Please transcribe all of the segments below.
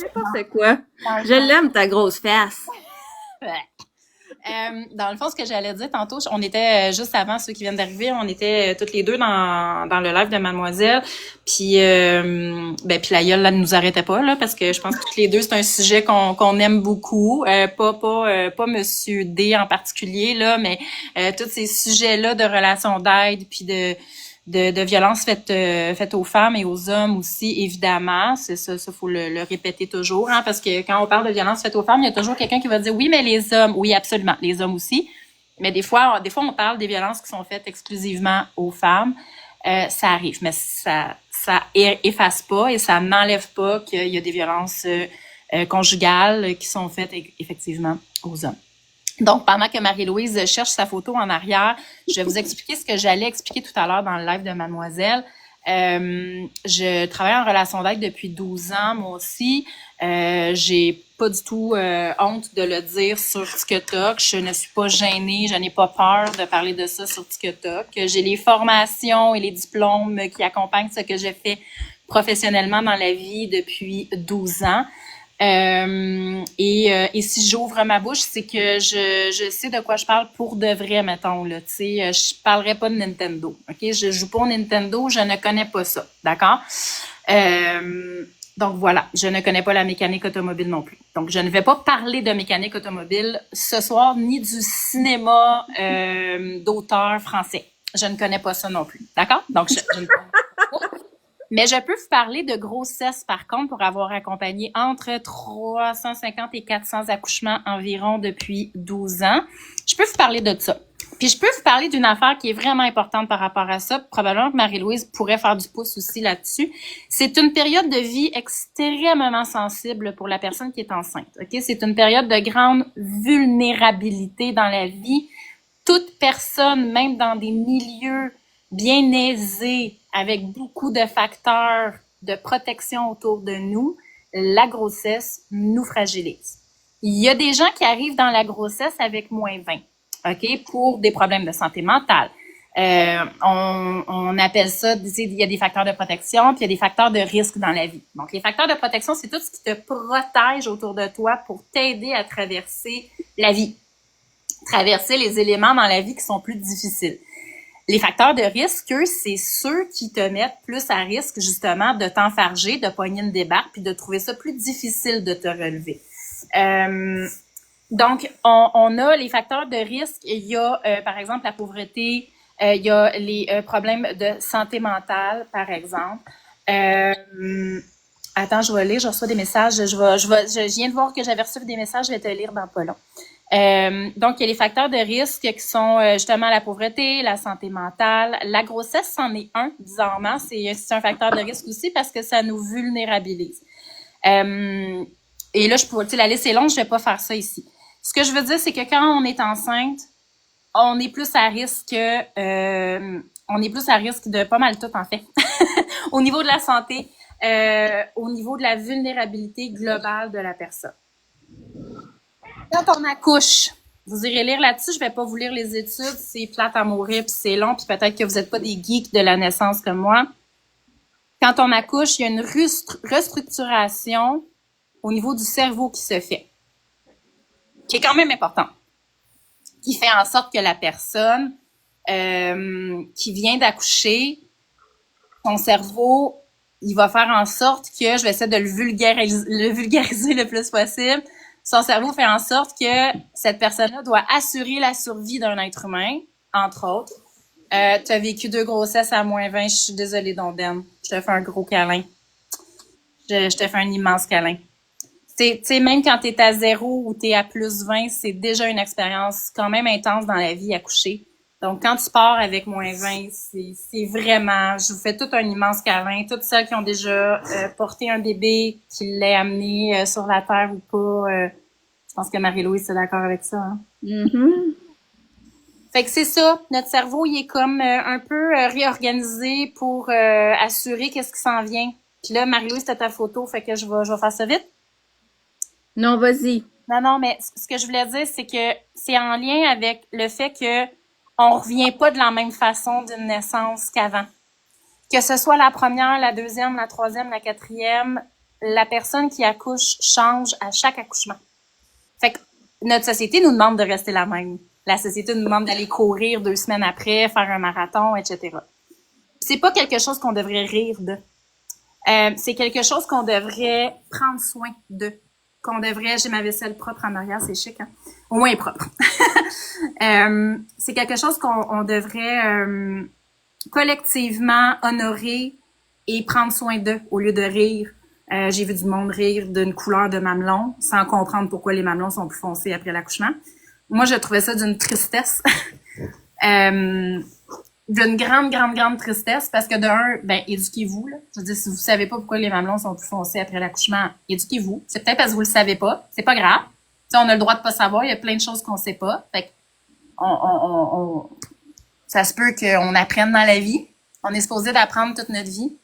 N'importe quoi. Dans le Je fond, l'aime, ta grosse face. dans le fond, ce que j'allais dire tantôt, on était juste avant ceux qui viennent d'arriver, on était toutes les deux dans le live de Mademoiselle, puis puis la gueule là ne nous arrêtait pas là parce que je pense que toutes les deux c'est un sujet qu'on aime beaucoup, pas Monsieur D en particulier là, mais tous ces sujets là de relations d'aide puis de violences faites aux femmes et aux hommes aussi, évidemment. C'est ça, faut le répéter toujours, hein, parce que quand on parle de violences faites aux femmes, il y a toujours quelqu'un qui va dire oui, mais les hommes, oui, absolument, les hommes aussi. Mais des fois, on parle des violences qui sont faites exclusivement aux femmes. Ça arrive, mais ça efface pas et ça n'enlève pas qu'il y a des violences conjugales qui sont faites effectivement aux hommes. Donc, pendant que Marie-Louise cherche sa photo en arrière, je vais vous expliquer ce que j'allais expliquer tout à l'heure dans le live de Mademoiselle. Je travaille en relation d'aide depuis 12 ans, moi aussi. J'ai pas du tout honte de le dire sur TikTok. Je ne suis pas gênée, je n'ai pas peur de parler de ça sur TikTok. J'ai les formations et les diplômes qui accompagnent ce que je fais professionnellement dans la vie depuis 12 ans. Et si j'ouvre ma bouche, c'est que je sais de quoi je parle pour de vrai, mettons, là, tu sais, je parlerai pas de Nintendo, ok? Je joue pas au Nintendo, je ne connais pas ça, d'accord? Donc voilà, je ne connais pas la mécanique automobile non plus. Donc je ne vais pas parler de mécanique automobile ce soir, ni du cinéma d'auteur français. Je ne connais pas ça non plus, d'accord? Donc je ne parle pas. Mais je peux vous parler de grossesse, par contre, pour avoir accompagné entre 350 et 400 accouchements environ depuis 12 ans. Je peux vous parler de ça. Puis je peux vous parler d'une affaire qui est vraiment importante par rapport à ça. Probablement que Marie-Louise pourrait faire du pouce aussi là-dessus. C'est une période de vie extrêmement sensible pour la personne qui est enceinte. Ok, c'est une période de grande vulnérabilité dans la vie. Toute personne, même dans des milieux bien aisés, avec beaucoup de facteurs de protection autour de nous, la grossesse nous fragilise. Il y a des gens qui arrivent dans la grossesse avec -20, ok, pour des problèmes de santé mentale. On appelle ça, il y a des facteurs de protection, puis il y a des facteurs de risque dans la vie. Donc, les facteurs de protection, c'est tout ce qui te protège autour de toi pour t'aider à traverser la vie, traverser les éléments dans la vie qui sont plus difficiles. Les facteurs de risque, eux, c'est ceux qui te mettent plus à risque, justement, de t'enfarger, de pogner une débarque, puis de trouver ça plus difficile de te relever. Donc, on a les facteurs de risque. Il y a, par exemple, la pauvreté. Il y a les problèmes de santé mentale, par exemple. Attends, je vais lire, je reçois des messages. Je viens de voir que j'avais reçu des messages, je vais te lire dans pas long. Donc, il y a les facteurs de risque qui sont justement la pauvreté, la santé mentale. La grossesse, c'en est un, bizarrement. C'est un facteur de risque aussi parce que ça nous vulnérabilise. Et là, la liste est longue, je vais pas faire ça ici. Ce que je veux dire, c'est que quand on est enceinte, on est plus à risque de pas mal tout, en fait. Au niveau de la santé, au niveau de la vulnérabilité globale de la personne. Quand on accouche, vous irez lire là-dessus, je vais pas vous lire les études, c'est plate à mourir, puis c'est long, puis peut-être que vous n'êtes pas des geeks de la naissance comme moi. Quand on accouche, il y a une restructuration au niveau du cerveau qui se fait, qui est quand même important, qui fait en sorte que la personne qui vient d'accoucher, son cerveau, il va faire en sorte que, je vais essayer de le vulgariser le plus possible, son cerveau fait en sorte que cette personne-là doit assurer la survie d'un être humain, entre autres. Tu as vécu 2 grossesses à -20, je suis désolée, Dondenne. Je te fais un gros câlin. Je te fais un immense câlin. Tu sais, même quand t'es à 0 ou t'es à +20, c'est déjà une expérience quand même intense dans la vie accoucher. Donc, quand tu pars avec -20, c'est vraiment, je vous fais tout un immense câlin. Toutes celles qui ont déjà porté un bébé, qui l'ait amené sur la terre ou pas, je pense que Marie-Louise est d'accord avec ça. Hein? Mm-hmm. Fait que c'est ça, notre cerveau, il est comme un peu réorganisé pour assurer qu'est-ce qui s'en vient. Puis là, Marie-Louise, t'as ta photo, fait que je vais faire ça vite. Non, vas-y. Non, mais ce que je voulais dire, c'est que c'est en lien avec le fait que on revient pas de la même façon d'une naissance qu'avant. Que ce soit la première, la deuxième, la troisième, la quatrième, la personne qui accouche change à chaque accouchement. Fait que notre société nous demande de rester la même. La société nous demande d'aller courir 2 semaines après, faire un marathon, etc. C'est pas quelque chose qu'on devrait rire de. C'est quelque chose qu'on devrait prendre soin de. Qu'on devrait, j'ai ma vaisselle propre en arrière, c'est chic, hein? Au moins propre. C'est quelque chose qu'on devrait collectivement honorer et prendre soin d'eux au lieu de rire. J'ai vu du monde rire d'une couleur de mamelon sans comprendre pourquoi les mamelons sont plus foncés après l'accouchement. Moi, je trouvais ça d'une tristesse. D'une grande tristesse parce que de un, ben, éduquez-vous, là. Je veux dire, si vous savez pas pourquoi les mamelons sont plus foncés après l'accouchement, éduquez-vous. C'est peut-être parce que vous le savez pas. C'est pas grave. T'sais, on a le droit de pas savoir. Il y a plein de choses qu'on sait pas. Fait que ça se peut qu'on apprenne dans la vie. On est supposé d'apprendre toute notre vie.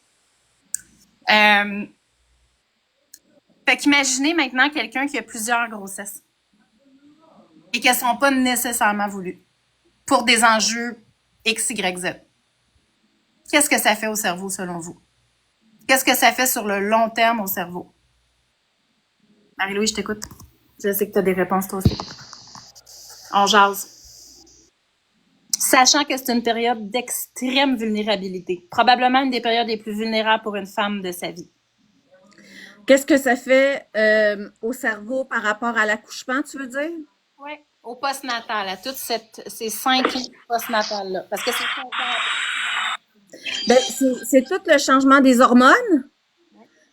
Fait qu'imaginez maintenant quelqu'un qui a plusieurs grossesses et qu'elles sont pas nécessairement voulues pour des enjeux X, Y, Z. Qu'est-ce que ça fait au cerveau selon vous? Qu'est-ce que ça fait sur le long terme au cerveau? Marie-Louis, je t'écoute. Je sais que tu as des réponses toi aussi. On jase. Sachant que c'est une période d'extrême vulnérabilité. Probablement une des périodes les plus vulnérables pour une femme de sa vie. Qu'est-ce que ça fait au cerveau par rapport à l'accouchement, tu veux dire? Oui, au postnatal, à toutes ces 5 ans postnatales-là. Parce que c'est 5 ans. Ben, c'est tout le changement des hormones.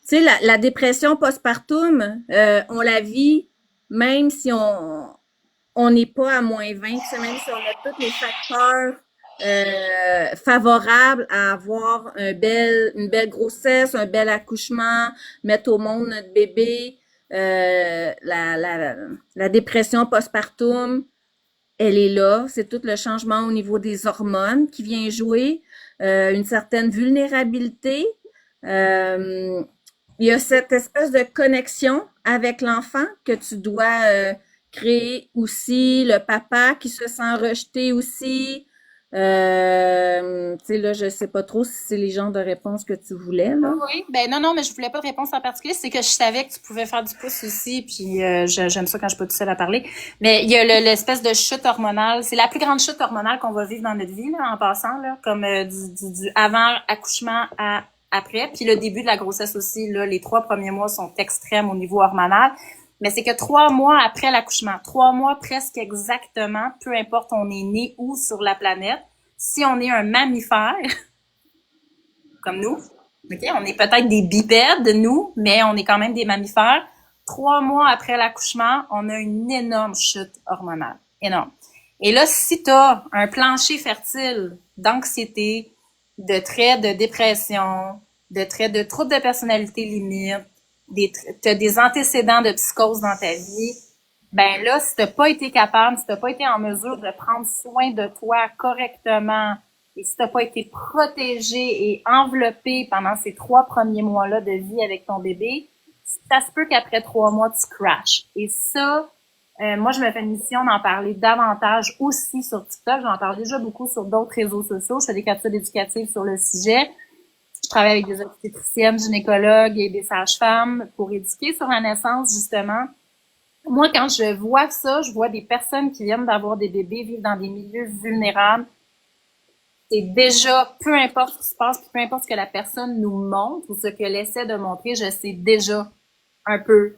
Tu sais, la dépression postpartum, on la vit même si on n'est pas à -20, tu sais, même si on a tous les facteurs favorables à avoir une belle grossesse, un bel accouchement, mettre au monde notre bébé, la dépression postpartum, elle est là. C'est tout le changement au niveau des hormones qui vient jouer, une certaine vulnérabilité. Euh, il y a cette espèce de connexion avec l'enfant que tu dois créer aussi, le papa qui se sent rejeté aussi. Tu sais, là, je sais pas trop si c'est les genres de réponses que tu voulais, là. Oui, ben non, mais je voulais pas de réponse en particulier. C'est que je savais que tu pouvais faire du pouce aussi, puis j'aime ça quand je suis pas toute seule à parler. Mais il y a l'espèce de chute hormonale. C'est la plus grande chute hormonale qu'on va vivre dans notre vie, là, en passant, là, comme du avant accouchement à après. Puis le début de la grossesse aussi, là, les 3 premiers mois sont extrêmes au niveau hormonal. Mais c'est que 3 mois après l'accouchement, 3 mois presque exactement, peu importe on est né où sur la planète, si on est un mammifère, comme nous, okay? On est peut-être des bipèdes, nous, mais on est quand même des mammifères. 3 mois après l'accouchement, on a une énorme chute hormonale. Énorme. Et là, si tu as un plancher fertile d'anxiété, de traits de dépression, de traits de troubles de personnalité limite, tu as des antécédents de psychose dans ta vie, ben là, si t'as pas été capable, si t'as pas été en mesure de prendre soin de toi correctement, et si t'as pas été protégé et enveloppé pendant ces 3 premiers mois-là de vie avec ton bébé, ça se peut qu'après 3 mois, tu crashes. Et ça, moi, je me fais une mission d'en parler davantage aussi sur TikTok. J'en parle déjà beaucoup sur d'autres réseaux sociaux. Je fais des capsules éducatives sur le sujet. Je travaille avec des obstétriciennes, gynécologues et des sages-femmes pour éduquer sur la naissance, justement. Moi, quand je vois ça, je vois des personnes qui viennent d'avoir des bébés vivre dans des milieux vulnérables. C'est déjà, peu importe ce qui se passe, peu importe ce que la personne nous montre ou ce qu'elle essaie de montrer, je sais déjà un peu,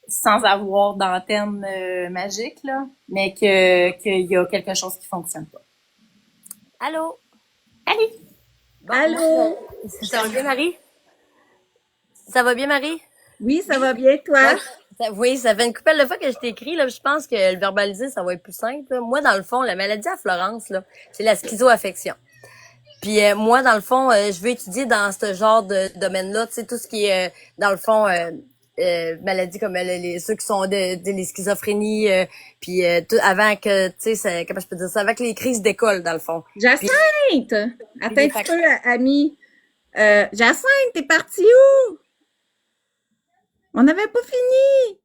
sans avoir d'antenne magique, là, mais qu'il y a quelque chose qui fonctionne pas. Allô? Allez! Bon, Allô? ça va bien, Marie? Ça va bien, Marie? Oui, ça va bien, toi? Oui, ça fait une couple de fois que je t'écris, là. Je pense que le verbaliser, ça va être plus simple, là. Moi, dans le fond, la maladie à Florence, là, c'est la schizoaffection. Puis moi, dans le fond, je veux étudier dans ce genre de domaine-là, tu sais, tout ce qui est, dans le fond, maladies comme ceux qui sont les schizophrénies, puis tout avant que, tu sais, comment je peux dire ça, avec les crises d'école, dans le fond. Jacinthe! Attends un petit peu, amie. Jacinthe, t'es partie où? On n'avait pas fini.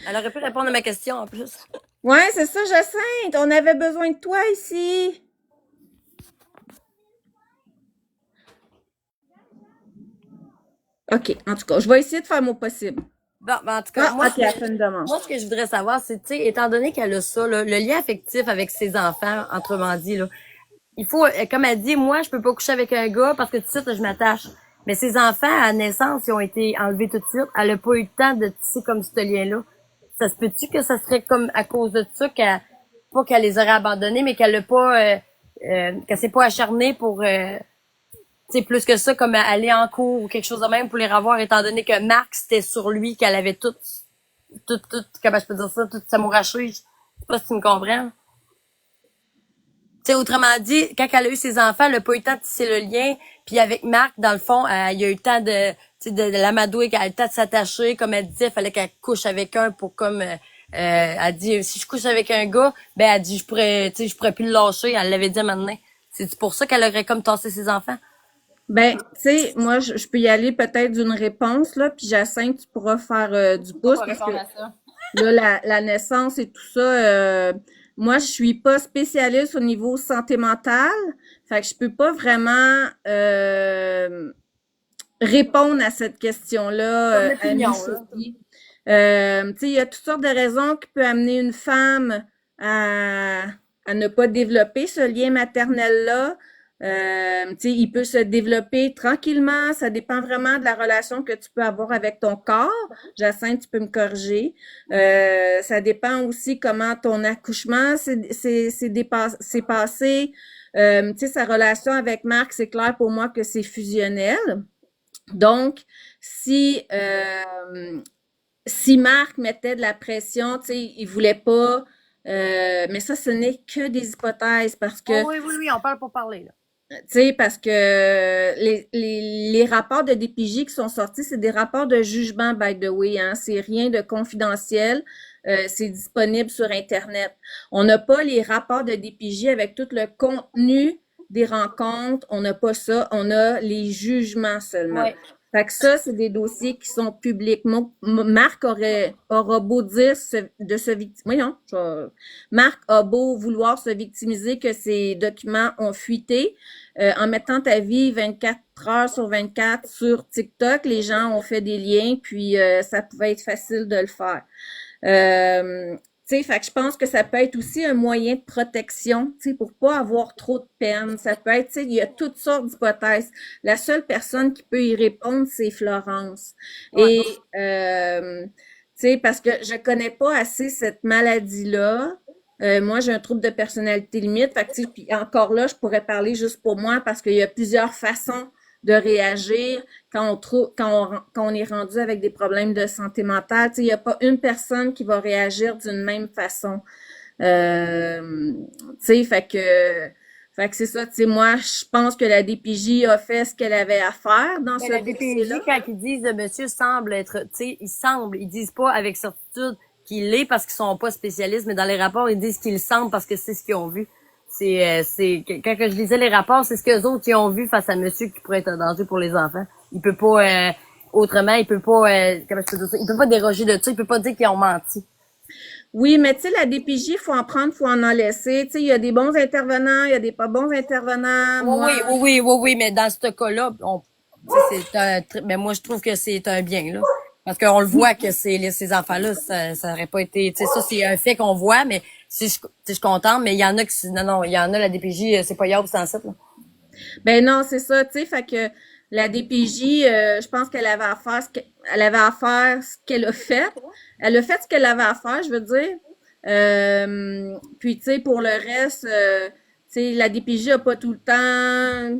Elle aurait pu répondre à ma question, en plus. Ouais, c'est ça, Jacinthe. On avait besoin de toi ici. OK. En tout cas, je vais essayer de faire mon possible. Bon, ben, en tout cas, Ah, OK, elle fait une demande. moi, ce que je voudrais savoir, c'est, tu sais, étant donné qu'elle a ça, là, le lien affectif avec ses enfants, autrement dit, là, il faut, comme elle dit, moi, je peux pas coucher avec un gars parce que tout de suite, je m'attache. Mais ses enfants, à naissance, ils ont été enlevés tout de suite. Elle a pas eu le temps de tisser comme ce lien-là. Ça se peut-tu que ça serait comme à cause de ça pas qu'elle les aurait abandonnés, mais qu'elle l'a pas, qu'elle s'est pas acharnée pour, tu sais, plus que ça, comme aller en cours ou quelque chose de même pour les revoir, étant donné que Marc, c'était sur lui, qu'elle avait comment je peux dire ça, toute sa mourachée. Je sais pas si tu me comprends. Tu sais, autrement dit, quand elle a eu ses enfants, elle a pas eu le temps de tisser le lien. Puis avec Marc, dans le fond, il y a eu le temps tu sais, de l'amadouer, qu'elle a eu le temps de s'attacher. Comme elle disait, il fallait qu'elle couche avec un pour comme, elle dit, si je couche avec un gars, ben, elle dit, je pourrais plus le lâcher. Elle l'avait dit maintenant. C'est pour ça qu'elle aurait comme tassé ses enfants. Ben, tu sais, moi, je peux y aller peut-être d'une réponse, là, puis Jacinthe, tu pourras faire du On pouce, va parce que répondre à ça. là, la naissance et tout ça, moi, je suis pas spécialiste au niveau santé mentale, fait que je peux pas vraiment répondre à cette question-là, Ton à opinion, là. mi-Sophie. Tu sais, il y a toutes sortes de raisons qui peuvent amener une femme à ne pas développer ce lien maternel-là. Tu sais, il peut se développer tranquillement. Ça dépend vraiment de la relation que tu peux avoir avec ton corps. Jacinthe, tu peux me corriger. Ça dépend aussi comment ton accouchement s'est passé. Tu sais, sa relation avec Marc, c'est clair pour moi que c'est fusionnel. Donc, si Marc mettait de la pression, tu sais, il voulait pas, mais ça, ce n'est que des hypothèses parce Oh, que, oui, oui, oui, on parle pour parler, là. tu sais, parce que les rapports de DPJ qui sont sortis, c'est des rapports de jugement, by the way, hein, c'est rien de confidentiel, c'est disponible sur Internet. On n'a pas les rapports de DPJ avec tout le contenu des rencontres, on n'a pas ça, on a les jugements seulement. Ouais. Fait que ça, c'est des dossiers qui sont publics. Marc aura beau dire de se victimiser. Voyons, Marc a beau vouloir se victimiser que ses documents ont fuité. En mettant ta vie 24 heures sur 24 sur TikTok, les gens ont fait des liens, puis ça pouvait être facile de le faire. Tu sais, fait que je pense que ça peut être aussi un moyen de protection, tu sais, pour pas avoir trop de peine. Ça peut être, tu sais, il y a toutes sortes d'hypothèses. La seule personne qui peut y répondre, c'est Florence. Ouais. Et, tu sais, parce que je connais pas assez cette maladie-là. Moi, j'ai un trouble de personnalité limite. Fait que, tu sais, puis encore là, je pourrais parler juste pour moi parce qu'il y a plusieurs façons de réagir quand on est rendu avec des problèmes de santé mentale. Tu sais, il n'y a pas une personne qui va réagir d'une même façon. Tu sais, fait que c'est ça. Tu sais, moi, je pense que la DPJ a fait ce qu'elle avait à faire dans Mais ce la DPJ, dossier-là. quand ils disent le monsieur semble être, tu sais, ils disent pas avec certitude qu'il l'est parce qu'ils sont pas spécialistes, mais dans les rapports, ils disent qu'il semble parce que c'est ce qu'ils ont vu. Quand que je lisais les rapports, c'est ce que les autres ils ont vu face à monsieur qui pourrait être un danger pour les enfants. Il peut pas, autrement, il peut pas, comment je peux dire ça, il peut pas déroger de ça, il peut pas dire qu'ils ont menti. Oui, mais tu sais, la DPJ, faut en prendre, faut en laisser. Tu sais, il y a des bons intervenants, il y a des pas bons intervenants. Oui, Moi, oui, oui, oui, oui, oui, mais dans ce cas-là, tu sais, mais moi, je trouve que c'est un bien, là. Parce qu'on le voit que ces enfants-là, ça aurait pas été, tu sais, ça, c'est un fait qu'on voit, mais si je suis contente, mais il y en a qui, non, il y en a, la DPJ, c'est pas hier, c'est en site, là. ben non, c'est ça, tu sais, fait que la DPJ, je pense qu'elle avait à faire elle avait à faire ce qu'elle a fait. Elle a fait ce qu'elle avait à faire, je veux dire. Puis tu sais, pour le reste, tu sais, la DPJ a pas tout le temps.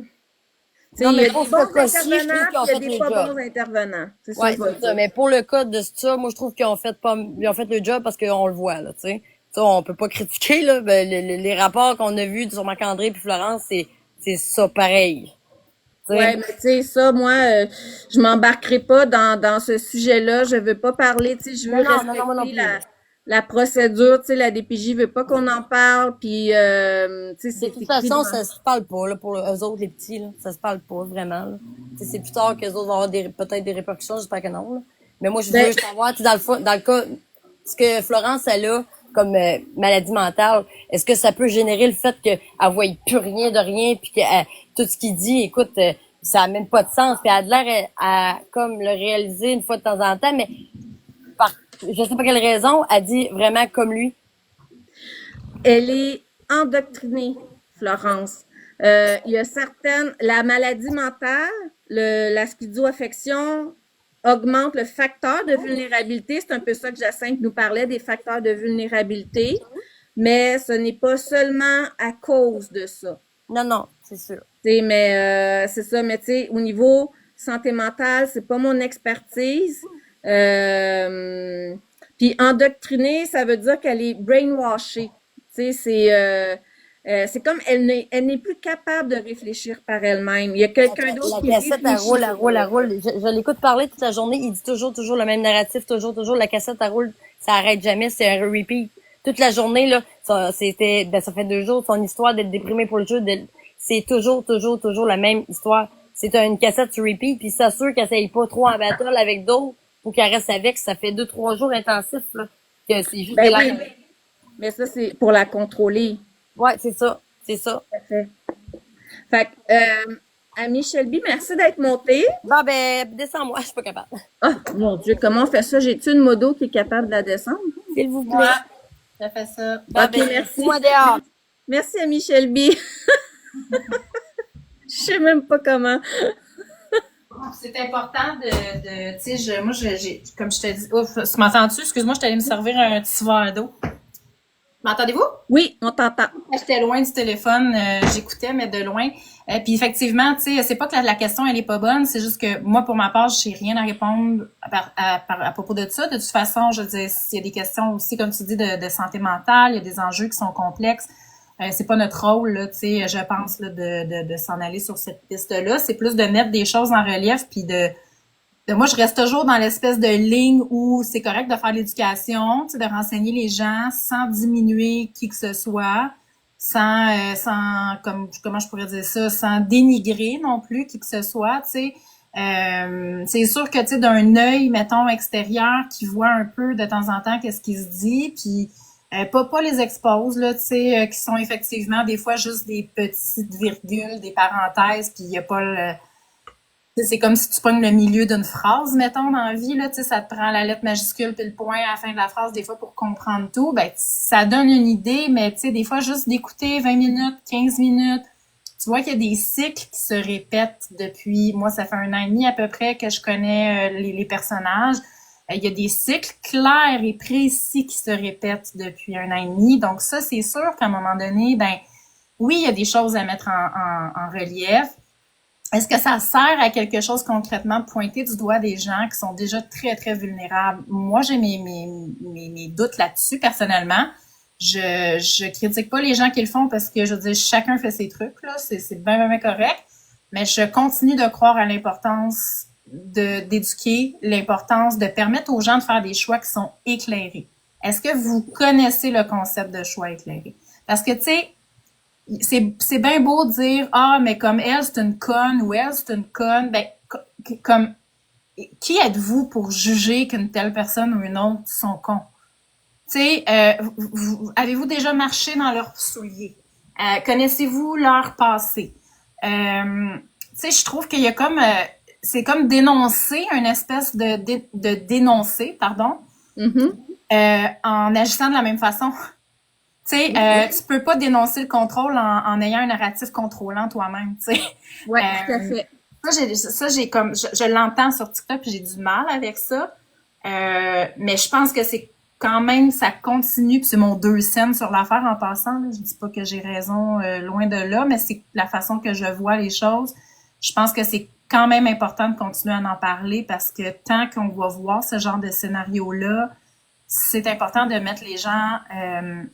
Tu sais, Non, il y mais a des pour ce bons cas-ci, je trouve intervenants, qu'ils ont puis il y a fait des le pas job. bons intervenants. C'est ça Ouais, que je veux c'est ça. dire. Mais pour le cas de ça, moi, je trouve qu'ils ont fait le job parce qu'on le voit, là, tu sais. Ça, on peut pas critiquer, là. Ben, les rapports qu'on a vus sur Marc-André puis Florence, c'est ça pareil. Tu Ouais, sais. mais tu sais, ça, moi, je m'embarquerai pas dans ce sujet-là. Je veux pas parler, tu sais, je veux Non, moi non respecter plus, là. la procédure. Tu sais, la DPJ veut pas qu'on en parle, puis, tu sais, De c'est toute écrit façon, dans... ça se parle pas, là, pour eux autres, les petits, là. Ça se parle pas, vraiment, là. Tu sais, c'est plus tard que les autres vont avoir peut-être des répercussions, j'espère que non, là. Mais moi, je Ben, veux savoir, tu sais, dans le cas, ce que Florence, elle a comme maladie mentale, est-ce que ça peut générer le fait qu'elle voit plus rien de rien, puis que tout ce qu'il dit, écoute, ça amène pas de sens. Puis Adler a comme le réalisé une fois de temps en temps, mais par, je sais pas quelle raison, a dit vraiment comme lui. Elle est endoctrinée, Florence. Il y a la maladie mentale, la schizoaffection augmente le facteur de vulnérabilité. C'est un peu ça que Jacinthe nous parlait, des facteurs de vulnérabilité. Mais ce n'est pas seulement à cause de ça. Non, c'est sûr. Mais c'est ça, mais tu sais, au niveau santé mentale, c'est pas mon expertise. Puis endoctrinée, ça veut dire qu'elle est brainwashée. Tu sais, c'est comme elle n'est plus capable de réfléchir par elle-même. Il y a quelqu'un d'autre qui La cassette, elle réfléchit. roule, elle roule, elle roule. Je l'écoute parler toute la journée. Il dit toujours le même narratif, toujours. La cassette, elle roule. Ça arrête jamais. C'est un repeat. Toute la journée, là, ça fait 2 jours, son histoire d'être déprimé pour le jeu, c'est toujours la même histoire. C'est une cassette sur repeat, puis c'est sûr qu'elle s'aille pas trop en battle avec d'autres, ou qu'elle reste avec. Ça fait 2-3 jours intensifs, là. Que c'est juste Ben oui, mais ça, c'est pour la contrôler. Ouais, c'est ça. Fait que, Amie Shelby, merci d'être montée. Bon, ben, descends-moi, je suis pas capable. Ah, mon Dieu, comment on fait ça? J'ai-tu une modo qui est capable de la descendre? S'il vous plaît. Ouais, ça fait ça. Bon, Ok, ben, merci. moi dehors. Merci, Amie Shelby. Je sais même pas comment. C'est important tu sais, moi, comme je te dis, ouf, tu m'entends-tu? Excuse-moi, je suis allée me servir un petit verre d'eau. M'entendez-vous? Oui, on t'entend. J'étais loin du téléphone, j'écoutais, mais de loin. Puis effectivement, tu sais, c'est pas que la question, elle est pas bonne, c'est juste que moi, pour ma part, j'ai rien à répondre à propos de ça. De toute façon, je veux dire, s'il y a des questions aussi, comme tu dis, de santé mentale, il y a des enjeux qui sont complexes. C'est pas notre rôle, là, tu sais, je pense, là, de s'en aller sur cette piste-là. C'est plus de mettre des choses en relief, puis moi, je reste toujours dans l'espèce de ligne où c'est correct de faire l'éducation, tu sais, de renseigner les gens sans diminuer qui que ce soit, sans comment je pourrais dire ça, sans dénigrer non plus qui que ce soit, tu sais. C'est sûr que, tu sais, d'un œil, mettons, extérieur, qui voit un peu de temps en temps qu'est-ce qui se dit, puis pas les expose, là, tu sais, qui sont effectivement des fois juste des petites virgules, des parenthèses, puis il y a pas le... C'est comme si tu pognes le milieu d'une phrase, mettons, dans la vie, là, tu sais, ça te prend la lettre majuscule puis le point à la fin de la phrase, des fois, pour comprendre tout. Ben, ça donne une idée, mais tu sais, des fois, juste d'écouter 20 minutes, 15 minutes, tu vois qu'il y a des cycles qui se répètent depuis, moi, ça fait 1 an et demi à peu près que je connais les personnages. Il y a des cycles clairs et précis qui se répètent depuis 1 an et demi. Donc ça, c'est sûr qu'à un moment donné, ben oui, il y a des choses à mettre en relief. Est-ce que ça sert à quelque chose concrètement de pointer du doigt des gens qui sont déjà très, très vulnérables? Moi, j'ai mes doutes là-dessus, personnellement. Je critique pas les gens qui le font parce que, je veux dire, chacun fait ses trucs, là. C'est bien, bien correct. Mais je continue de croire à l'importance d'éduquer, l'importance de permettre aux gens de faire des choix qui sont éclairés. Est-ce que vous connaissez le concept de choix éclairé? Parce que, tu sais, c'est bien beau de dire ah mais comme elle c'est une conne ou elle c'est une conne, ben comme qui êtes-vous pour juger qu'une telle personne ou une autre sont cons? Tu sais, avez-vous déjà marché dans leurs souliers? Connaissez-vous leur passé? Tu sais, je trouve qu'il y a comme c'est comme dénoncer une espèce de dénoncer, pardon, en agissant de la même façon. Tu sais, tu peux pas dénoncer le contrôle en ayant un narratif contrôlant toi-même, tu sais. Ouais, tout à fait. J'ai comme, je l'entends sur TikTok puis j'ai du mal avec ça. Mais je pense que c'est quand même, ça continue puis c'est mon 2 cents sur l'affaire en passant, là. Je dis pas que j'ai raison, loin de là, mais c'est la façon que je vois les choses. Je pense que c'est quand même important de continuer à en parler parce que tant qu'on va voir ce genre de scénario-là, c'est important de mettre les gens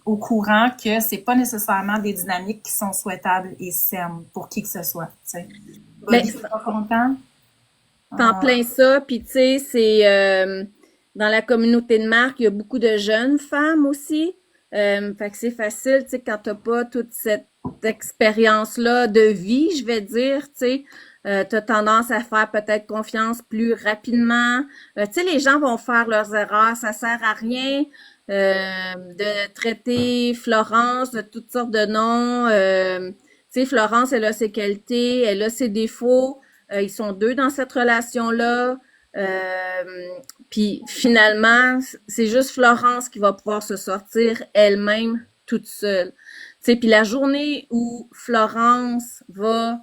au courant que c'est pas nécessairement des dynamiques qui sont souhaitables et saines pour qui que ce soit. Tu sais. Ben, pas content? t'en plein ça, puis tu sais, c'est dans la communauté de marque, il y a beaucoup de jeunes femmes aussi. Fait que c'est facile, tu sais, quand t'as pas toute cette expérience-là de vie, je vais dire, tu sais, t'as tendance à faire peut-être confiance plus rapidement. Tu sais, les gens vont faire leurs erreurs, ça sert à rien de traiter Florence de toutes sortes de noms. Tu sais, Florence, elle a ses qualités, elle a ses défauts. Ils sont deux dans cette relation-là. Puis finalement, c'est juste Florence qui va pouvoir se sortir elle-même toute seule. Tu sais, puis la journée où Florence va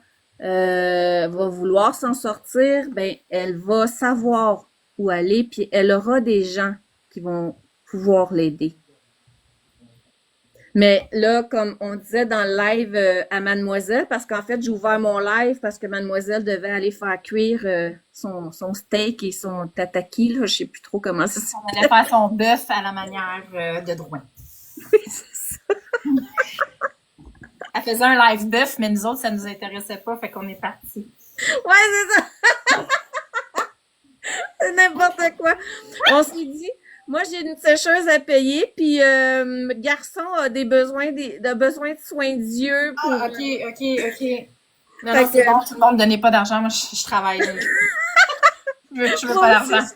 vouloir s'en sortir, ben elle va savoir où aller, puis elle aura des gens qui vont pouvoir l'aider. Mais là, comme on disait dans le live à Mademoiselle, parce qu'en fait, j'ai ouvert mon live parce que Mademoiselle devait aller faire cuire son steak et son tataki, là, je sais plus trop comment ça On allait faire son bœuf à la manière de Drouin. s'appelle. C'est ça. Elle faisait un live bœuf, mais nous autres, ça nous intéressait pas, fait qu'on est partis. Ouais, c'est ça. C'est n'importe quoi. On s'est dit, moi, j'ai une sécheuse à payer, puis garçon a des besoins de soins d'yeux pour. Ah, ok. Non, Fait c'est que- bon, tout le monde ne donnait pas d'argent, moi je travaille. Donc. Je veux pas d'argent.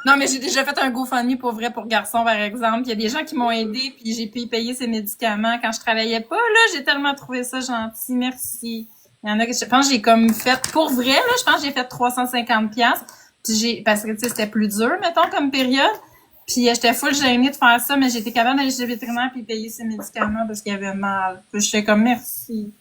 Non, mais j'ai déjà fait un GoFundMe pour vrai pour garçons, par exemple. Il y a des gens qui m'ont aidé, puis j'ai pu payer ses médicaments quand je travaillais pas. Là, j'ai tellement trouvé ça gentil. Merci. Il y en a que je pense que j'ai comme fait, pour vrai, là, je pense que j'ai fait 350$. Puis parce que, tu sais, c'était plus dur, mettons, comme période. Puis j'étais full gênée de faire ça, mais j'étais capable d'aller chez le vétérinaire puis payer ses médicaments parce qu'il avait mal. Puis j'étais comme, merci.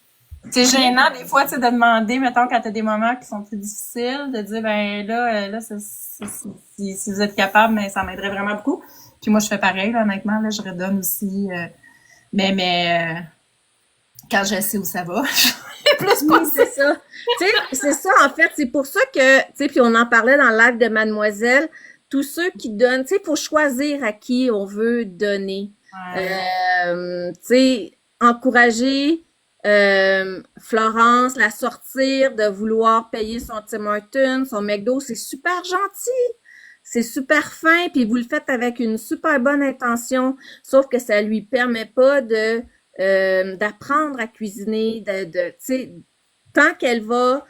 C'est gênant, des fois, tu sais, de demander, mettons, quand t'as des moments qui sont plus difficiles, de dire, ben là, si vous êtes capable, mais ça m'aiderait vraiment beaucoup. Puis moi, je fais pareil, là, honnêtement, là, je redonne aussi, mais quand je sais où ça va, je plus Oui, possible. c'est ça. Tu sais, c'est ça, en fait, c'est pour ça que, tu sais, puis on en parlait dans le live de Mademoiselle, tous ceux qui donnent, tu sais, il faut choisir à qui on veut donner. Tu sais, encourager Florence, la sortir, de vouloir payer son Tim Hortons, son McDo, c'est super gentil. C'est super fin, puis vous le faites avec une super bonne intention, sauf que ça lui permet pas d'apprendre à cuisiner, tu sais, tant qu'elle va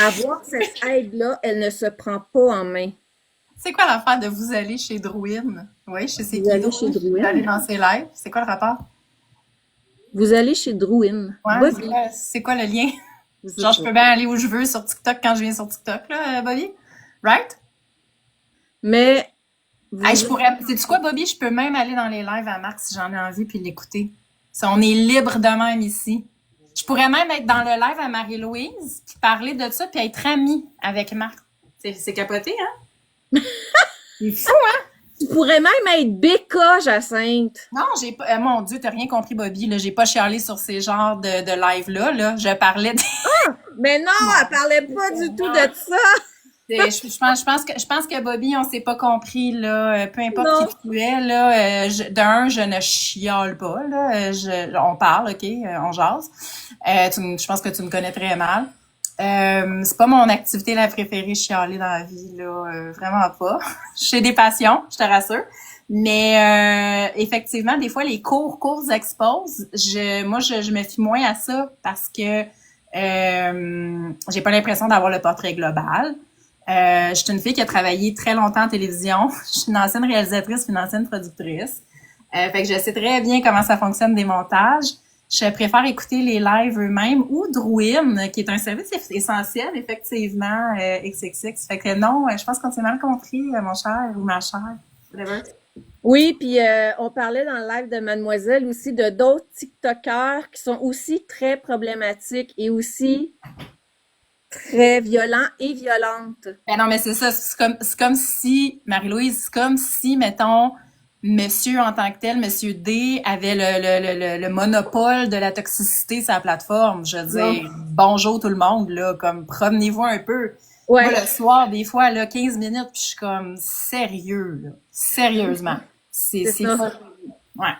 avoir cette aide-là, elle ne se prend pas en main. C'est quoi l'affaire de vous aller chez Drouin? Oui, je sais Vous qui allez Drouin. chez Drouin. Vous allez dans ses lives. C'est quoi le rapport? Vous allez chez Drouin. Ouais, Vas-y. c'est quoi le lien? Vous Genre, je êtes- peux bien aller où je veux sur TikTok quand je viens sur TikTok, là, Bobby? Right? Mais vous- Hey, je pourrais, sais-tu quoi, Bobby? Je peux même aller dans les lives à Marc si j'en ai envie puis l'écouter. Ça, on est libre de même ici. Je pourrais même être dans le live à Marie-Louise puis parler de ça puis être amie avec Marc. C'est capoté, hein? C'est fou, hein? tu pourrais même être Becca, Jacinthe. Non, j'ai pas, mon Dieu, t'as rien compris, Bobby, là. J'ai pas chialé sur ces genres de live-là, là. Je parlais de, Mais non, elle parlait pas du tout de ça. je pense que Bobby, on s'est pas compris, là. Peu importe Non. qui tu es, là. Je ne chiale pas, là. On parle, OK? On jase. Je pense que tu me connais très mal. C'est pas mon activité la préférée, chialer dans la vie, là. Vraiment pas. J'ai des passions, je te rassure. Mais effectivement, des fois, les courts exposes, moi, je me fie moins à ça parce que j'ai pas l'impression d'avoir le portrait global. Je suis une fille qui a travaillé très longtemps en télévision. Je suis une ancienne réalisatrice, une ancienne productrice. Fait que je sais très bien comment ça fonctionne des montages. Je préfère écouter les lives eux-mêmes ou Drouin, qui est un service essentiel, effectivement, XXX. Fait que non, je pense qu'on s'est mal compris, mon cher ou ma chère. Whatever. Oui, puis on parlait dans le live de Mademoiselle aussi de d'autres TikTokers qui sont aussi très problématiques et aussi très violents et violentes. Ben non, mais c'est ça. C'est comme si, Marie-Louise, c'est comme si, mettons, monsieur en tant que tel, monsieur D, avait le monopole de la toxicité sur la plateforme. Je veux dire, bonjour tout le monde, là, comme promenez-vous un peu. Ouais. Moi, le soir, des fois, là, 15 minutes, puis je suis comme sérieux, là. Sérieusement. C'est ça. pas... Ouais.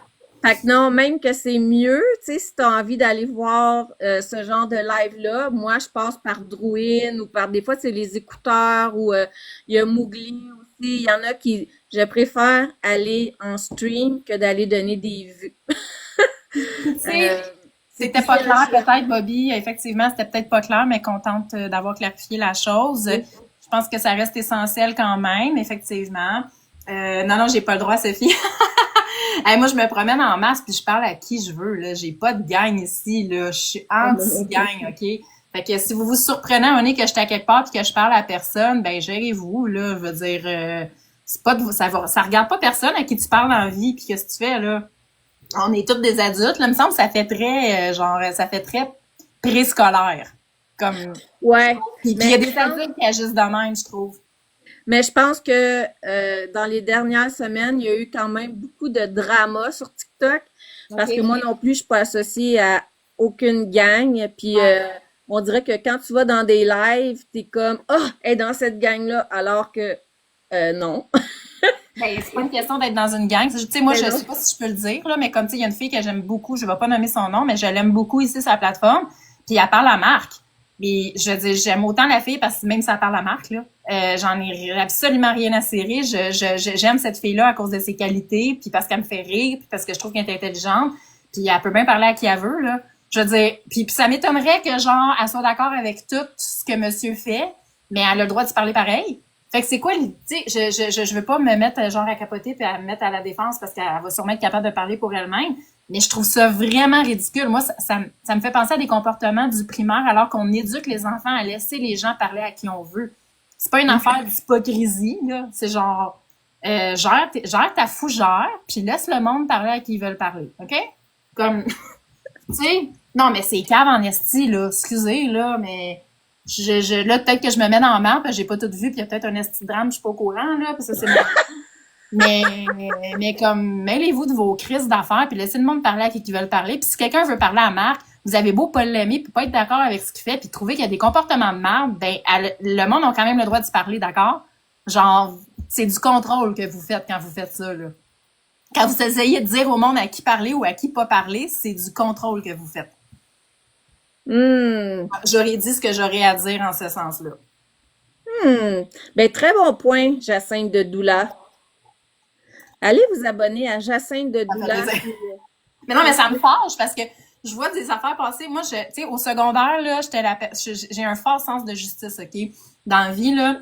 Fait que non, même que c'est mieux, tu sais, si t'as envie d'aller voir ce genre de live-là, moi, je passe par Drouin ou par, des fois, c'est les écouteurs ou il y a Mougli aussi. Il y en a qui, je préfère aller en stream que d'aller donner des vues. Tu sais, c'était pas clair, peut-être, Bobby. Effectivement, c'était peut-être pas clair, mais contente d'avoir clarifié la chose. Oui. Je pense que ça reste essentiel quand même, effectivement. Non, j'ai pas le droit, Sophie. Hey, moi, je me promène en masse puis je parle à qui je veux, là. J'ai pas de gang ici, là. Je suis anti-gang, OK? Fait que si vous vous surprenez à un moment donné que je suis à quelque part puis que je parle à personne, ben, gérez-vous, là. Je veux dire, c'est pas ça regarde pas personne à qui tu parles en vie puis qu'est-ce que tu fais, là. On est tous des adultes, là. Il me semble que ça fait très, ça fait très préscolaire. Comme, Ouais. puis il y a des adultes qui agissent de même, je trouve. Mais je pense que dans les dernières semaines, il y a eu quand même beaucoup de drama sur TikTok parce OK. que moi non plus, je suis pas associée à aucune gang. Puis on dirait que quand tu vas dans des lives, t'es comme ah, elle est dans cette gang-là, alors que non. Ben, c'est pas une question d'être dans une gang. Tu sais, moi, Mais je non. sais pas si je peux le dire, là, mais comme, tu sais, il y a une fille que j'aime beaucoup, je vais pas nommer son nom, mais je l'aime beaucoup ici sur la plateforme, puis elle parle à Marc. Mais je veux dire, j'aime autant la fille parce que même si elle parle à Marc, là, j'en ai absolument rien à cirer. J'aime cette fille-là à cause de ses qualités, puis parce qu'elle me fait rire, puis parce que je trouve qu'elle est intelligente, puis elle peut bien parler à qui elle veut, là. Je veux dire, puis ça m'étonnerait que, genre, elle soit d'accord avec tout ce que monsieur fait, mais elle a le droit de se parler pareil. Fait que c'est quoi, tu sais, je veux pas me mettre genre à capoter puis à me mettre à la défense parce qu'elle va sûrement être capable de parler pour elle-même, mais je trouve ça vraiment ridicule. Moi, ça me fait penser à des comportements du primaire alors qu'on éduque les enfants à laisser les gens parler à qui on veut. C'est pas une affaire d'hypocrisie, là. C'est genre, gère ta fougère puis laisse le monde parler à qui ils veulent parler, OK? Comme, tu sais, non, mais c'est cave en esti, là. Excusez, là, mais là, peut-être que je me mets dans la merde, parce que j'ai pas tout vu, puis il y a peut-être un esti de drame, je suis pas au courant, là, parce que c'est mais, mais comme, mêlez-vous de vos crises d'affaires, puis laissez le monde parler à qui ils veulent parler. Puis si quelqu'un veut parler à Marc, vous avez beau pas l'aimer, puis pas être d'accord avec ce qu'il fait, puis trouver qu'il y a des comportements de merde, ben, le monde a quand même le droit de se parler, d'accord? Genre, c'est du contrôle que vous faites quand vous faites ça, là. Quand vous essayez de dire au monde à qui parler ou à qui pas parler, c'est du contrôle que vous faites. Hmm. J'aurais dit ce que j'aurais à dire en ce sens-là. Ben, très bon point, Jacinthe de Doula. Allez vous abonner à Jacinthe de Ça fait Doula. plaisir. Mais non, mais ça me fâche parce que je vois des affaires passer. Moi, tu sais, au secondaire, là, j'ai un fort sens de justice, OK? Dans la vie, là,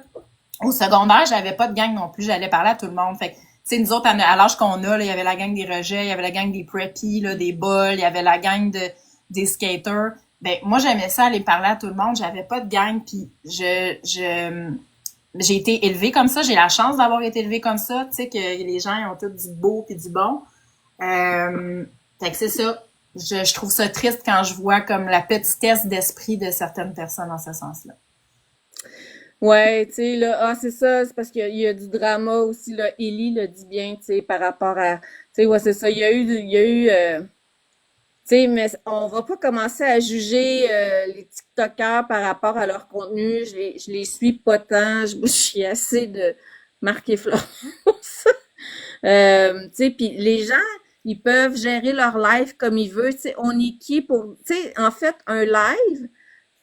au secondaire, j'avais pas de gang non plus. J'allais parler à tout le monde. Fait que, tu sais, nous autres, à l'âge qu'on a, là, il y avait la gang des rejets, il y avait la gang des preppies, là, des bols, il y avait la gang des skaters. Ben, moi, j'aimais ça aller parler à tout le monde. J'avais pas de gang, puis j'ai été élevée comme ça. J'ai la chance d'avoir été élevée comme ça. Tu sais, que les gens ils ont tout du beau puis du bon. Fait que c'est ça. Je trouve ça triste quand je vois comme la petitesse d'esprit de certaines personnes dans ce sens-là. Ouais, tu sais, là, ah, c'est ça, c'est parce qu'il y a du drama aussi, là. Ellie le dit bien, tu sais, par rapport à, tu sais, ouais, c'est ça, tu sais, mais on va pas commencer à juger les TikTokers par rapport à leur contenu. Je les suis pas tant. Je suis assez de marquer Florence. Tu sais, puis les gens, ils peuvent gérer leur live comme ils veulent. Tu sais, on est qui pour... Tu sais, en fait, un live,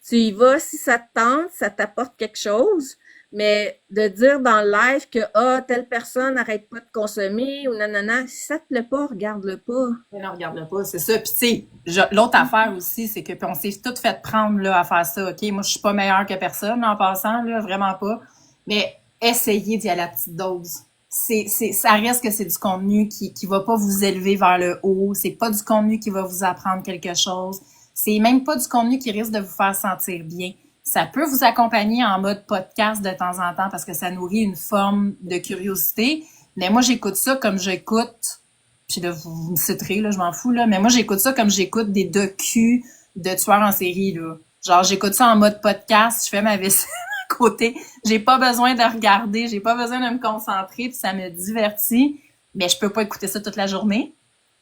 tu y vas si ça te tente, ça t'apporte quelque chose, mais de dire dans le live que ah, telle personne n'arrête pas de consommer ou nanana, si ça te plaît pas, regarde-le pas. Mais non, regarde-le pas, c'est ça. Puis tu sais, l'autre affaire aussi, c'est que puis on s'est toutes fait prendre là à faire ça. OK, moi je suis pas meilleure que personne en passant là, vraiment pas. Mais essayez d'y aller à la petite dose. Ça reste que c'est du contenu qui va pas vous élever vers le haut. C'est pas du contenu qui va vous apprendre quelque chose. C'est même pas du contenu qui risque de vous faire sentir bien. Ça peut vous accompagner en mode podcast de temps en temps parce que ça nourrit une forme de curiosité. Mais moi, j'écoute ça comme j'écoute, puis là, vous me citerez, là, je m'en fous, là, mais moi, j'écoute ça comme j'écoute des docus de tueurs en série, là. Genre, j'écoute ça en mode podcast, je fais ma vaisselle à côté. J'ai pas besoin de regarder, j'ai pas besoin de me concentrer, puis ça me divertit. Mais je peux pas écouter ça toute la journée.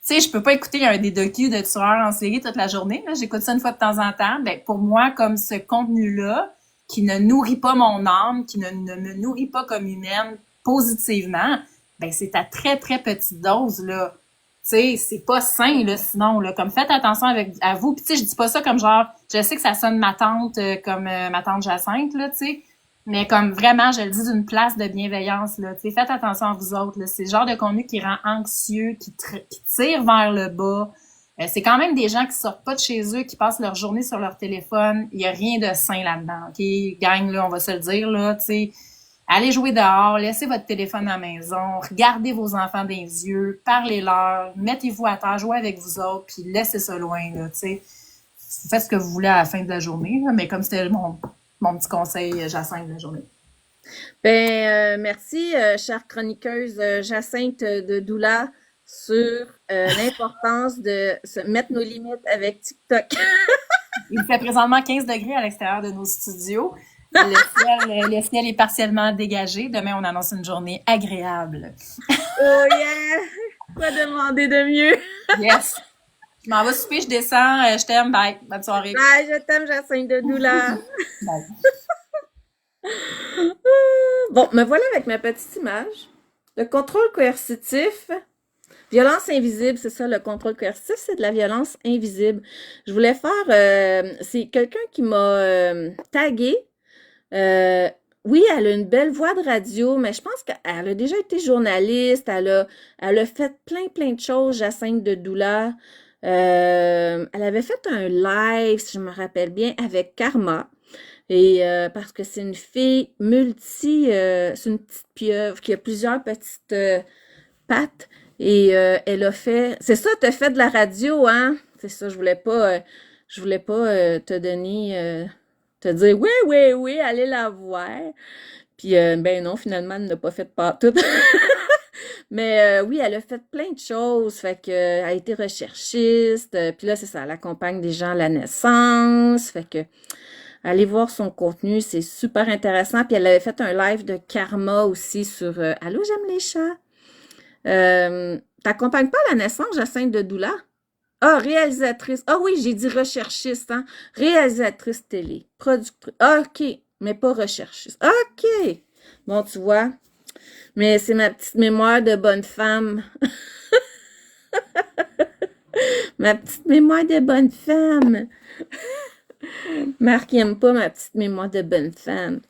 Tu sais, je peux pas écouter des docus de tueurs en série toute la journée. Là. J'écoute ça une fois de temps en temps. Ben, pour moi, comme ce contenu-là, qui ne nourrit pas mon âme, qui ne me nourrit pas comme humaine positivement, ben c'est à très, très petite dose, là. Tu sais, c'est pas sain, là, sinon, là. Comme, faites attention à vous. Puis, tu sais, je dis pas ça comme genre, je sais que ça sonne ma tante, comme ma tante Jacinthe, là, tu sais. Mais comme vraiment, je le dis d'une place de bienveillance, là. Tu sais, faites attention à vous autres, là. C'est le genre de contenu qui rend anxieux, qui tire vers le bas. C'est quand même des gens qui sortent pas de chez eux, qui passent leur journée sur leur téléphone. Il y a rien de sain là-dedans, OK? Gang, là, on va se le dire, là, tu sais. Allez jouer dehors, laissez votre téléphone à la maison, regardez vos enfants dans les yeux, parlez-leur, mettez-vous à terre, jouez avec vous autres, puis laissez ça loin, là, tu sais. Faites ce que vous voulez à la fin de la journée, là, mais comme c'était mon petit conseil, Jacinthe, de la journée. Ben, merci, chère chroniqueuse Jacinthe de Doula, sur l'importance de se mettre nos limites avec TikTok. Il fait présentement 15 degrés à l'extérieur de nos studios. Le ciel est partiellement dégagé. Demain, on annonce une journée agréable. Oh yeah! Quoi demander de mieux? Yes! Je m'en vais souper, je descends, je t'aime, bye, bonne soirée. Bye, je t'aime, Jacinthe de Doula. Bye. Bon, me voilà avec ma petite image. Le contrôle coercitif. Violence invisible, c'est ça, le contrôle coercitif, c'est de la violence invisible. Je voulais faire, c'est quelqu'un qui m'a tagué. Oui, elle a une belle voix de radio, mais je pense qu'elle a déjà été journaliste, elle a fait plein de choses, Jacinthe de Doula. Elle avait fait un live, si je me rappelle bien, avec Karma. Et parce que c'est une fille c'est une petite pieuvre qui a plusieurs petites pattes. Et elle a fait, c'est ça, t'as fait de la radio, hein? C'est ça, je voulais pas te donner, te dire oui, allez la voir. Puis ben non, finalement, elle n'a pas fait partout. Mais oui, elle a fait plein de choses. Fait que elle a été recherchiste. Puis là, c'est ça, elle accompagne des gens à la naissance. Fait que allez voir son contenu, c'est super intéressant. Puis elle avait fait un live de Karma aussi sur Allô, j'aime les chats. T'accompagnes pas à la naissance, Jacinthe de Doula? Ah, réalisatrice. Ah oui, j'ai dit recherchiste, hein? Réalisatrice télé, productrice. Ah, OK, mais pas recherchiste. OK. Bon, tu vois, mais c'est ma petite mémoire de bonne femme. Ma petite mémoire de bonne femme. Marc, il aime pas ma petite mémoire de bonne femme.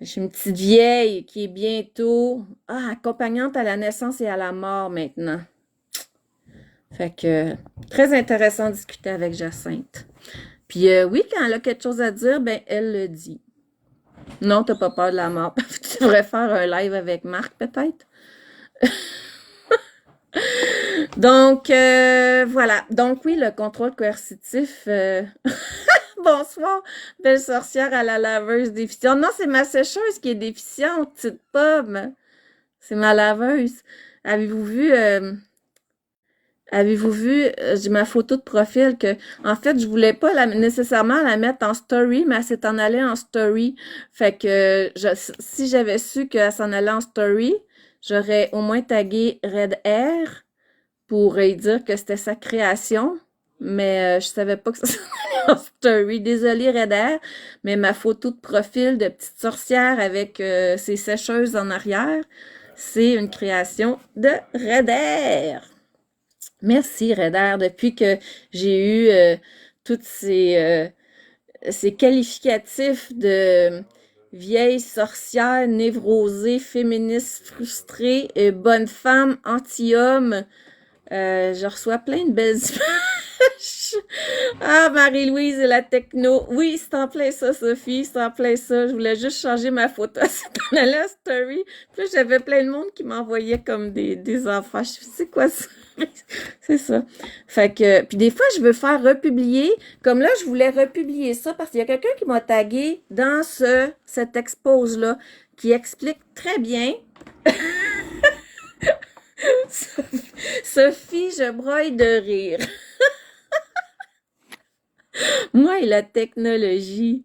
Je suis une petite vieille qui est bientôt accompagnante à la naissance et à la mort maintenant. Fait que très intéressant de discuter avec Jacinthe. Puis oui, quand elle a quelque chose à dire, ben elle le dit. Non, t'as pas peur de la mort. Tu devrais faire un live avec Marc, peut-être. Donc voilà. Donc oui, le contrôle coercitif. Bonsoir, belle sorcière à la laveuse déficiente. Non, c'est ma sécheuse qui est déficiente, petite pomme. C'est ma laveuse. Avez-vous vu, j'ai ma photo de profil que, en fait, je voulais pas nécessairement la mettre en story, mais elle s'est en allée en story. Fait que, si j'avais su qu'elle s'en allait en story, j'aurais au moins tagué Red Air pour y dire que c'était sa création. Mais je savais pas que ça s'en allait en story. Désolée, Red Air, mais ma photo de profil de petite sorcière avec ses sécheuses en arrière, c'est une création de Red Air. Merci, Red Air. Depuis que j'ai eu toutes ces qualificatifs de vieille sorcière, névrosée, féministe, frustrée, bonne femme, anti-homme, je reçois plein de belles images. Ah, Marie-Louise et la techno. Oui, c'est en plein ça, Sophie, c'est en plein ça. Je voulais juste changer ma photo. C'est dans la story. Puis j'avais plein de monde qui m'envoyait comme des enfants. Je sais c'est quoi ça? C'est ça. Fait que, puis des fois, je veux faire republier. Comme là, je voulais republier ça parce qu'il y a quelqu'un qui m'a tagué dans cette expose-là qui explique très bien. Sophie, je broille de rire. Moi et la technologie.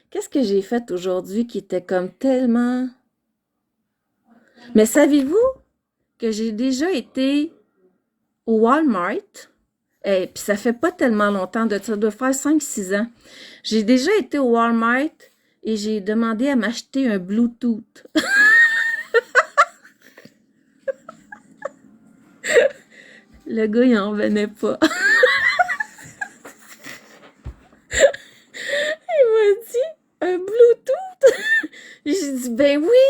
Qu'est-ce que j'ai fait aujourd'hui qui était comme tellement... Mais savez-vous que j'ai déjà été au Walmart? Et puis ça fait pas tellement longtemps, ça doit faire 5-6 ans. J'ai déjà été au Walmart et j'ai demandé à m'acheter un Bluetooth. Le gars, il en venait pas. Il m'a dit, un Bluetooth? J'ai dit, ben oui!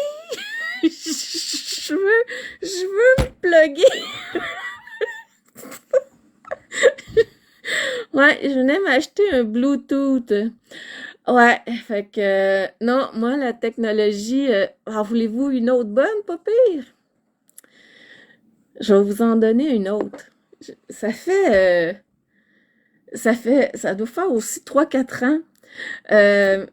Je veux me plugger. Ouais, je venais m'acheter un Bluetooth. Ouais, fait que non, moi la technologie, en voulez-vous une autre bonne, pas pire? Je vais vous en donner une autre. Ça doit faire aussi 3 4 ans. Euh,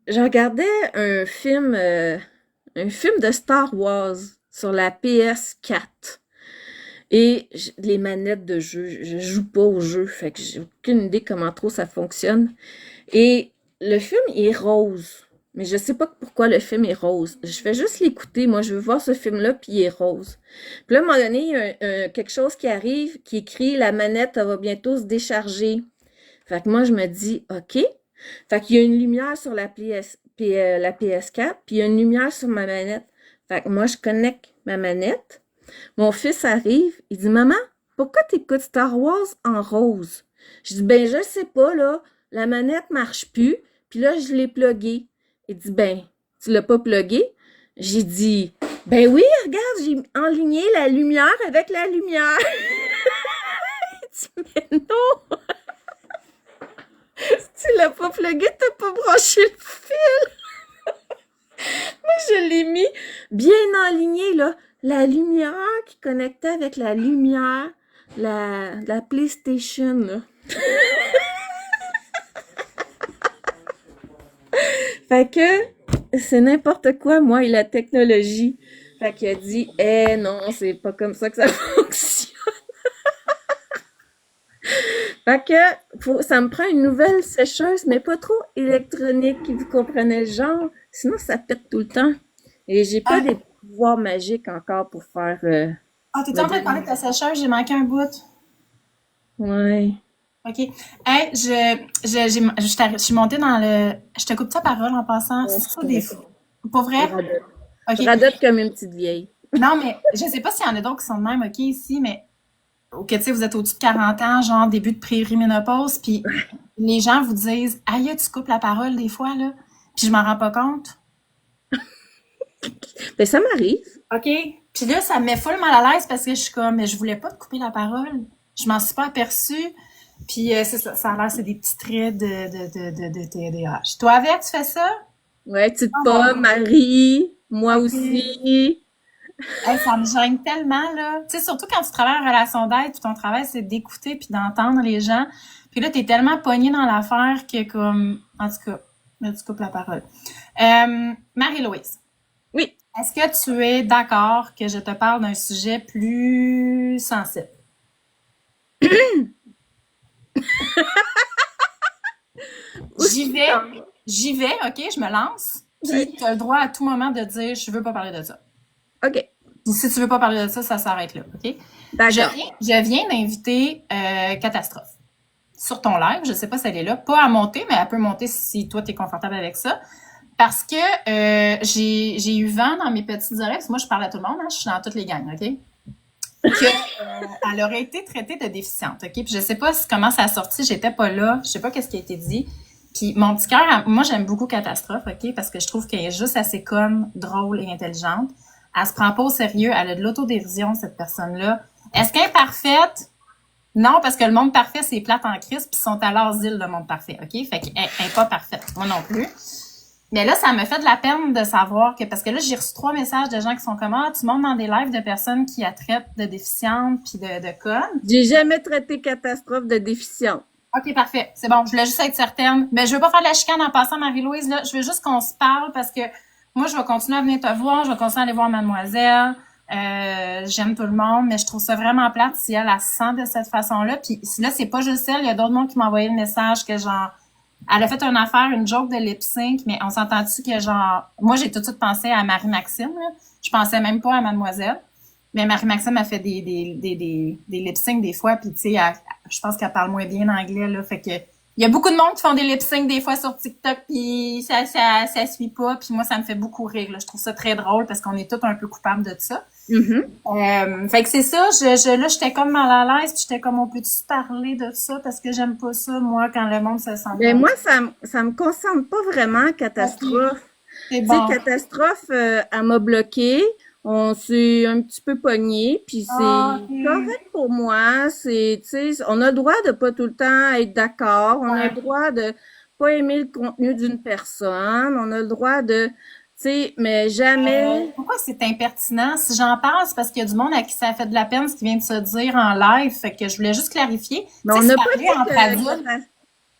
je regardais un film de Star Wars sur la PS4. Et les manettes de jeu, je joue pas au jeu, fait que j'ai aucune idée comment trop ça fonctionne. Et le film est rose. Mais je sais pas pourquoi le film est rose. Je fais juste l'écouter. Moi, je veux voir ce film-là, puis il est rose. Puis là, à un moment donné, il y a quelque chose qui arrive, qui écrit «La manette, elle va bientôt se décharger». Fait que moi, je me dis «OK». Fait qu'il y a une lumière sur la PS4, puis il y a une lumière sur ma manette. Fait que moi, je connecte ma manette. Mon fils arrive, il dit «Maman, pourquoi t'écoutes Star Wars en rose?» Je dis «Ben, je sais pas, là. La manette marche plus, puis là, je l'ai pluguée. » Il dit «Ben, tu l'as pas pluguée?» J'ai dit «Ben oui, regarde, j'ai enligné la lumière avec la lumière. » Il dit «Mais non, si tu l'as pas plugué, t'as pas branché le fil. » Moi, je l'ai mis bien enligné, là. La lumière qui connectait avec la lumière, la PlayStation, là. Fait que c'est n'importe quoi, moi et la technologie. Fait qu'il a dit, non, c'est pas comme ça que ça fonctionne. Fait que ça me prend une nouvelle sécheuse, mais pas trop électronique, vous comprenez le genre. Sinon, ça pète tout le temps. Et j'ai pas Ah, des pouvoirs magiques encore pour faire t'étais me en train de parler de donner. ta sécheuse, j'ai manqué un bout. Ouais. OK. Hey, je suis montée dans le. Je te coupe ta parole en passant. Ouais, C'est c'est ça des correct. fois. Pour vrai? Je radote. OK. Je radote comme une petite vieille. Non, mais je sais pas s'il y en a d'autres qui sont de même, OK, ici, mais ok, tu sais, vous êtes au-dessus de 40 ans, genre début de périmènopause, puis les gens vous disent aïe, tu coupes la parole des fois, là. Puis je m'en rends pas compte. Ben, ça m'arrive. OK. Puis là, ça me met full mal à l'aise parce que je suis comme, mais je voulais pas te couper la parole. Je m'en suis pas aperçue. Puis c'est ça, ça a l'air, c'est des petits traits de TDAH. Toi, avec, tu fais ça? Ouais, petite Oh mon pomme, Dieu. Marie, moi OK. aussi. Hey, ça me gêne tellement, là. Tu sais, surtout quand tu travailles en relation d'aide, puis ton travail, c'est d'écouter puis d'entendre les gens. Puis là, t'es tellement pogné dans l'affaire que, comme, en tout cas, là, tu coupes la parole. Marie-Louise, Oui. est-ce que tu es d'accord que je te parle d'un sujet plus sensible? J'y Aussi vais, dans... j'y vais, OK, je me lance. Puis tu as le droit à tout moment de dire, je veux pas parler de ça. OK. Puis si tu veux pas parler de ça, ça s'arrête là, OK? D'accord. Je viens d'inviter Catastrophe sur ton live. Je sais pas si elle est là. Pas à monter, mais elle peut monter si toi, tu es confortable avec ça. Parce que j'ai eu vent dans mes petites oreilles. Parce que moi, je parle à tout le monde. Hein, je suis dans toutes les gangs, OK? Que elle aurait été traitée de déficiente, OK? Puis je sais pas comment ça a sorti. J'étais pas là. Je sais pas qu'est-ce qui a été dit. Puis mon petit cœur, moi, j'aime beaucoup Catastrophe, OK? Parce que je trouve qu'elle est juste assez conne, drôle et intelligente. Elle se prend pas au sérieux. Elle a de l'autodérision, cette personne-là. Est-ce qu'elle est parfaite? Non, parce que le monde parfait, c'est plate en crise, puis ils sont à l'asile, le monde parfait, OK? Fait qu'elle est pas parfaite. Moi non plus. Mais là, ça me fait de la peine de savoir que, parce que là, j'ai reçu 3 messages de gens qui sont comme, ah, tu montes dans des lives de personnes qui la traitent de déficiente puis de conne. J'ai jamais traité catastrophe de déficient. OK, parfait. C'est bon. Je voulais juste être certaine. Mais je veux pas faire de la chicane en passant, Marie-Louise, là. Je veux juste qu'on se parle parce que moi, je vais continuer à venir te voir. Je vais continuer à aller voir Mademoiselle. J'aime tout le monde, mais je trouve ça vraiment plate si elle se sent de cette façon-là. Puis là, c'est pas juste elle. Il y a d'autres monde qui m'ont envoyé le message que genre, elle a fait une affaire, une joke de lip sync, mais on s'entend-tu que genre, moi, j'ai tout de suite pensé à Marie-Maxime, là. Je pensais même pas à Mademoiselle. Mais Marie-Maxime a fait des lip sync des fois, puis tu sais, je pense qu'elle parle moins bien anglais, là. Fait que, il y a beaucoup de monde qui font des lip sync des fois sur TikTok, puis ça suit pas, puis moi, ça me fait beaucoup rire, là. Je trouve ça très drôle parce qu'on est tous un peu coupables de ça. Fait que c'est ça, là, j'étais comme mal à l'aise, puis j'étais comme, on peut-tu parler de ça, parce que j'aime pas ça, moi, quand le monde se sent Mais pas. moi, ça me concerne pas vraiment, OK, catastrophe. c'est Tu sais, bon. catastrophe, elle m'a bloqué. On s'est un petit peu pogné, puis Ah, c'est OK. correct pour moi. C'est, tu sais, on a le droit de pas tout le temps être d'accord. On a le droit de pas aimer le contenu d'une personne, on a le droit de, tu sais, mais jamais. Pourquoi c'est impertinent? Si j'en parle, c'est parce qu'il y a du monde à qui ça fait de la peine ce qui vient de se dire en live. Fait que je voulais juste clarifier. Mais Tu on sais, se n'a pas parler dit entre adultes,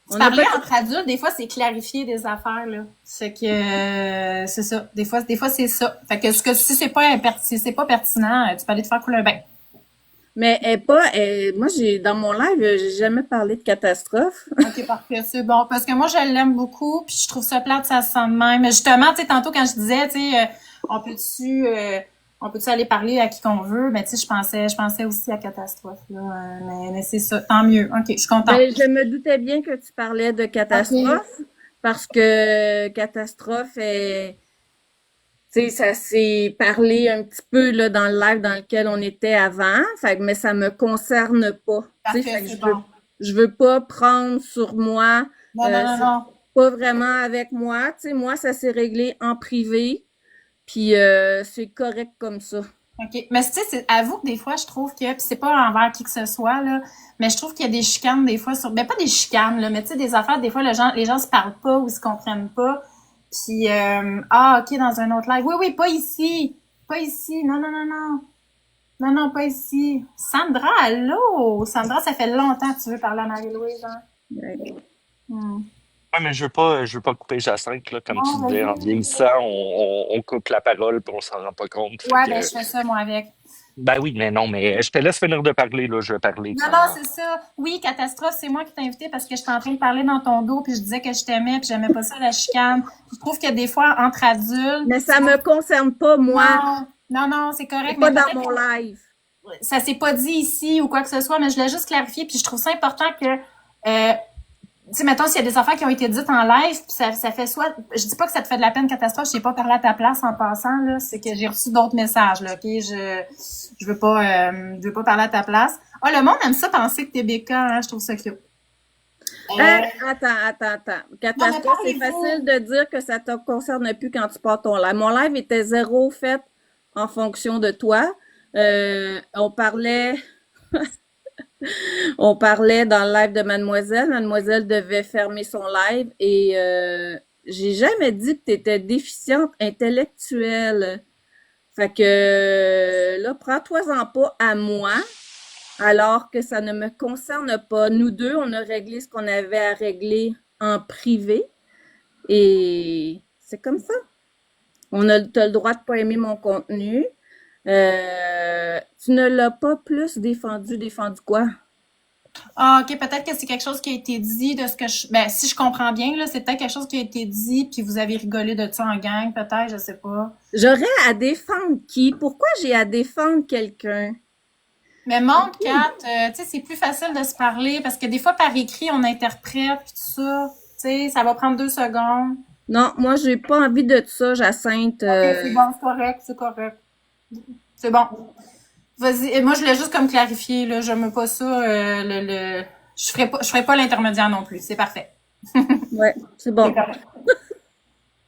on n'a pas dit entre adultes, des fois, c'est clarifier des affaires, là. Fait que, c'est ça. Des fois, c'est ça. Fait que, si si c'est pas pertinent, tu peux aller te faire couler un bain. Mais moi, dans mon live, j'ai jamais parlé de catastrophe. OK, parfait, c'est bon. Parce que moi, je l'aime beaucoup, puis je trouve ça plate, ça se sent de même. Mais justement, tu sais, tantôt, quand je disais, tu sais, on peut-tu aller parler à qui qu'on veut, mais tu sais, je pensais aussi à catastrophe, là. Mais c'est ça, tant mieux. OK, je suis contente. Ben, je me doutais bien que tu parlais de OK. catastrophe parce que catastrophe est, tu sais, ça s'est parlé un petit peu là dans le live dans lequel on était avant, mais ça me concerne pas. Tu sais, Parfait, c'est bon. je veux pas prendre sur moi. Non, non, non, C'est non. pas vraiment avec moi. Tu sais, moi, ça s'est réglé en privé, puis c'est correct comme ça. OK. Mais tu sais, avoue que des fois, je trouve que, pis c'est pas envers qui que ce soit, là, mais je trouve qu'il y a des chicanes des fois ben pas des chicanes, là, mais tu sais, des affaires, des fois, les gens se parlent pas ou se comprennent pas. Puis, OK, dans un autre live. Oui, oui, pas ici. Pas ici. Non, non, non, non. Non, non, pas ici. Sandra, allô? Sandra, ça fait longtemps que tu veux parler à Marie-Louise, hein? Ouais. Hmm. Ouais, mais je veux pas couper Jacinthe, là, comme tu Non, disais, en vas-y. vieillissant, on coupe la parole puis on s'en rend pas compte. Fait Ouais, ben, que, je fais ça, moi, avec. ben oui, mais non, mais je te laisse finir de parler, là, je vais parler Non, non, quand. c'est ça. Oui, catastrophe, c'est moi qui t'ai invité parce que j'étais en train de parler dans ton dos puis je disais que je t'aimais puis j'aimais pas ça, la chicane. Je trouve que des fois, entre adultes, Mais ça me concerne pas, moi. non, non, non, c'est correct, C'est mais pas dans peut-être mon live. que ça s'est pas dit ici ou quoi que ce soit, mais je voulais juste clarifier puis je trouve ça important que, tu sais, mettons, s'il y a des affaires qui ont été dites en live, puis ça fait soit, je dis pas que ça te fait de la peine catastrophe, je t'ai pas parlé à ta place en passant, là, c'est que j'ai reçu d'autres messages, là, ok, je veux pas parler à ta place. Ah, le monde aime ça penser que t'es béca, hein, je trouve ça cute. Attends. Non, mais Catastrophe, c'est parlez-vous. facile de dire que ça te concerne plus quand tu pars ton live. Mon live était zéro fait en fonction de toi. On parlait, on parlait dans le live de Mademoiselle. Mademoiselle devait fermer son live et j'ai jamais dit que tu étais déficiente intellectuelle. Fait que là, prends-toi-en pas à moi, alors que ça ne me concerne pas. Nous deux, on a réglé ce qu'on avait à régler en privé et c'est comme ça. T'as le droit de pas aimer mon contenu. Tu ne l'as pas plus défendu. Défendu quoi? Ah, ok, peut-être que c'est quelque chose qui a été dit de ce que ben, si je comprends bien, là, c'est peut-être quelque chose qui a été dit puis vous avez rigolé de ça en gang, peut-être, je sais pas. J'aurais à défendre qui? Pourquoi j'ai à défendre quelqu'un? Mais montre, Kat, tu sais, c'est plus facile de se parler parce que des fois, par écrit, on interprète puis tout ça. Tu sais, ça va prendre 2 secondes. Non, moi, j'ai pas envie de ça, Jacinthe. Ok, c'est bon, c'est correct, c'est correct. C'est bon. Vas-y. Et moi, je voulais juste comme clarifier, là, j'aime pas ça, je ferai pas l'intermédiaire non plus. C'est parfait. Ouais, c'est C'est bon. correct.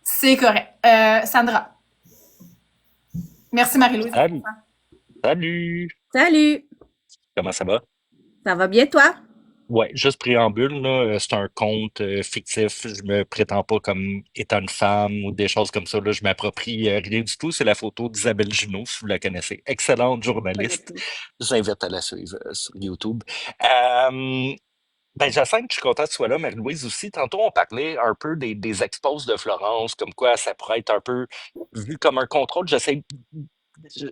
C'est correct. Sandra. Merci, Marie-Louise. Salut! Salut! Salut! Comment ça va? Ça va bien, toi? Ouais, juste préambule, là, c'est un compte fictif. Je me prétends pas comme étant une femme ou des choses comme ça. Là, je m'approprie rien du tout. C'est la photo d'Isabelle Junot, si vous la connaissez. Excellente Pas du journaliste. tout. J'invite à la suivre sur YouTube. Euh, Ben, Jacinthe, je suis content que tu sois là, Marie-Louise aussi. Tantôt, on parlait un peu des expos de Florence, comme quoi ça pourrait être un peu vu comme un contrôle. Je-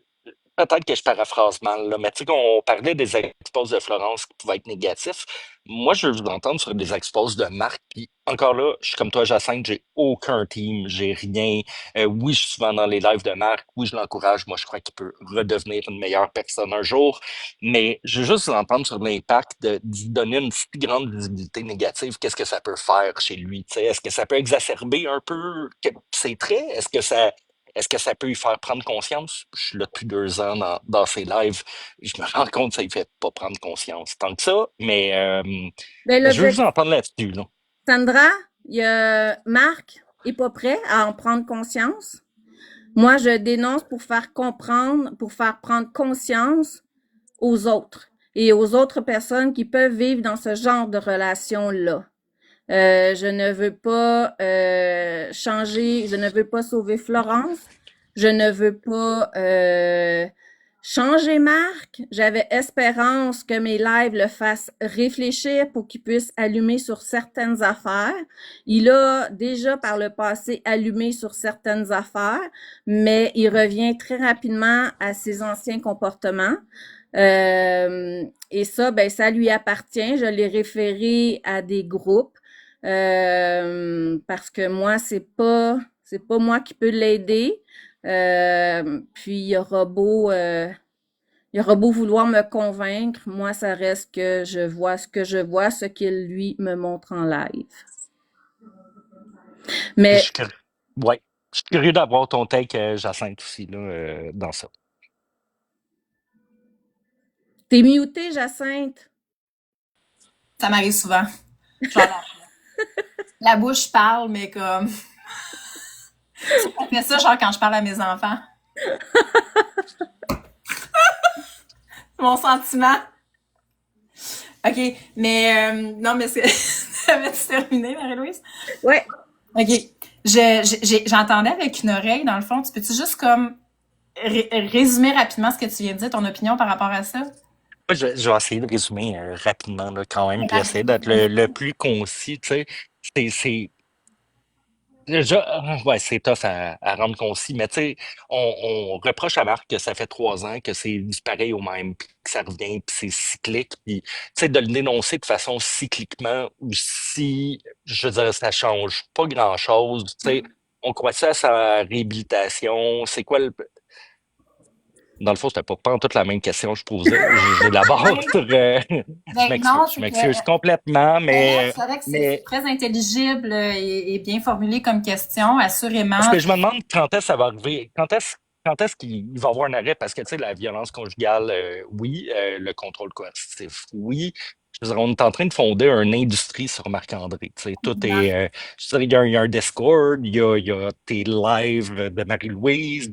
Peut-être que je paraphrase mal, là, mais tu sais, qu'on parlait des expos de Florence qui pouvaient être négatifs. Moi, je veux vous entendre sur des expos de marque. Puis encore là, je suis comme toi, Jacinthe, j'ai aucun team, j'ai rien. Oui, je suis souvent dans les lives de marque. Oui, je l'encourage. Moi, je crois qu'il peut redevenir une meilleure personne un jour. Mais je veux juste vous entendre sur l'impact de d'y donner une si grande visibilité négative. Qu'est-ce que ça peut faire chez lui? Tu sais, est-ce que ça peut exacerber un peu ses traits? Est-ce que ça peut lui faire prendre conscience? Je suis là depuis 2 ans dans ses lives. Je me rends compte que ça lui fait pas prendre conscience tant que ça, mais Ben, je veux vous l'objectif, entendre là-dessus, là. Sandra, il y a Marc est pas prêt à en prendre conscience. Moi, je dénonce pour faire comprendre, pour faire prendre conscience aux autres et aux autres personnes qui peuvent vivre dans ce genre de relation-là. Je ne veux pas changer, je ne veux pas sauver Florence. Je ne veux pas changer Marc. J'avais espérance que mes lives le fassent réfléchir pour qu'il puisse allumer sur certaines affaires. Il a déjà par le passé allumé sur certaines affaires, mais il revient très rapidement à ses anciens comportements. Et ça, ben, ça lui appartient. Je l'ai référé à des groupes parce que moi, c'est pas moi qui peux l'aider. Puis il aura beau vouloir me convaincre, moi, ça reste que je vois ce que je vois, ce qu'il lui me montre en live. Je Mais suis curieux. Ouais. Je suis curieux d'avoir ton take, Jacinthe, aussi, là, dans ça. t'es muté, Jacinthe. Ça m'arrive souvent. Genre, la bouche parle, mais comme... On fait ça, genre, quand je parle à mes enfants. Mon sentiment. OK, mais... non, mais c'est... T'avais-tu terminé, Marie-Louise? Ouais. OK. J'entendais avec une oreille, dans le fond. Tu peux-tu juste, comme, résumer rapidement ce que tu viens de dire, ton opinion par rapport à ça? Moi, je vais essayer de résumer rapidement, là, quand même, puis essayer d'être Rapidement. le plus concis, tu sais. C'est, ouais, c'est tough à rendre concis, mais tu sais, on reproche à Marc que ça fait 3 ans que c'est du pareil au même, puis que ça revient, puis c'est cyclique, puis tu sais, de le dénoncer de façon cycliquement aussi, je dirais, ça change pas grand-chose, tu sais. On croit ça à sa réhabilitation, c'est quoi le... Dans le fond, c'était pas toute la même question que je posais. J'élabore Ben, sur... ben, non, Je c'est que m'excuse complètement, ben non, c'est vrai que c'est mais très intelligible et bien formulé comme question, parce assurément. que je me demande quand est-ce que ça va arriver, quand est-ce qu'il va y avoir un arrêt, parce que tu sais, la violence conjugale, oui, le contrôle coercitif, oui. Je veux dire, on est en train de fonder une industrie sur Marc-André. Tu sais, tout est, je veux dire, il y a un Discord, il y a tes lives de Marie-Louise,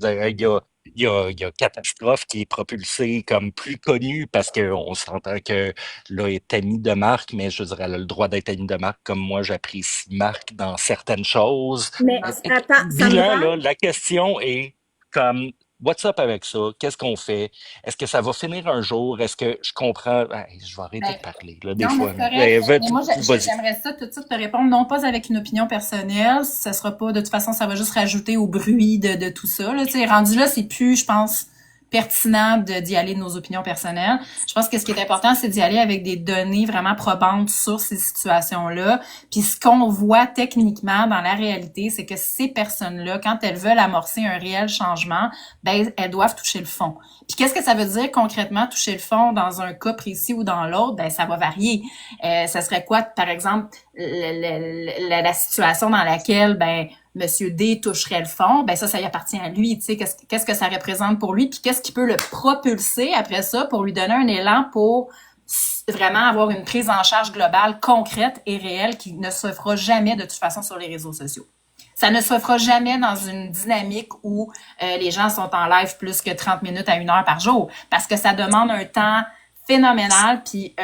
il y a Catastrophe qui est propulsé comme plus connu parce qu'on s'entend que là, elle est amie de Marc, mais je veux dire, elle a le droit d'être amie de Marc comme moi, j'apprécie Marc dans certaines choses. Mais attends, Bilan, Sandra, là, la question est comme, what's up avec ça? Qu'est-ce qu'on fait? Est-ce que ça va finir un jour? Est-ce que je comprends? Hey, je vais arrêter Ben, de parler, là, des non, mais fois. c'est correct. Mais moi, Vas-y. j'aimerais ça tout de suite te répondre, non pas avec une opinion personnelle, ça sera pas, de toute façon, ça va juste rajouter au bruit de tout ça, là. Tu sais, rendu là, c'est plus, je pense, pertinent d'y aller de nos opinions personnelles. Je pense que ce qui est important, c'est d'y aller avec des données vraiment probantes sur ces situations-là. Puis ce qu'on voit techniquement dans la réalité, c'est que ces personnes-là, quand elles veulent amorcer un réel changement, ben elles doivent toucher le fond. Puis qu'est-ce que ça veut dire concrètement toucher le fond dans un cas précis ou dans l'autre? Ben ça va varier. Ça serait quoi, par exemple, la situation dans laquelle ben Monsieur D toucherait le fond, ben ça y appartient à lui. Tu sais, qu'est-ce que ça représente pour lui, puis qu'est-ce qui peut le propulser après ça pour lui donner un élan pour vraiment avoir une prise en charge globale, concrète et réelle qui ne se fera jamais de toute façon sur les réseaux sociaux. Ça ne se fera jamais dans une dynamique où les gens sont en live plus que 30 minutes à 1 heure par jour, parce que ça demande un temps phénoménal puis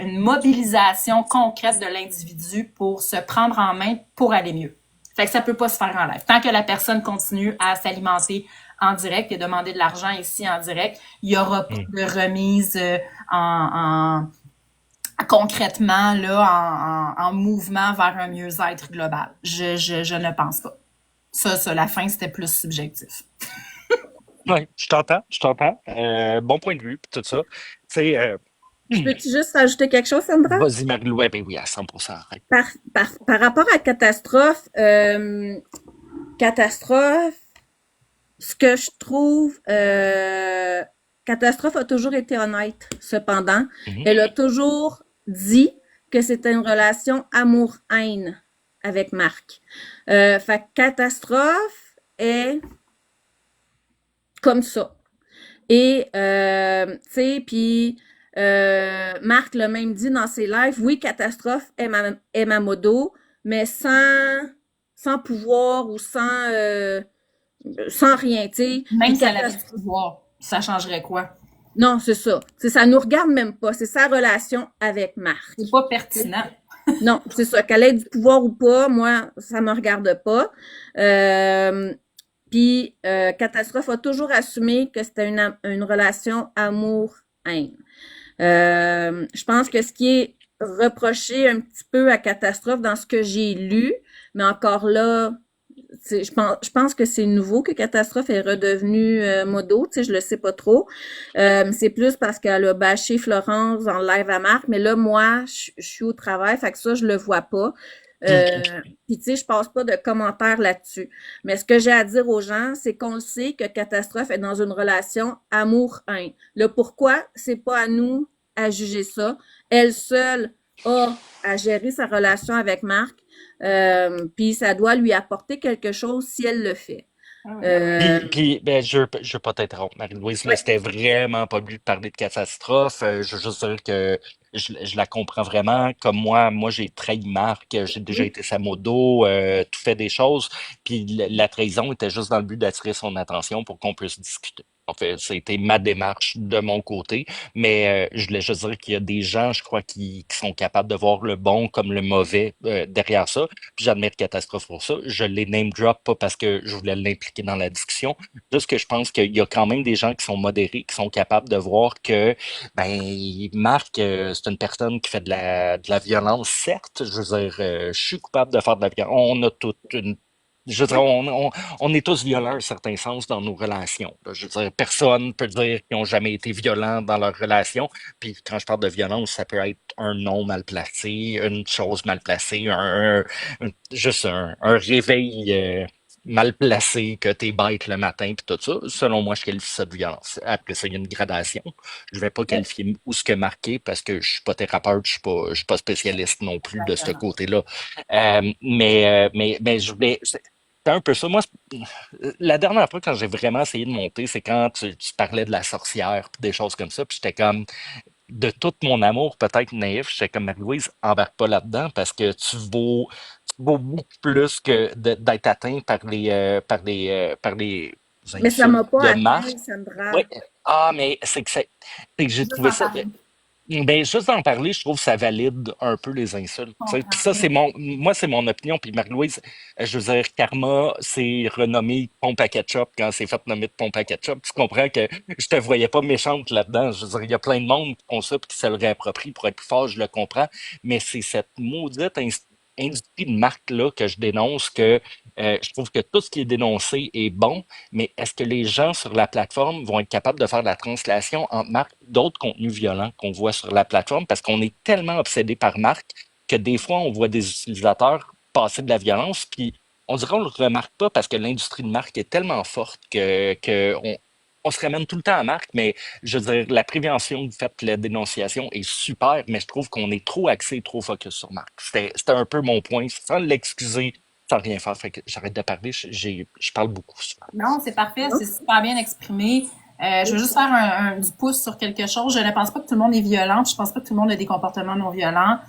une mobilisation concrète de l'individu pour se prendre en main pour aller mieux. Fait que ça peut pas se faire en live. Tant que la personne continue à s'alimenter en direct et demander de l'argent ici en direct, il y aura pas de remise concrètement là en mouvement vers un mieux-être global. Je ne pense pas. Ça, la fin, c'était plus subjectif. Oui, je t'entends. Bon point de vue, puis tout ça. Tu sais, je peux-tu juste rajouter quelque chose, Sandra? vas-y, Marie-Lou. Ouais, ben oui, à 100%. Arrête. Par rapport à Catastrophe, Catastrophe, ce que je trouve, Catastrophe a toujours été honnête, cependant. Elle a toujours dit que c'était une relation amour-haine avec Marc. Fait que Catastrophe est comme ça. Et, tu sais, puis Marc l'a même dit dans ses lives, oui, Catastrophe est ma modo, mais sans pouvoir ou sans rien, tu sais. Même si elle avait du pouvoir, ça changerait quoi? Non, c'est ça. Ça nous regarde même pas. C'est sa relation avec Marc. C'est pas pertinent. Non, c'est ça. Qu'elle ait du pouvoir ou pas, moi, ça me regarde pas. Euh, Puis, Catastrophe a toujours assumé que c'était une relation amour-haine. Je pense que ce qui est reproché un petit peu à Catastrophe dans ce que j'ai lu, mais encore là, je pense que c'est nouveau que Catastrophe est redevenue modo, tu sais, je le sais pas trop. C'est plus parce qu'elle a bâché Florence en live à Marc, mais là, moi, je suis au travail, fait que ça, je le vois pas. Euh, Puis tu sais, je passe pas de commentaires là-dessus. Mais ce que j'ai à dire aux gens, c'est qu'on le sait que Catastrophe est dans une relation amour-haine. Le pourquoi, c'est pas à nous à juger ça. Elle seule a à gérer sa relation avec Marc. Puis ça doit lui apporter quelque chose si elle le fait. Ah oui. Euh, Ben, je veux pas t'interrompre, Marie-Louise, là, ouais. c'était vraiment pas le but de parler de catastrophe. Je veux juste dire que je la comprends vraiment. Comme moi, j'ai trahi Marc, j'ai déjà Oui. été sa modo, tout fait des choses. Puis la trahison était juste dans le but d'attirer son attention pour qu'on puisse discuter. En fait, c'était ma démarche de mon côté, mais je voulais juste dire qu'il y a des gens, je crois, qui sont capables de voir le bon comme le mauvais derrière ça. Puis j'admire Catastrophe pour ça. Je les name drop pas parce que je voulais l'impliquer dans la discussion. Juste que je pense qu'il y a quand même des gens qui sont modérés, qui sont capables de voir que ben Marc, c'est une personne qui fait de la violence, certes. Je veux dire, je suis coupable de faire de la violence. On a toute une je veux dire, on est tous violents à un certain sens dans nos relations. Là. Je veux dire, personne peut dire qu'ils n'ont jamais été violents dans leur relation. Puis quand je parle de violence, ça peut être un nom mal placé, une chose mal placée, juste un réveil mal placé, que t'es bête le matin, puis tout ça. Selon moi, je qualifie ça de violence. Après ça, il y a une gradation. Je vais pas Oui, qualifier où ce que marqué parce que je suis pas thérapeute, je suis pas spécialiste non plus de ce exactement. côté-là. Mais je voulais. C'est un peu ça. Moi, la dernière fois quand j'ai vraiment essayé de monter, c'est quand tu parlais de la sorcière, puis des choses comme ça, puis j'étais comme de tout mon amour, peut-être naïf, j'étais comme Marie-Louise, embarque pas là-dedans parce que tu vaux beaucoup plus que d'être atteint par les Mais ça insultes m'a pas de atteint, Marc. Sandra. Oui. Ah, mais c'est que j'ai Juste trouvé en ça. parler. Ben, juste d'en parler, je trouve que ça valide un peu les insultes. Je Tu sais. Puis comprends. ça, moi, c'est mon opinion. Puis Marie-Louise, je veux dire, Karma, c'est renommé pompe à ketchup quand c'est fait nommer de pompe à ketchup. Tu comprends que je te voyais pas méchante là-dedans. Je veux dire, il y a plein de monde qui font ça puis qui se le réapproprient pour être plus fort, je le comprends. Mais c'est cette maudite industrie de marque-là que je dénonce que je trouve que tout ce qui est dénoncé est bon, mais est-ce que les gens sur la plateforme vont être capables de faire la translation entre marque d'autres contenus violents qu'on voit sur la plateforme? Parce qu'on est tellement obsédé par marque que des fois, on voit des utilisateurs passer de la violence, puis on dirait qu'on ne le remarque pas parce que l'industrie de marque est tellement forte que on se ramène tout le temps à marque, mais je veux dire, la prévention du fait que la dénonciation est super, mais je trouve qu'on est trop axé, trop focus sur marque. C'était un peu mon point, sans l'excuser, sans rien faire. Fait que j'arrête de parler, je parle beaucoup souvent. Non, c'est parfait, Non? c'est super bien exprimé. Je veux juste faire du pouce sur quelque chose. Je ne pense pas que tout le monde est violent, puis je pense pas que tout le monde a des comportements non violents.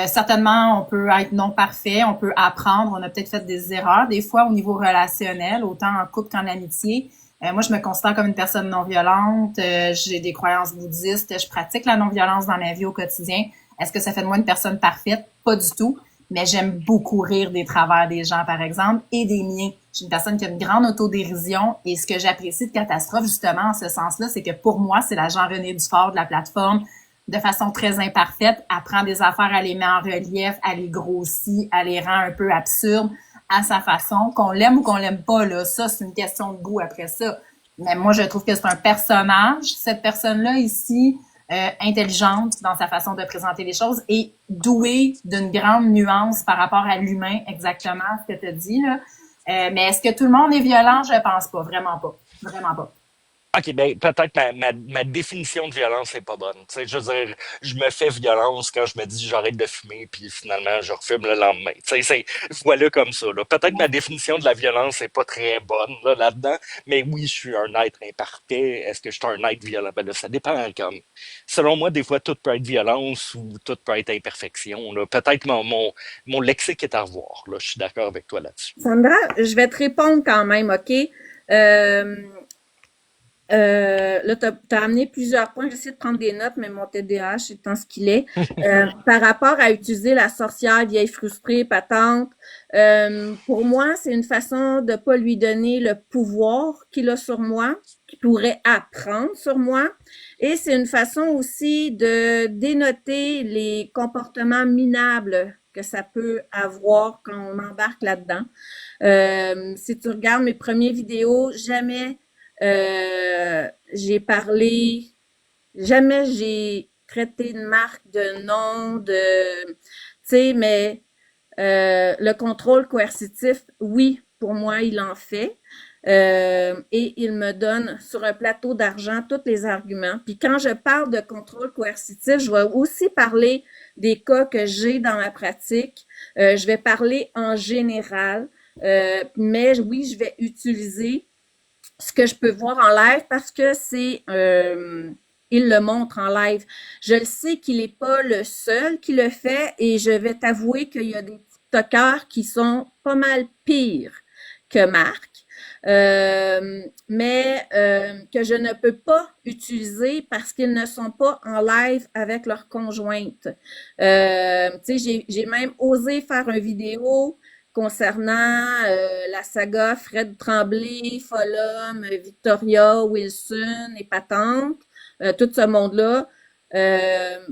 Certainement, on peut être non parfait, on peut apprendre, on a peut-être fait des erreurs, des fois au niveau relationnel, autant en couple qu'en amitié. Moi, je me considère comme une personne non violente. J'ai des croyances bouddhistes. Je pratique la non-violence dans ma vie au quotidien. Est-ce que ça fait de moi une personne parfaite? Pas du tout. Mais j'aime beaucoup rire des travers des gens, par exemple, et des miens. Je suis une personne qui a une grande autodérision et ce que j'apprécie de Catastrophe, justement, en ce sens-là, c'est que pour moi, c'est la Jean-René Dufort de la plateforme. De façon très imparfaite, elle prend des affaires, elle les met en relief, elle les grossit, elle les rend un peu absurdes à sa façon. Qu'on l'aime ou qu'on l'aime pas, là, ça, c'est une question de goût après ça. Mais moi, je trouve que c'est un personnage, cette personne-là ici, intelligente dans sa façon de présenter les choses et douée d'une grande nuance par rapport à l'humain, exactement ce que tu as dit, là. Mais est-ce que tout le monde est violent? Je pense pas, vraiment pas. Vraiment pas. OK, ben peut-être ma définition de violence n'est pas bonne. Tu sais, je veux dire, je me fais violence quand je me dis j'arrête de fumer, puis finalement je refume le lendemain. Tu sais, voilà comme ça. Là. Peut-être ma définition de la violence n'est pas très bonne là-dedans, mais oui, je suis un être imparfait. Est-ce que je suis un être violent? Ben là, ça dépend. Comme, selon moi, des fois, tout peut être violence ou tout peut être imperfection. Là. Peut-être mon lexique est à revoir. Là. Je suis d'accord avec toi là-dessus. Sandra, je vais te répondre quand même, OK? Euh, là, t'as amené plusieurs points. J'essaie de prendre des notes, mais mon TDAH étant ce qu'il est. Par rapport à utiliser la sorcière vieille frustrée, patente, pour moi, c'est une façon de pas lui donner le pouvoir qu'il a sur moi, qu'il pourrait apprendre sur moi. Et c'est une façon aussi de dénoter les comportements minables que ça peut avoir quand on embarque là-dedans. Si tu regardes mes premières vidéos, j'ai parlé, jamais j'ai traité de marque, de nom, tu sais, mais le contrôle coercitif, oui, pour moi, il en fait. Et il me donne sur un plateau d'argent tous les arguments. Puis quand je parle de contrôle coercitif, je vais aussi parler des cas que j'ai dans ma pratique. Je vais parler en général, mais oui, je vais utiliser ce que je peux voir en live parce que il le montre en live. Je le sais qu'il n'est pas le seul qui le fait et je vais t'avouer qu'il y a des TikTokers qui sont pas mal pires que Marc, mais que je ne peux pas utiliser parce qu'ils ne sont pas en live avec leur conjointe. Tu sais, j'ai même osé faire une vidéo concernant la saga Fred Tremblay, Follum, Victoria, Wilson et Patente, tout ce monde-là,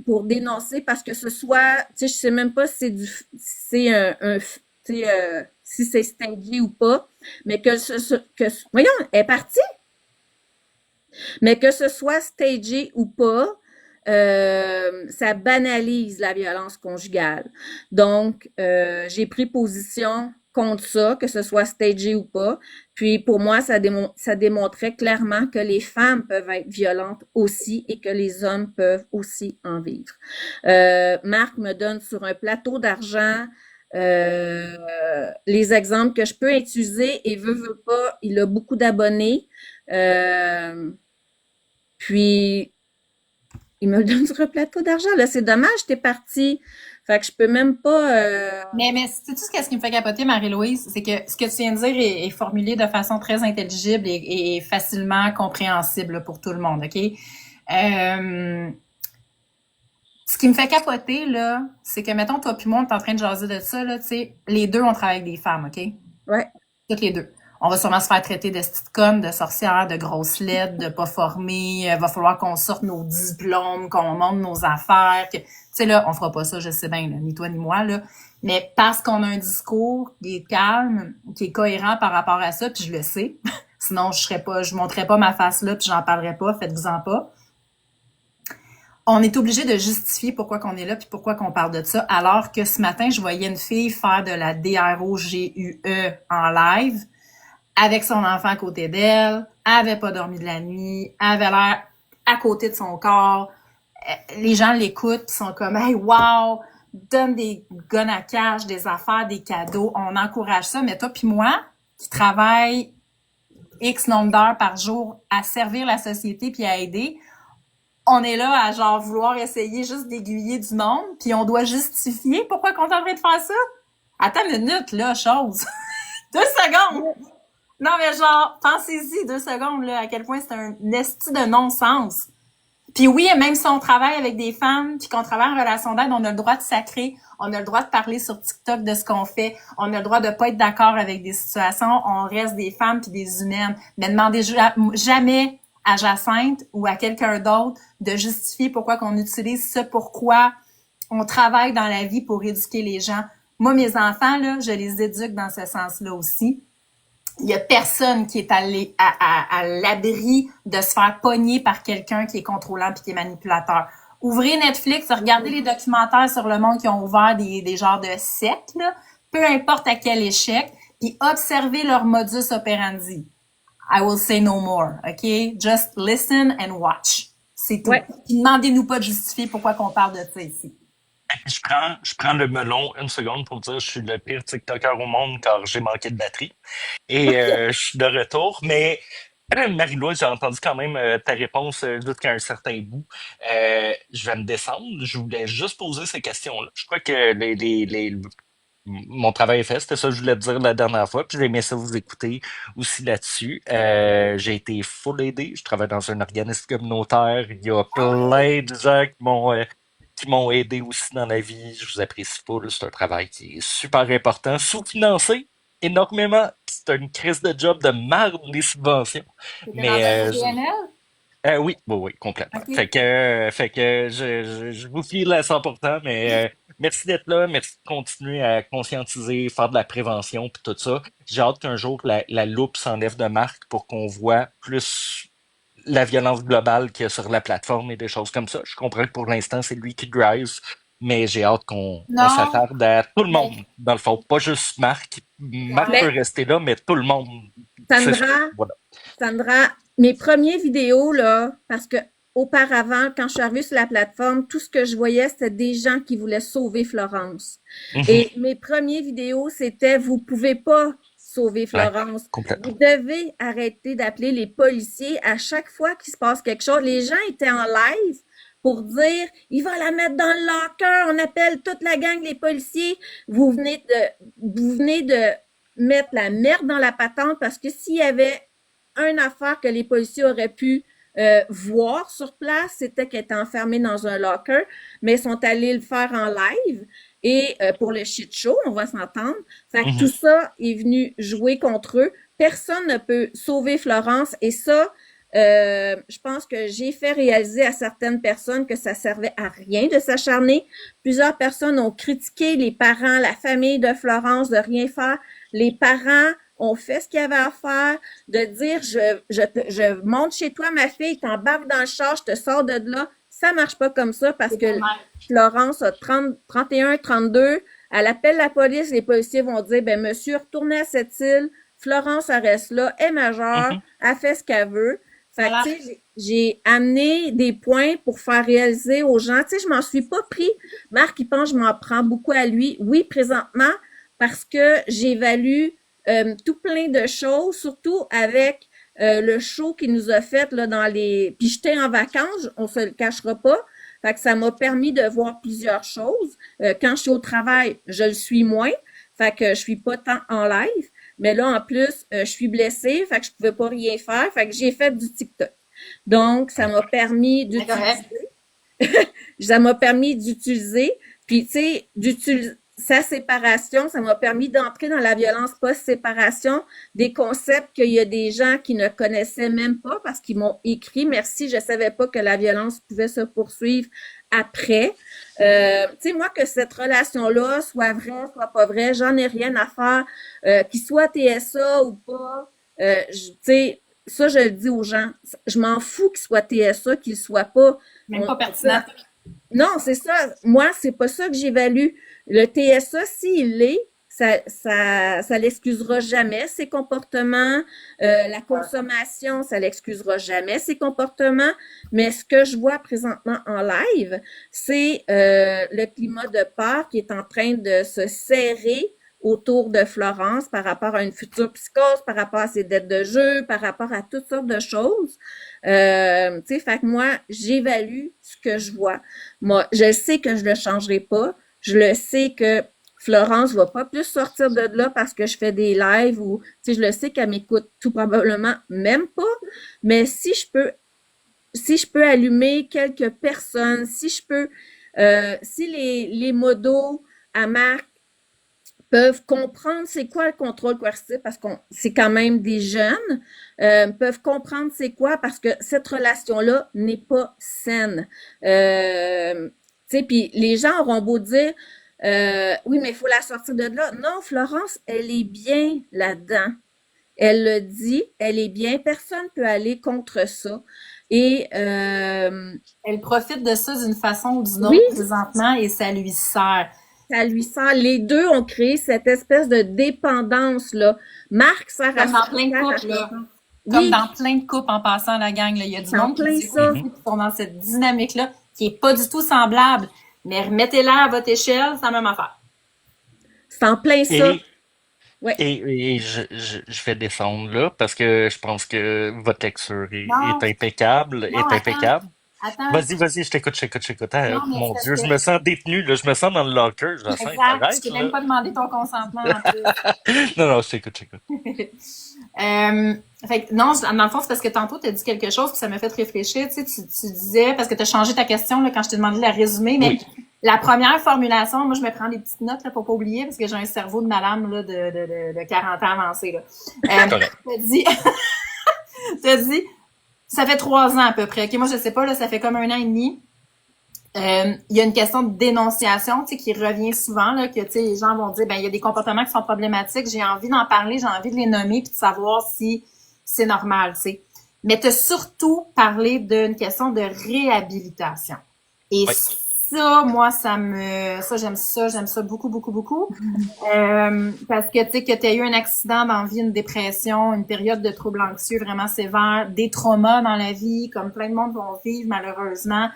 pour dénoncer parce que ce soit, tu sais, je sais même pas si c'est tu sais, si c'est stagé ou pas, mais voyons, elle est partie, mais que ce soit stagé ou pas, ça banalise la violence conjugale. Donc, j'ai pris position contre ça, que ce soit stagé ou pas. Puis, pour moi, ça démontrait clairement que les femmes peuvent être violentes aussi et que les hommes peuvent aussi en vivre. Marc me donne sur un plateau d'argent les exemples que je peux utiliser et veut pas, il a beaucoup d'abonnés. Puis, il me le donne sur un plateau d'argent. Là, c'est dommage, t'es parti. Fait que je peux même pas. Mais c'est tout ce qui me fait capoter, Marie-Louise, c'est que ce que tu viens de dire est formulé de façon très intelligible et facilement compréhensible pour tout le monde, OK? Ce qui me fait capoter, là, c'est que, mettons, toi puis moi, on est en train de jaser de ça, là, tu sais, les deux, on travaille avec des femmes, OK? Ouais. Toutes les deux. On va sûrement se faire traiter de petites connes, de sorcières, de grosses laides, de pas formées. Va falloir qu'on sorte nos diplômes, qu'on monte nos affaires. Tu sais, là, on fera pas ça, je sais bien, là, ni toi ni moi, là. Mais parce qu'on a un discours qui est calme, qui est cohérent par rapport à ça, puis je le sais. Sinon, je montrerais pas ma face là, puis j'en parlerais pas, faites-vous-en pas. On est obligé de justifier pourquoi qu'on est là puis pourquoi qu'on parle de ça, alors que ce matin, je voyais une fille faire de la DROGUE en live avec son enfant à côté d'elle, avait pas dormi de la nuit, avait l'air à côté de son corps. Les gens l'écoutent pis sont comme « Hey, wow! » Donne des guns à cash, des affaires, des cadeaux. On encourage ça. Mais toi puis moi, qui travaille X nombre d'heures par jour à servir la société puis à aider, on est là à genre vouloir essayer juste d'aiguiller du monde, puis on doit justifier pourquoi qu'on est en train de faire ça. Attends une minute, là, chose. 2 secondes! Non, mais genre, pensez-y 2 secondes, là, à quel point c'est un esti de non-sens. Puis oui, même si on travaille avec des femmes, puis qu'on travaille en relation d'aide, on a le droit de sacrer, on a le droit de parler sur TikTok de ce qu'on fait, on a le droit de pas être d'accord avec des situations, on reste des femmes puis des humaines. Mais demandez jamais à Jacinthe ou à quelqu'un d'autre de justifier pourquoi qu'on utilise ce pourquoi on travaille dans la vie pour éduquer les gens. Moi, mes enfants, là, je les éduque dans ce sens-là aussi. Il y a personne qui est allé à l'abri de se faire pogner par quelqu'un qui est contrôlant puis qui est manipulateur. Ouvrez Netflix, regardez les documentaires sur le monde qui ont ouvert des genres de sectes, là, peu importe à quel échec, puis observez leur modus operandi. I will say no more, OK? Just listen and watch. C'est tout. Ouais. Puis demandez-nous pas de justifier pourquoi qu'on parle de ça ici. Je prends le melon une seconde pour dire que je suis le pire TikToker au monde car j'ai manqué de batterie. Et je suis de retour. Mais Marie-Louise, j'ai entendu quand même ta réponse jusqu'à un certain bout. Je vais me descendre. Je voulais juste poser ces questions-là. Je crois que mon travail est fait. C'était ça que je voulais te dire la dernière fois. Puis j'ai aimé ça vous écouter aussi là-dessus. J'ai été full aidé. Je travaille dans un organisme communautaire. Il y a plein de gens qui m'ont aidé aussi dans la vie. Je vous apprécie full. C'est un travail qui est super important, sous-financé énormément. C'est une crise de job de marde, les subventions. C'était dans Mais un CNL? oui, oui, oui, complètement. OK. Fait que je vous file à 100%, mais merci d'être là, merci de continuer à conscientiser, faire de la prévention puis tout ça. J'ai hâte qu'un jour la loupe s'enlève de marque pour qu'on voit plus la violence globale qu'il y a sur la plateforme et des choses comme ça. Je comprends que pour l'instant, c'est lui qui drive, mais j'ai hâte qu'on Non, s'attarde à tout le monde, mais dans le fond. Pas juste Marc. Marc ouais. Mais peut rester là, mais tout le monde. C'est ça. Sandra, Voilà. Sandra, mes premières vidéos, là, parce que auparavant, quand je suis arrivée sur la plateforme, tout ce que je voyais, c'était des gens qui voulaient sauver Florence. Mhm. Et mes premières vidéos, c'était vous pouvez pas sauver Ouais, Florence. Vous complètement. devez arrêter d'appeler les policiers à chaque fois qu'il se passe quelque chose. Les gens étaient en live pour dire il va la mettre dans le locker, on appelle toute la gang les policiers. Vous venez de mettre la merde dans la patente parce que s'il y avait une affaire que les policiers auraient pu voir sur place, c'était qu'elle était enfermée dans un locker, mais ils sont allés le faire en live. Et pour le shit show, on va s'entendre. Fait que tout Mhm. ça est venu jouer contre eux. Personne ne peut sauver Florence. Et ça, je pense que j'ai fait réaliser à certaines personnes que ça servait à rien de s'acharner. Plusieurs personnes ont critiqué les parents, la famille de Florence de rien faire. Les parents ont fait ce qu'il y avait à faire, de dire je monte chez toi, ma fille, t'embarques dans le char, je te sors de là. Ça marche pas comme ça parce C'est que dommage. Florence a 30, 31, 32. Elle appelle la police, les policiers vont dire, ben monsieur, retournez à cette île. Florence, elle reste là, elle est majeure, Mhm. elle fait ce qu'elle veut. Fait que, Voilà. tu sais, j'ai amené des points pour faire réaliser aux gens. Tu sais, je m'en suis pas pris. Marc, il pense que je m'en prends beaucoup à lui. Oui, présentement, parce que j'évalue tout plein de choses, surtout avec le show qu'il nous a fait là, dans les... Puis j'étais en vacances, on se le cachera pas. Fait que ça m'a permis de voir plusieurs choses. Quand je suis au travail, je le suis moins. Fait que je suis pas tant en live. Mais là, en plus, je suis blessée, fait que je pouvais pas rien faire. Fait que j'ai fait du TikTok. Donc, ça m'a permis C'est correct. d'utiliser ça m'a permis d'utiliser, puis tu sais, d'utiliser sa séparation, ça m'a permis d'entrer dans la violence post-séparation, des concepts qu'il y a des gens qui ne connaissaient même pas parce qu'ils m'ont écrit merci, je savais pas que la violence pouvait se poursuivre après. Tu sais, moi, que cette relation-là soit vraie, soit pas vraie, j'en ai rien à faire, qu'il soit TSA ou pas, tu sais, ça, je le dis aux gens. Je m'en fous qu'il soit TSA, qu'il soit pas. Même pas pertinent. Non, c'est ça. Moi, c'est pas ça que j'évalue. Le TSA, s'il l'est, ça l'excusera jamais, ses comportements. La consommation, ça l'excusera jamais, ses comportements. Mais ce que je vois présentement en live, c'est le climat de peur qui est en train de se serrer autour de Florence par rapport à une future psychose, par rapport à ses dettes de jeu, par rapport à toutes sortes de choses. Tu sais, fait que moi, j'évalue ce que je vois. Moi, je sais que je le changerai pas. Je le sais que Florence va pas plus sortir de là parce que je fais des lives ou, tu sais, je le sais qu'elle m'écoute tout probablement même pas. Mais si je peux allumer quelques personnes, si les modos à Marc peuvent comprendre c'est quoi le contrôle coercitif parce qu'on c'est quand même des jeunes, peuvent comprendre c'est quoi parce que cette relation-là n'est pas saine. Tu sais, puis les gens auront beau dire oui, mais il faut la sortir de là. Non, Florence, elle est bien là-dedans. Elle le dit, elle est bien, personne peut aller contre ça. Et Elle profite de ça d'une façon ou d'une oui, autre présentement et ça lui sert. ça lui sert. Les deux ont créé cette espèce de dépendance-là. Marc sert à Comme ça, dans plein de sert à couples, là. Florence. Comme Oui, dans plein de couples en passant la gang, là. Il y a du c'est en monde qui plein dit ça. aussi qui sont dans cette dynamique-là, qui est pas du tout semblable. Mais remettez-la à votre échelle, c'est la même affaire. C'est en plein ça. Et, Ouais. je vais descendre là parce que je pense que votre lecture est Non, impeccable, non, est attends. impeccable. Attends. Vas-y, je t'écoute. Ah, Non, mais mon c'est Dieu, parce je que me sens détenu, là. Je me sens dans le locker, Jacinthe. exact. Je Arrête, t'ai même là. pas demandé ton consentement en plus. Non, non, je t'écoute. Fait que non, dans le fond, c'est parce que tantôt, tu as dit quelque chose, puis ça m'a fait réfléchir. Tu sais, tu disais, parce que tu as changé ta question là, quand je t'ai demandé de la résumer, mais Oui, la première formulation, moi, je me prends des petites notes là, pour pas oublier, parce que j'ai un cerveau de madame là, de 40 ans avancé. Là. correct. T'as dit, t'as dit, ça fait 3 ans à peu près. Ok, moi, je sais pas, là, ça fait comme 1 an et demi. Il y a une question de dénonciation, tu sais, qui revient souvent, là, que, tu sais, les gens vont dire, ben, il y a des comportements qui sont problématiques, j'ai envie d'en parler, j'ai envie de les nommer, puis de savoir si c'est normal, tu sais. Mais tu as surtout parlé d'une question de réhabilitation. Et Oui. ça, moi, j'aime ça beaucoup, beaucoup, beaucoup. Parce que, tu sais, que tu as eu un accident dans la vie, une dépression, une période de troubles anxieux vraiment sévère, des traumas dans la vie, comme plein de monde vont vivre, malheureusement.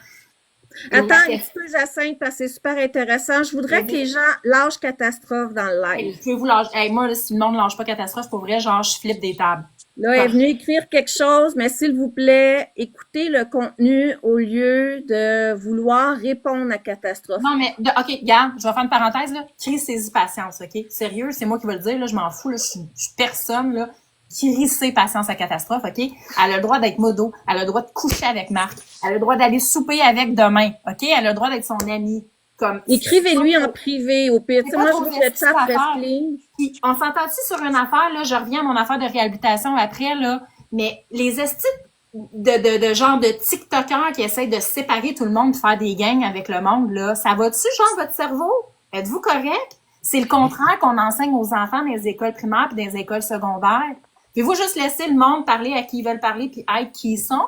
Attends La un petit peu, Jacinthe, parce que c'est super intéressant. Je voudrais que les gens lâchent catastrophe dans le live. hey, je peux vous lâcher. Hey, moi, là, si le monde ne lâche pas catastrophe, pour vrai, genre, je flippe des tables. Là, elle est Par- venue écrire quelque chose, mais s'il vous plaît, écoutez le contenu au lieu de vouloir répondre à catastrophe. Non, mais, OK, regarde, je vais faire une parenthèse, là. Crise, saisie, patience, OK? Sérieux, c'est moi qui vais le dire, là, je m'en fous, là, je suis personne, là. Crisser, patience à catastrophe, OK? Elle a le droit d'être modo, elle a le droit de coucher avec Marc, elle a le droit d'aller souper avec demain, OK? Elle a le droit d'être son amie. Comme, Écrivez-lui en privé, au pire. Tu c'est sais, pas moi, je trop veux que le difficile chat à reste faire. clean. Puis, on s'entend-tu sur une affaire, là, je reviens à mon affaire de réhabilitation après, là, mais les estis de genre de TikTokers qui essayent de séparer tout le monde, de faire des gangs avec le monde, là, ça va-tu, genre, votre cerveau? Êtes-vous correct? C'est le contraire qu'on enseigne aux enfants dans les écoles primaires et dans les écoles secondaires. Pouvez-vous juste laisser le monde parler à qui ils veulent parler puis être qui ils sont?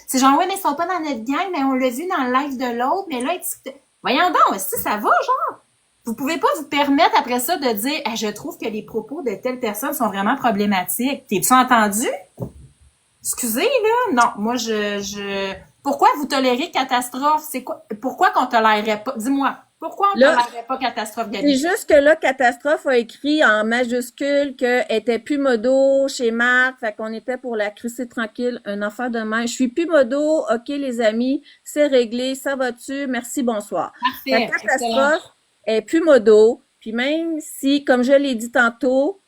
C'est genre, ouais, mais ils sont pas dans notre gang, mais on l'a vu dans le live de l'autre, mais là, voyons donc, est-ce que ça va, genre? Vous pouvez pas vous permettre après ça de dire, ah, je trouve que les propos de telle personne sont vraiment problématiques. T'es-tu entendu? Excusez, là. Non, moi, pourquoi vous tolérez catastrophe? C'est quoi? Pourquoi qu'on tolérerait pas? Dis-moi. Pourquoi on Là, tolérerait pas catastrophe, c'est Gabi? juste que là, catastrophe a écrit en majuscule qu'elle était plus modo chez Marc, fait qu'on était pour la crisser tranquille, un affaire de main. Je suis plus modo, ok les amis, c'est réglé, ça va-tu, merci, bonsoir. La Parfait. Excellent. catastrophe est plus modo, puis même si, comme je l'ai dit tantôt,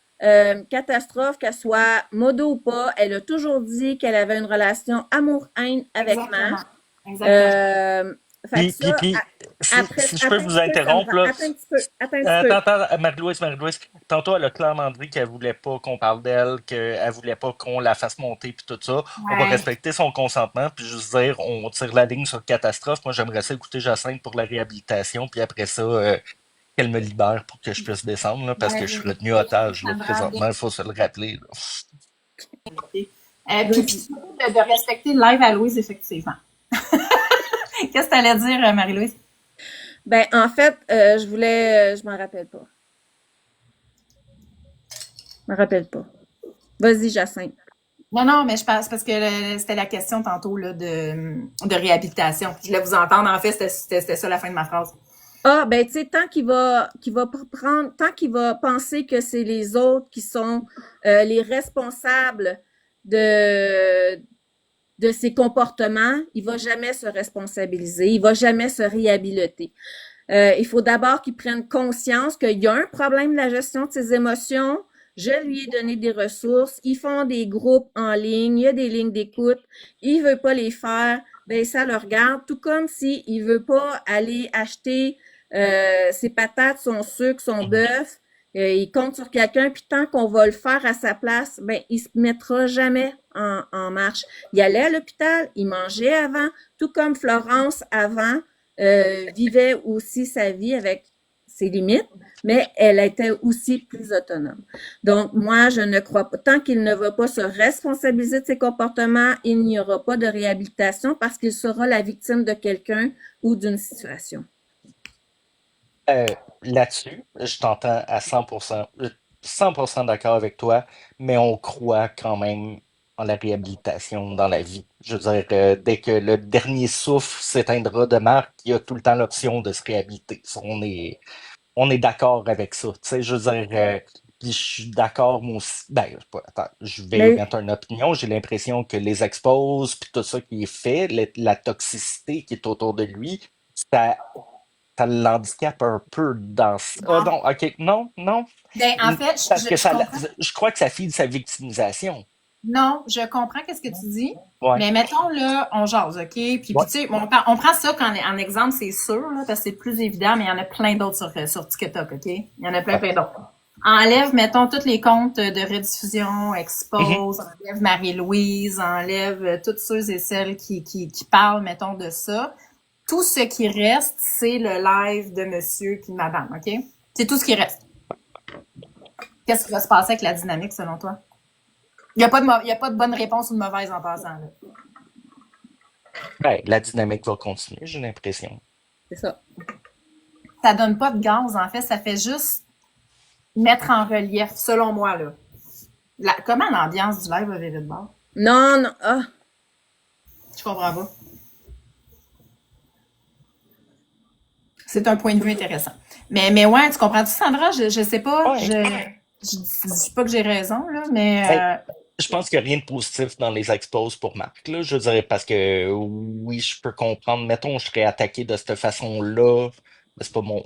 catastrophe, qu'elle soit modo ou pas, elle a toujours dit qu'elle avait une relation amour-haine avec Marc. Exactement. Exactement. Euh, Fait que Puis, ça, puis, si, après, si je peux attends un vous petit peu, ça me interrompre, prend, là, attends un petit peu, attends un petit attends, peu. attends, Marie-Louise, tantôt, elle a clairement dit qu'elle voulait pas qu'on parle d'elle, qu'elle voulait pas qu'on la fasse monter, puis tout ça. On va Ouais. respecter son consentement, puis juste dire, on tire la ligne sur catastrophe. Moi, j'aimerais ça écouter Jacinthe pour la réhabilitation, puis après ça, qu'elle me libère pour que je puisse descendre, là, parce que je Ouais. suis retenu otage, Ça là, me rend bien. présentement, il faut se le rappeler, là. Puis Vas-y. surtout de respecter le live à Louise, effectivement. Qu'est-ce que tu allais dire, Marie-Louise? Ben, en fait, je m'en rappelle pas. Je m'en rappelle pas. Vas-y, Jacinthe. Non, non, mais je pense parce que c'était la question tantôt là, de réhabilitation. Je voulais vous entendre. En fait, c'était ça la fin de ma phrase. Ah, ben, tu sais, tant qu'il va penser que c'est les autres qui sont les responsables de, de ses comportements, il va jamais se responsabiliser, il va jamais se réhabiliter. Il faut d'abord qu'il prenne conscience qu'il y a un problème de la gestion de ses émotions. Je lui ai donné des ressources. Ils font des groupes en ligne. Il y a des lignes d'écoute. Il veut pas les faire. Ben, ça le regarde. Tout comme si il veut pas aller acheter ses patates, son sucre, son bœuf. Il compte sur quelqu'un, puis tant qu'on va le faire à sa place, ben, il se mettra jamais en marche. Il allait à l'hôpital, il mangeait avant, tout comme Florence avant, vivait aussi sa vie avec ses limites, mais elle était aussi plus autonome. Donc, moi, je ne crois pas, tant qu'il ne va pas se responsabiliser de ses comportements, il n'y aura pas de réhabilitation parce qu'il sera la victime de quelqu'un ou d'une situation. Euh, Là-dessus, je t'entends à 100%, 100% d'accord avec toi, mais on croit quand même en la réhabilitation dans la vie. Je veux dire, dès que le dernier souffle s'éteindra de Marc, il y a tout le temps l'option de se réhabiliter. On est d'accord avec ça. Tu sais, je veux dire, Puis je suis d'accord, moi aussi. Ben, attends, je vais Mais, émettre une opinion. J'ai l'impression que les exposes, puis tout ça qui est fait, la toxicité qui est autour de lui, ça, ça l'handicape un peu dans... Oh Non. non, ok, non, non. Ben, en fait, Parce que je ça, comprends. je crois que ça file sa victimisation. Non, je comprends qu'est-ce que tu dis, Ouais, mais mettons là, on jase, OK? Puis ouais. tu sais, on prend ça en exemple, c'est sûr, là, parce que c'est plus évident, mais il y en a plein d'autres sur TikTok, OK? Il y en a plein, Ouais. plein d'autres. Enlève, mettons, tous les comptes de rediffusion, Mhm. expose, enlève Marie-Louise, enlève tous ceux et celles qui parlent, mettons, de ça. Tout ce qui reste, c'est le live de monsieur puis de madame, OK? C'est tout ce qui reste. Qu'est-ce qui va se passer avec la dynamique, selon toi? Il y a pas de bonne réponse ou de mauvaise en passant, là. Ben, la dynamique va continuer, j'ai l'impression. c'est ça. Ça donne pas de gaz, en fait, ça fait juste mettre en relief, selon moi, là. Comment l'ambiance du live va virer de bord? Non, non, ah, Je comprends pas. C'est un point de vue intéressant. Mais ouais, tu comprends-tu, Sandra? Je sais pas, Ouais. je dis pas que j'ai raison, là, mais Ben, je pense qu'il n'y a rien de positif dans les expos pour Marc, là. Je dirais parce que oui, je peux comprendre. Mettons, je serais attaqué de cette façon-là. Ben, c'est pas mon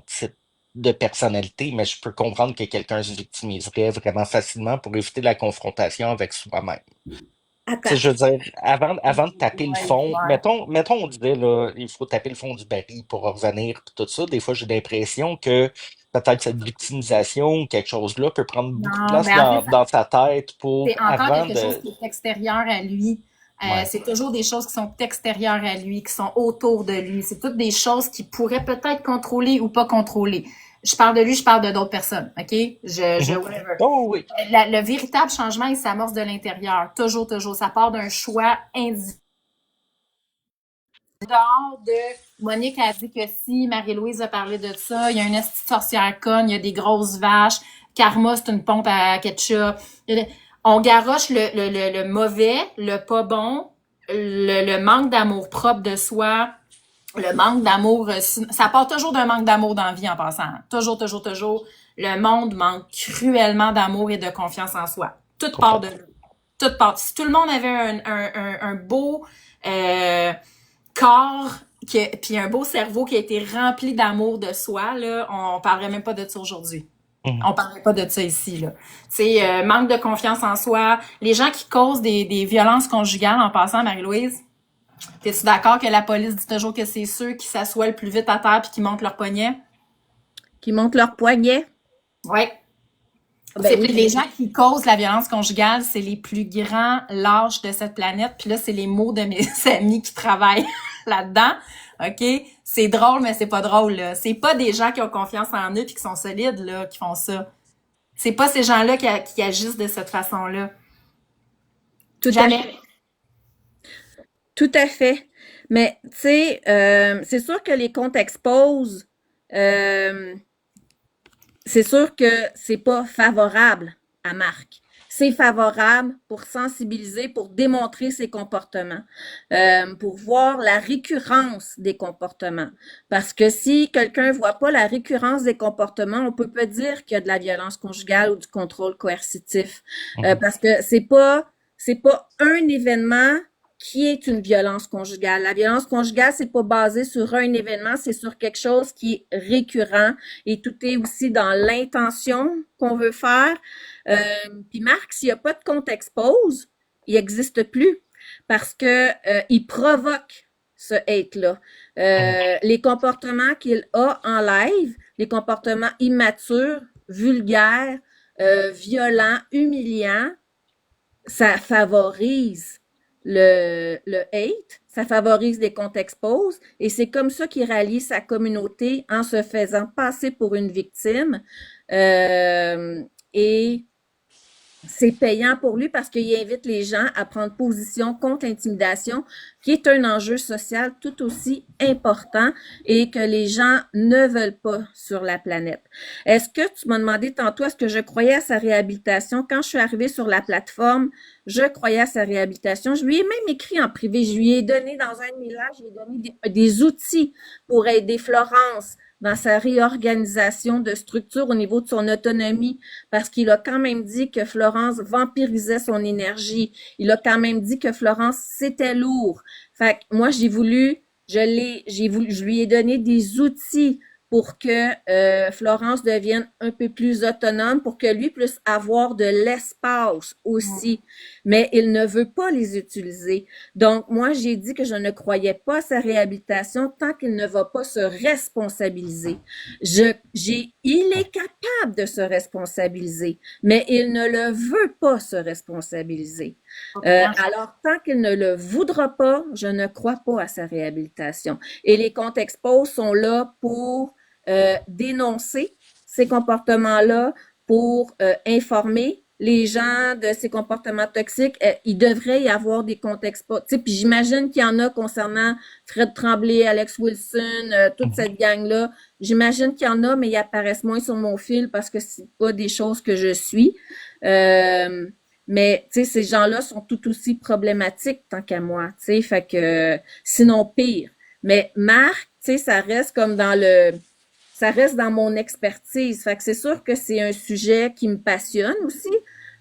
type de personnalité, mais je peux comprendre que quelqu'un se victimiserait vraiment facilement pour éviter la confrontation avec soi-même. Tu sais, attends. je veux dire, avant de taper le ouais, fond, ouais. mettons, on disait, là, il faut taper le fond du baril pour revenir, puis tout ça. Des fois, j'ai l'impression que peut-être cette victimisation ou quelque chose là peut prendre beaucoup de Non, place mais en fait, dans sa tête pour c'est encore avant quelque chose de. qui est extérieur à lui. Ouais. C'est toujours des choses qui sont extérieures à lui, qui sont autour de lui. C'est toutes des choses qu'il pourrait peut-être contrôler ou pas contrôler. Je parle de lui, je parle de d'autres personnes, OK? Mhm. Whatever. Oh oui. Le véritable changement, il s'amorce de l'intérieur. Toujours, toujours. Ça part d'un choix individuel. Dehors de Monique a dit que si Marie-Louise a parlé de ça, il y a une esti de sorcière conne, il y a des grosses vaches, Karma, c'est une pompe à ketchup. On garoche le mauvais, le pas bon, le manque d'amour propre de soi, le manque d'amour. Ça part toujours d'un manque d'amour dans la vie en passant. Toujours, toujours, toujours. Le monde manque cruellement d'amour et de confiance en soi. Tout part de Complètement. là. Tout part. Si tout le monde avait un beau corps puis un beau cerveau qui a été rempli d'amour de soi, là, on parlerait même pas de ça aujourd'hui. Mhm. On parlerait pas de ça ici, là. C'est manque de confiance en soi. Les gens qui causent des violences conjugales en passant, Marie-Louise, t'es-tu d'accord que la police dit toujours que c'est ceux qui s'assoient le plus vite à terre puis qui montent leur poignet? Qui montent leur poignet. Oui. Ben oui, Les gens qui causent la violence conjugale, c'est les plus grands lâches de cette planète. Puis là, c'est les mots de mes amis qui travaillent là-dedans. OK? C'est drôle, mais c'est pas drôle, là. C'est pas des gens qui ont confiance en eux puis qui sont solides, là, qui font ça. C'est pas ces gens-là qui agissent de cette façon-là. tout à Jamais. fait. Tout à fait. Mais, tu sais, c'est sûr que les comptes exposent, euh, c'est sûr que c'est pas favorable à Marc. C'est favorable pour sensibiliser, pour démontrer ses comportements, pour voir la récurrence des comportements. Parce que si quelqu'un voit pas la récurrence des comportements, on peut pas dire qu'il y a de la violence conjugale ou du contrôle coercitif. Mhm. Parce que c'est pas un événement qui est une violence conjugale. La violence conjugale, c'est pas basé sur un événement, c'est sur quelque chose qui est récurrent et tout est aussi dans l'intention qu'on veut faire. Euh, Puis Marc, s'il n'y a pas de compte expose, il n'existe plus parce que il provoque ce hate-là. Mhm. Les comportements qu'il a en live, les comportements immatures, vulgaires, violents, humiliants, ça favorise le hate, ça favorise des comptes expose et c'est comme ça qu'il rallie sa communauté en se faisant passer pour une victime. Et c'est payant pour lui parce qu'il invite les gens à prendre position contre l'intimidation qui est un enjeu social tout aussi important et que les gens ne veulent pas sur la planète. Est-ce que tu m'as demandé tantôt, est-ce que je croyais à sa réhabilitation? Quand je suis arrivée sur la plateforme, je croyais à sa réhabilitation. Je lui ai même écrit en privé, je lui ai donné dans un de mes lives, je lui ai donné des outils pour aider Florence dans sa réorganisation de structure au niveau de son autonomie, parce qu'il a quand même dit que Florence vampirisait son énergie. Il a quand même dit que Florence, c'était lourd. Fait que moi, je lui ai donné des outils pour que Florence devienne un peu plus autonome, pour que lui puisse avoir de l'espace aussi. Mais il ne veut pas les utiliser. Donc, moi, j'ai dit que je ne croyais pas à sa réhabilitation tant qu'il ne va pas se responsabiliser. Il est capable de se responsabiliser, mais il ne le veut pas se responsabiliser. Alors, tant qu'il ne le voudra pas, je ne crois pas à sa réhabilitation. Et les comptes expos sont là pour dénoncer ces comportements-là, pour informer les gens de ces comportements toxiques. Il devrait y avoir des comptes expos. Tu sais, puis j'imagine qu'il y en a concernant Fred Tremblay, Alex Wilson, toute cette gang-là. J'imagine qu'il y en a, mais ils apparaissent moins sur mon fil parce que c'est pas des choses que je suis. Mais, tu sais, ces gens-là sont tout aussi problématiques tant qu'à moi, tu sais, fait que, sinon pire. Mais Marc, tu sais, ça reste dans mon expertise. Fait que c'est sûr que c'est un sujet qui me passionne aussi.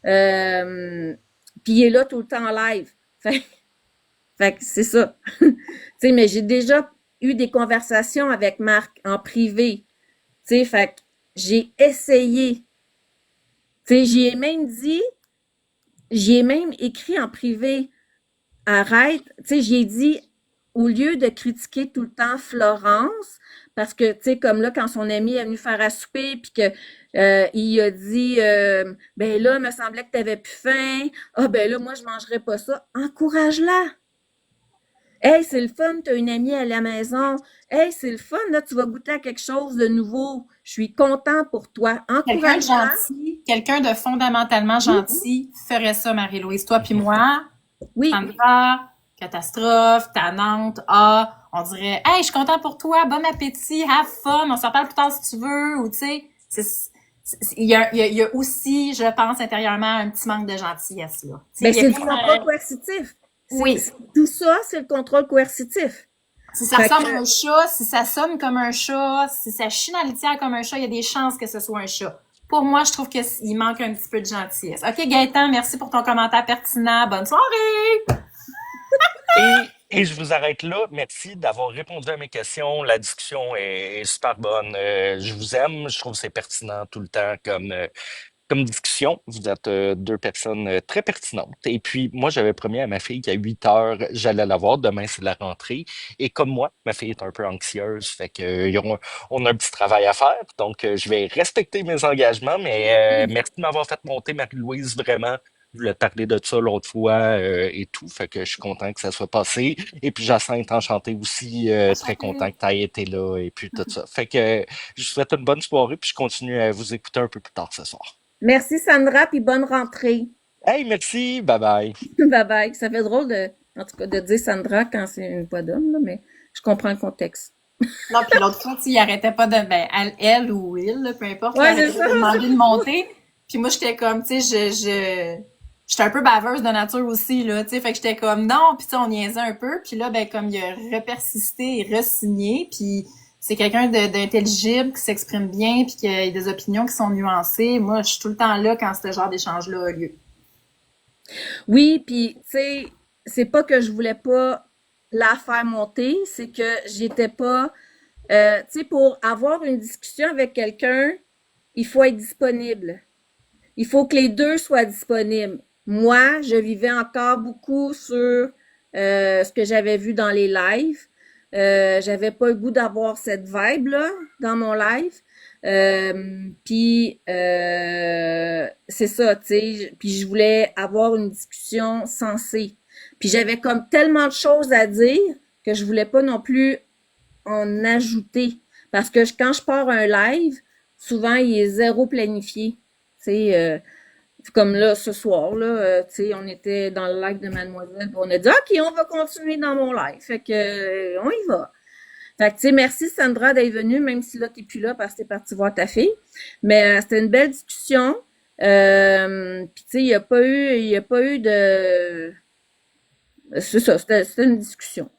Puis il est là tout le temps en live. Fait que c'est ça. Tu sais, mais j'ai déjà eu des conversations avec Marc en privé. Tu sais, fait que j'ai essayé. Tu sais, j'y ai même écrit en privé. Arrête. Tu sais, j'ai dit, au lieu de critiquer tout le temps Florence, parce que, tu sais, comme là, quand son ami est venu faire à souper, puis que il a dit, ben là, il me semblait que tu avais plus faim. Ah, ben là, moi, je mangerais pas ça. Encourage-la. Hey, c'est le fun, t'as une amie à la maison. Hey, c'est le fun, là, tu vas goûter à quelque chose de nouveau. Je suis content pour toi. Quelqu'un de Encourage-la. gentil, quelqu'un de fondamentalement gentil ferait ça, Marie-Louise. Toi puis moi, Oui, Sandra, catastrophe, tannante, on dirait, hey, je suis content pour toi, bon appétit, have fun, on s'en parle plus tard si tu veux, ou tu sais, il y a aussi, je pense, intérieurement, un petit manque de gentillesse, là. Tu sais, ben il y c'est a du comme contrôle coercitif. oui. Tout ça, c'est le contrôle coercitif. Si ça Fait ressemble à que, un chat, si ça sonne comme un chat, si ça chie dans la litière comme un chat, il y a des chances que ce soit un chat. Pour moi, je trouve qu'il manque un petit peu de gentillesse. OK, Gaëtan, merci pour ton commentaire pertinent. Bonne soirée! Et je vous arrête là. Merci d'avoir répondu à mes questions. La discussion est super bonne. Je vous aime. Je trouve que c'est pertinent tout le temps comme discussion. Vous êtes deux personnes très pertinentes. Et puis, moi, j'avais promis à ma fille qu'à 8 heures, j'allais la voir. Demain, c'est la rentrée. Et comme moi, ma fille est un peu anxieuse. Fait que, on a un petit travail à faire. Donc, je vais respecter mes engagements. Mais merci de m'avoir fait monter, Marie-Louise, vraiment. Je voulais te parler de ça l'autre fois et tout. Fait que je suis content que ça soit passé. Et puis, Jacinthe, enchanté aussi. Très content que tu aies été là et puis tout ça. Fait que je vous souhaite une bonne soirée. Puis, je continue à vous écouter un peu plus tard ce soir. merci Sandra, puis bonne rentrée. Hey, merci. Bye bye. Bye bye. Ça fait drôle en tout cas, de dire Sandra quand c'est une voix d'homme, là, mais je comprends le contexte. Non, puis l'autre fois, tu sais, il arrêtait pas de, ben, elle ou il, là, peu importe, il Ouais, c'est arrêtait pas ça. de demander de monter. Puis moi, j'étais comme, tu sais, j'étais un peu baveuse de nature aussi, là, tu sais, fait que j'étais comme, non, puis tu sais, on niaisait un peu. Puis là, ben, comme il a repersisté et re-signé, puis c'est quelqu'un d'intelligible, qui s'exprime bien, puis qui a des opinions qui sont nuancées. Moi, je suis tout le temps là quand ce genre d'échange-là a lieu. Oui, puis tu sais, c'est pas que je voulais pas la faire monter, c'est que j'étais pas, tu sais, pour avoir une discussion avec quelqu'un, il faut être disponible. Il faut que les deux soient disponibles. Moi, je vivais encore beaucoup sur ce que j'avais vu dans les lives. J'avais pas le goût d'avoir cette vibe-là dans mon live. Puis c'est ça, tu sais. Puis je voulais avoir une discussion sensée. Puis j'avais comme tellement de choses à dire que je voulais pas non plus en ajouter. Parce que quand je pars un live, souvent il est zéro planifié. Tu sais, Comme là, ce soir, là, tu sais, on était dans le live de Mademoiselle, puis on a dit, OK, on va continuer dans mon live. Fait que, on y va. Fait que, tu sais, merci Sandra d'être venue, même si là, t'es plus là parce que t'es partie voir ta fille. Mais c'était une belle discussion. Puis, tu sais, il y a pas eu de... C'est ça, c'était une discussion.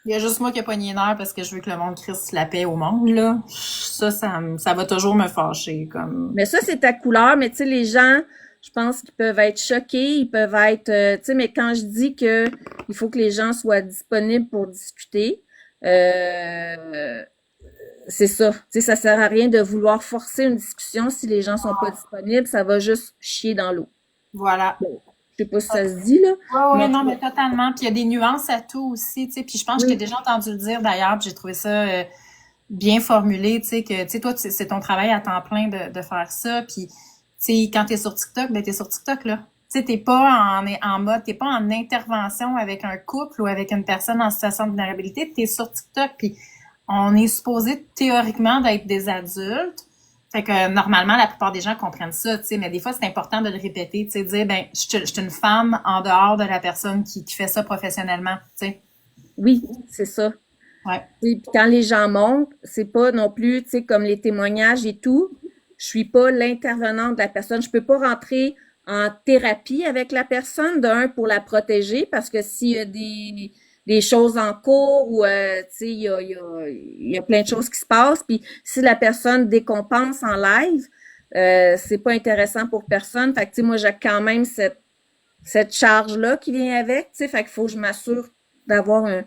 Il y a juste moi qui ai pogné une heure parce que je veux que le monde crisse la paix au monde, là. Ça va toujours me fâcher, comme. Mais ça, c'est ta couleur. Mais tu sais, les gens, je pense qu'ils peuvent être choqués, ils peuvent être... tu sais, mais quand je dis que il faut que les gens soient disponibles pour discuter, euh, c'est ça. Tu sais, ça sert à rien de vouloir forcer une discussion si les gens sont pas disponibles, ça va juste chier dans l'eau. Voilà. Je sais pas si ça se dit, là. Ouais, Mais non, mais totalement. Puis il y a des nuances à tout aussi, tu sais. Puis je pense que je t'ai oui, déjà entendu le dire d'ailleurs, puis j'ai trouvé ça bien formulé, tu sais, que, tu sais, toi, c'est ton travail à temps plein de faire ça. Puis, tu sais, quand t'es sur TikTok, ben t'es sur TikTok, là. Tu sais, t'es pas en mode, t'es pas en intervention avec un couple ou avec une personne en situation de vulnérabilité, t'es sur TikTok. Puis on est supposé théoriquement d'être des adultes. Fait que normalement, la plupart des gens comprennent ça, tu sais, mais des fois, c'est important de le répéter, tu sais, dire, ben, je suis une femme en dehors de la personne qui fait ça professionnellement, tu sais. oui, c'est ça. Ouais. Puis quand les gens montent, c'est pas non plus, tu sais, comme les témoignages et tout. Je suis pas l'intervenante de la personne. Je peux pas rentrer en thérapie avec la personne, d'un, pour la protéger, parce que s'il y a des choses en cours ou, tu sais, il y a plein de choses qui se passent, puis si la personne décompense en live, c'est pas intéressant pour personne. Fait que, tu sais, moi, j'ai quand même cette charge-là qui vient avec, tu sais, fait qu'il faut que je m'assure d'avoir un,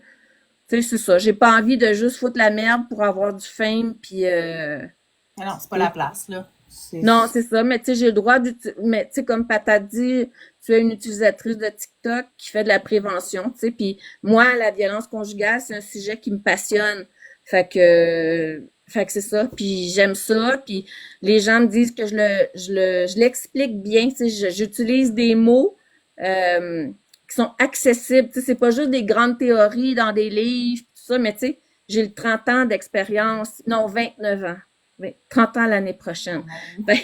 tu sais, c'est ça. J'ai pas envie de juste foutre la merde pour avoir du fame, puis Mais non, c'est pas la place, là. C'est... non, c'est ça. Mais tu sais, j'ai le droit mais tu sais, comme Pat a dit, tu es une utilisatrice de TikTok qui fait de la prévention, tu sais. Puis moi, la violence conjugale, c'est un sujet qui me passionne. Fait que c'est ça. Puis j'aime ça. Puis les gens me disent que je l'explique bien. Tu sais, j'utilise des mots euh, qui sont accessibles. Tu sais, c'est pas juste des grandes théories dans des livres, tout ça. Mais tu sais, j'ai le 30 ans d'expérience. Non, 29 ans. Oui, 30 ans l'année prochaine. Ben,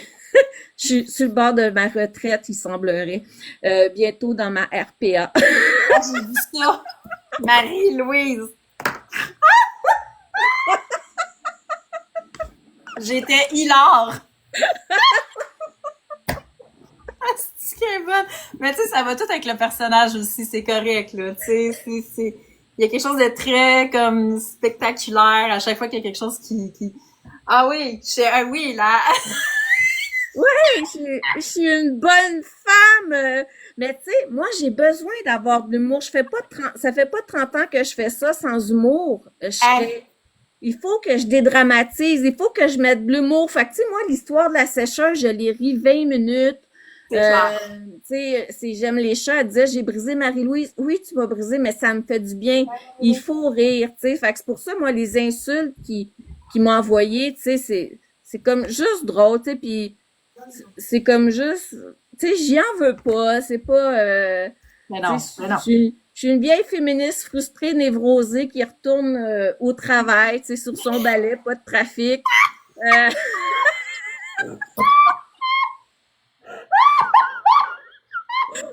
je suis sur le bord de ma retraite, il semblerait. Bientôt dans ma RPA. Ah, j'ai vu ça! Marie-Louise! J'étais hilar! Ah, c'est qu'elle est bonne! Mais tu sais, ça va tout avec le personnage aussi, c'est correct, là. Tu sais, il y a quelque chose de très, comme, spectaculaire à chaque fois qu'il y a quelque chose qui... Ah oui, ah oui, là! Oui, je suis une bonne femme. Mais tu sais, moi, j'ai besoin d'avoir de l'humour. Je fais pas 30, ça fait pas 30 ans que je fais ça sans humour. Hey, Il faut que je dédramatise. Il faut que je mette de l'humour. Fait que, tu sais, moi, l'histoire de la sécheuse, je l'ai ri 20 minutes. c'est clair. Tu sais, c'est J'aime les chats, elle disait, j'ai brisé Marie-Louise. Oui, tu m'as brisé, mais ça me fait du bien. Il faut rire, tu sais. Fait que c'est pour ça, moi, les insultes qui m'ont envoyé, tu sais, c'est comme juste drôle, tu sais, puis c'est comme juste, tu sais, j'y en veux pas, c'est pas, Mais non, tu sais, mais non. je suis une vieille féministe frustrée, névrosée, qui retourne au travail, tu sais, sur son balai, pas de trafic. Euh,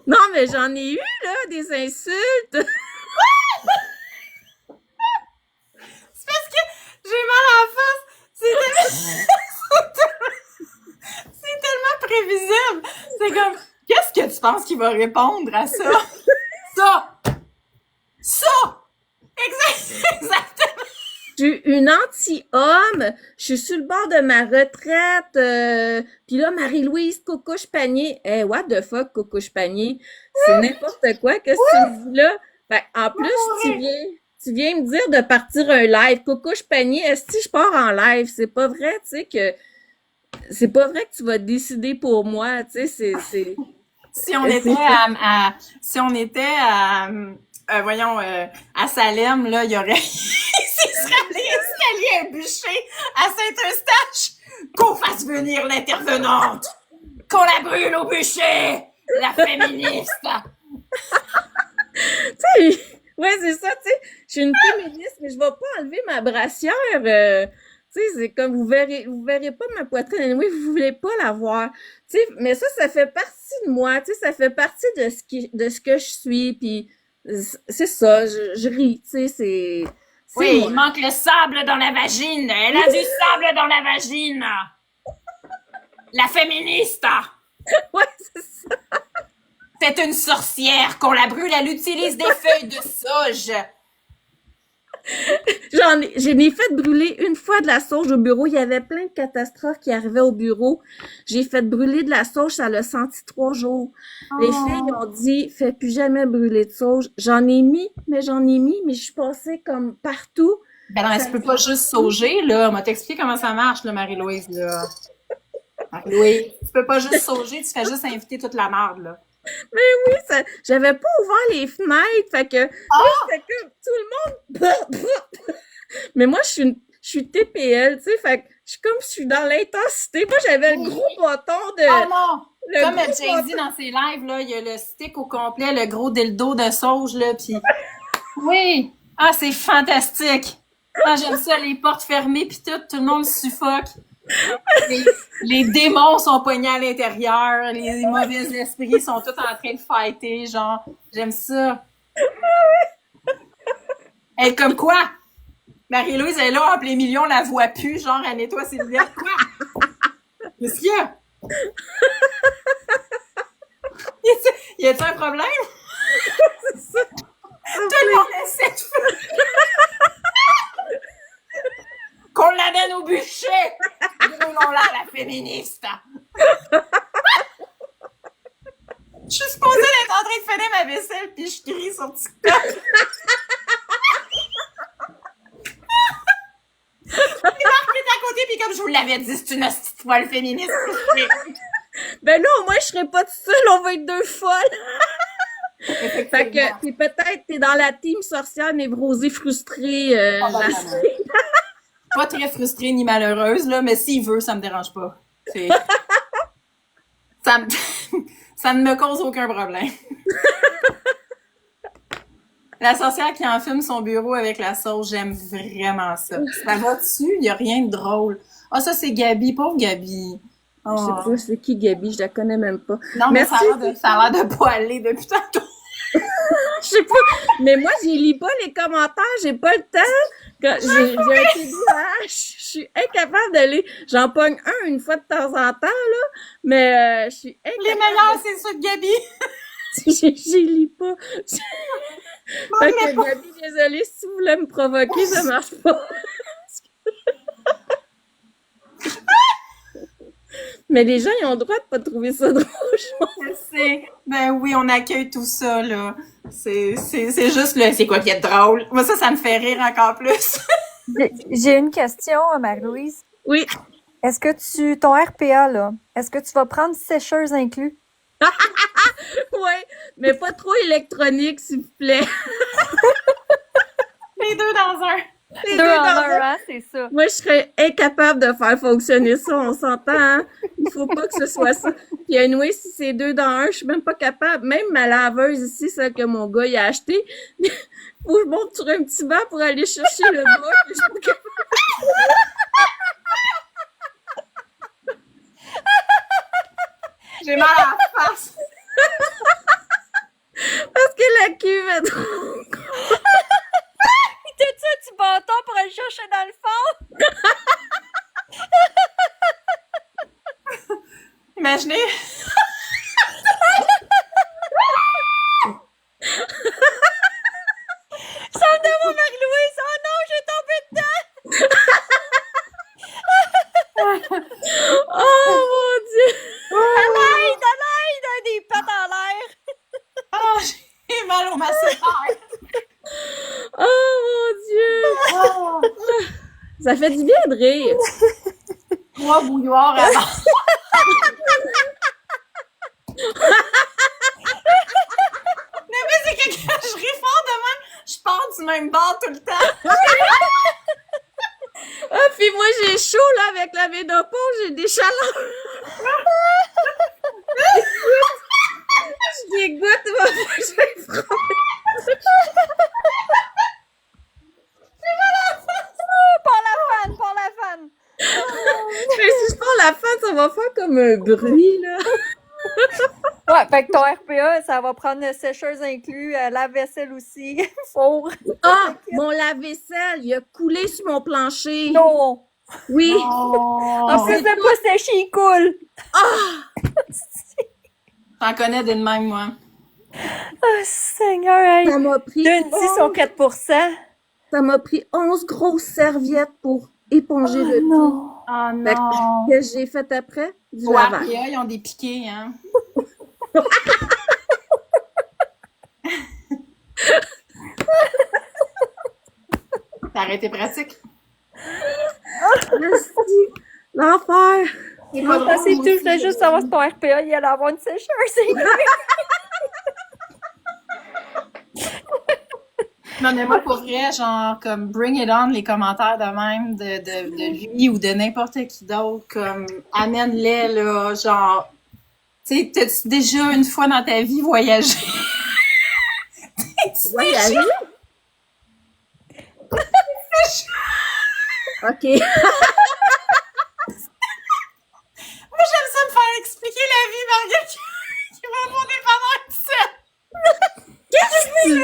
non, mais j'en ai eu, là, des insultes. C'est parce que j'ai mal à la face! C'est tellement prévisible! C'est comme, qu'est-ce que tu penses qu'il va répondre à ça? Ça! Ça! Exactement! Je suis une anti-homme, je suis sur le bord de ma retraite, puis là, Marie-Louise Cocouche-Panier, what the fuck, Cocouche-Panier? C'est n'importe quoi, qu'est-ce que tu dis là? Fait, en plus, tu viens me dire de partir un live. Coucouche-Panier, est-ce que je pars en live? C'est pas vrai, tu sais, c'est pas vrai que tu vas décider pour moi, tu sais, Si on était si on était voyons, à Salem, là, il y aurait, s'il serait allé installer un bûcher à Saint-Eustache, qu'on fasse venir l'intervenante, qu'on la brûle au bûcher, la féministe. tu sais, ouais, c'est ça, tu sais, je suis une féministe, mais je vais pas enlever ma brassière, tu Tu sais, c'est comme vous verrez pas ma poitrine. Oui, vous voulez pas la voir. Tu sais, mais ça fait partie de moi. Tu sais, ça fait partie de ce que je suis. Puis c'est ça, je ris. Tu sais, c'est Oui, moi. il manque le sable dans la vagine. Elle a du sable dans la vagine. La féministe. Ouais, c'est ça. C'est une sorcière. Qu'on la brûle, elle utilise des feuilles de sauge. Je n'ai fait brûler une fois de la sauge au bureau. Il y avait plein de catastrophes qui arrivaient au bureau. J'ai fait brûler de la sauge, ça l'a senti 3 jours. Les filles ont dit, fais plus jamais brûler de sauge. J'en ai mis, mais je suis passée comme partout. Ben non, mais tu peux pas juste sauger, là. On m'a t'expliqué comment ça marche, là, Marie-Louise, là. Marie-Louise, tu peux pas juste sauger, tu fais juste inviter toute la marde, là. Mais oui, j'avais pas ouvert les fenêtres, fait que là, c'était comme tout le monde. Mais moi, je suis TPL, tu sais, fait que je suis dans l'intensité. Moi, j'avais le gros bâton de. Oh non! Le Comme gros Jay-Z bâton. dans ses lives, là, il y a le stick au complet, le gros dildo de sauge, là, pis... Oui! Ah, c'est fantastique! Ah, j'aime ça, les portes fermées pis tout le monde suffoque. Les démons sont poignés à l'intérieur, les mauvais esprits sont tous en train de fighter, genre, j'aime ça. Elle est comme quoi? Marie-Louise est là, en plein milieu, on la voit plus, genre, elle nettoie ses lunettes. Quoi? Qu'est-ce qu'il y a? Y a-t-il un problème? Tout le monde essaie de faire. Qu'on l'amène au bûcher! Brûlons-la, la féministe! Je suis supposée être en train de finir ma vaisselle pis je crie sur TikTok. Puis Marc est à côté pis comme je vous l'avais dit, c'est une hostie de folle féministe. Ben là, au moins, je serais pas toute seule, on va être 2 folles. Fait que t'es dans la team sorcière névrosée frustrée. Pas très frustrée ni malheureuse, là, mais s'il veut, ça me dérange pas. Ça me... ça ne me cause aucun problème. La sorcière qui enfume son bureau avec la sauce, j'aime vraiment ça. Ça va dessus, il y a rien de drôle. Ah, ça, c'est Gabi, pauvre Gabi. Oh. Je sais pas c'est qui Gabi, je la connais même pas. Non, mais merci. ça a l'air de pas aller depuis tantôt. Je sais pas. Mais moi, je lis pas les commentaires, j'ai pas le temps. J'ai un TDAH, je suis incapable de lire. J'en pogne une fois de temps en temps, là, mais je suis incapable. Les meilleurs, c'est ceux de Gabi. J'y lis pas. Fait que Gabi, désolée, si tu voulais me provoquer, ça marche pas. Mais les gens, ils ont le droit de pas trouver ça drôle. Je sais. Ben oui, on accueille tout ça, là. C'est juste le, c'est quoi qui est drôle? Moi, ça me fait rire encore plus. J'ai une question, Marie-Louise. Oui. Est-ce que ton RPA, là, est-ce que tu vas prendre sécheuse inclus? Ouais, mais pas trop électronique, s'il vous plaît. Les deux dans un. Les Deux en dans un, hein, c'est ça. Moi, je serais incapable de faire fonctionner ça, on s'entend, hein? Il faut pas que ce soit ça. Puis anyway, si c'est 2 dans 1, je suis même pas capable. Même ma laveuse ici, celle que mon gars il a acheté, faut que je monte sur un petit banc pour aller chercher le bas, que je suis pas capable. J'ai mal à la face. Parce que la cuve est trop... T'as-tu un petit bâton pour aller chercher dans le fond? Imaginez. Ça me demande Marie-Louise! Oh non, j'ai tombé dedans! Oh mon Dieu! À l'aide, des pattes en l'air! Oh, j'ai mal au massacre. Oh mon Dieu! Ça fait du bien de rire. 3 bouilloires avant. Mais c'est que quand je ris fort de même, je pars du même bord tout le temps. Ah, puis moi, j'ai chaud, là, avec la ménopause, j'ai des chaleurs. Je dégoûte, ma fois, je vais frapper. Pour la fan, pour la fan! comme un bruit, là. Ouais, fait que ton RPA, ça va prendre sécheuse inclus, lave-vaisselle aussi, four. Ah! Mon lave-vaisselle, il a coulé sur mon plancher. Non! Oui. En plus de pas sécher, il coule. J'en connais des de même, moi. Oh, Seigneur, hey. Ça m'a pris, D'un 10 sont 4%. ça m'a pris 11 grosses serviettes pour éponger le tout. Non. Oh Fait non! que j'ai fait après? Du Au lavage. RPA, ils ont des piquets, hein. Ça aurait été pratique. Merci. L'enfer. C'est pas Ça, drôle, c'est moi tout. Je aussi, voulais juste savoir si ton RPA, il allait avoir une sécheuse inclus. Non, mais moi, pour vrai, genre, comme, bring it on, les commentaires de même, de lui ou de n'importe qui d'autre, comme, amène-les, là, genre, tu sais, t'as-tu déjà une fois dans ta vie voyagé? Voyager? OK. Moi, j'aime ça me faire expliquer la vie par quelqu'un qui va mon dépanneur tout seul. Qu'est-ce que tu dis?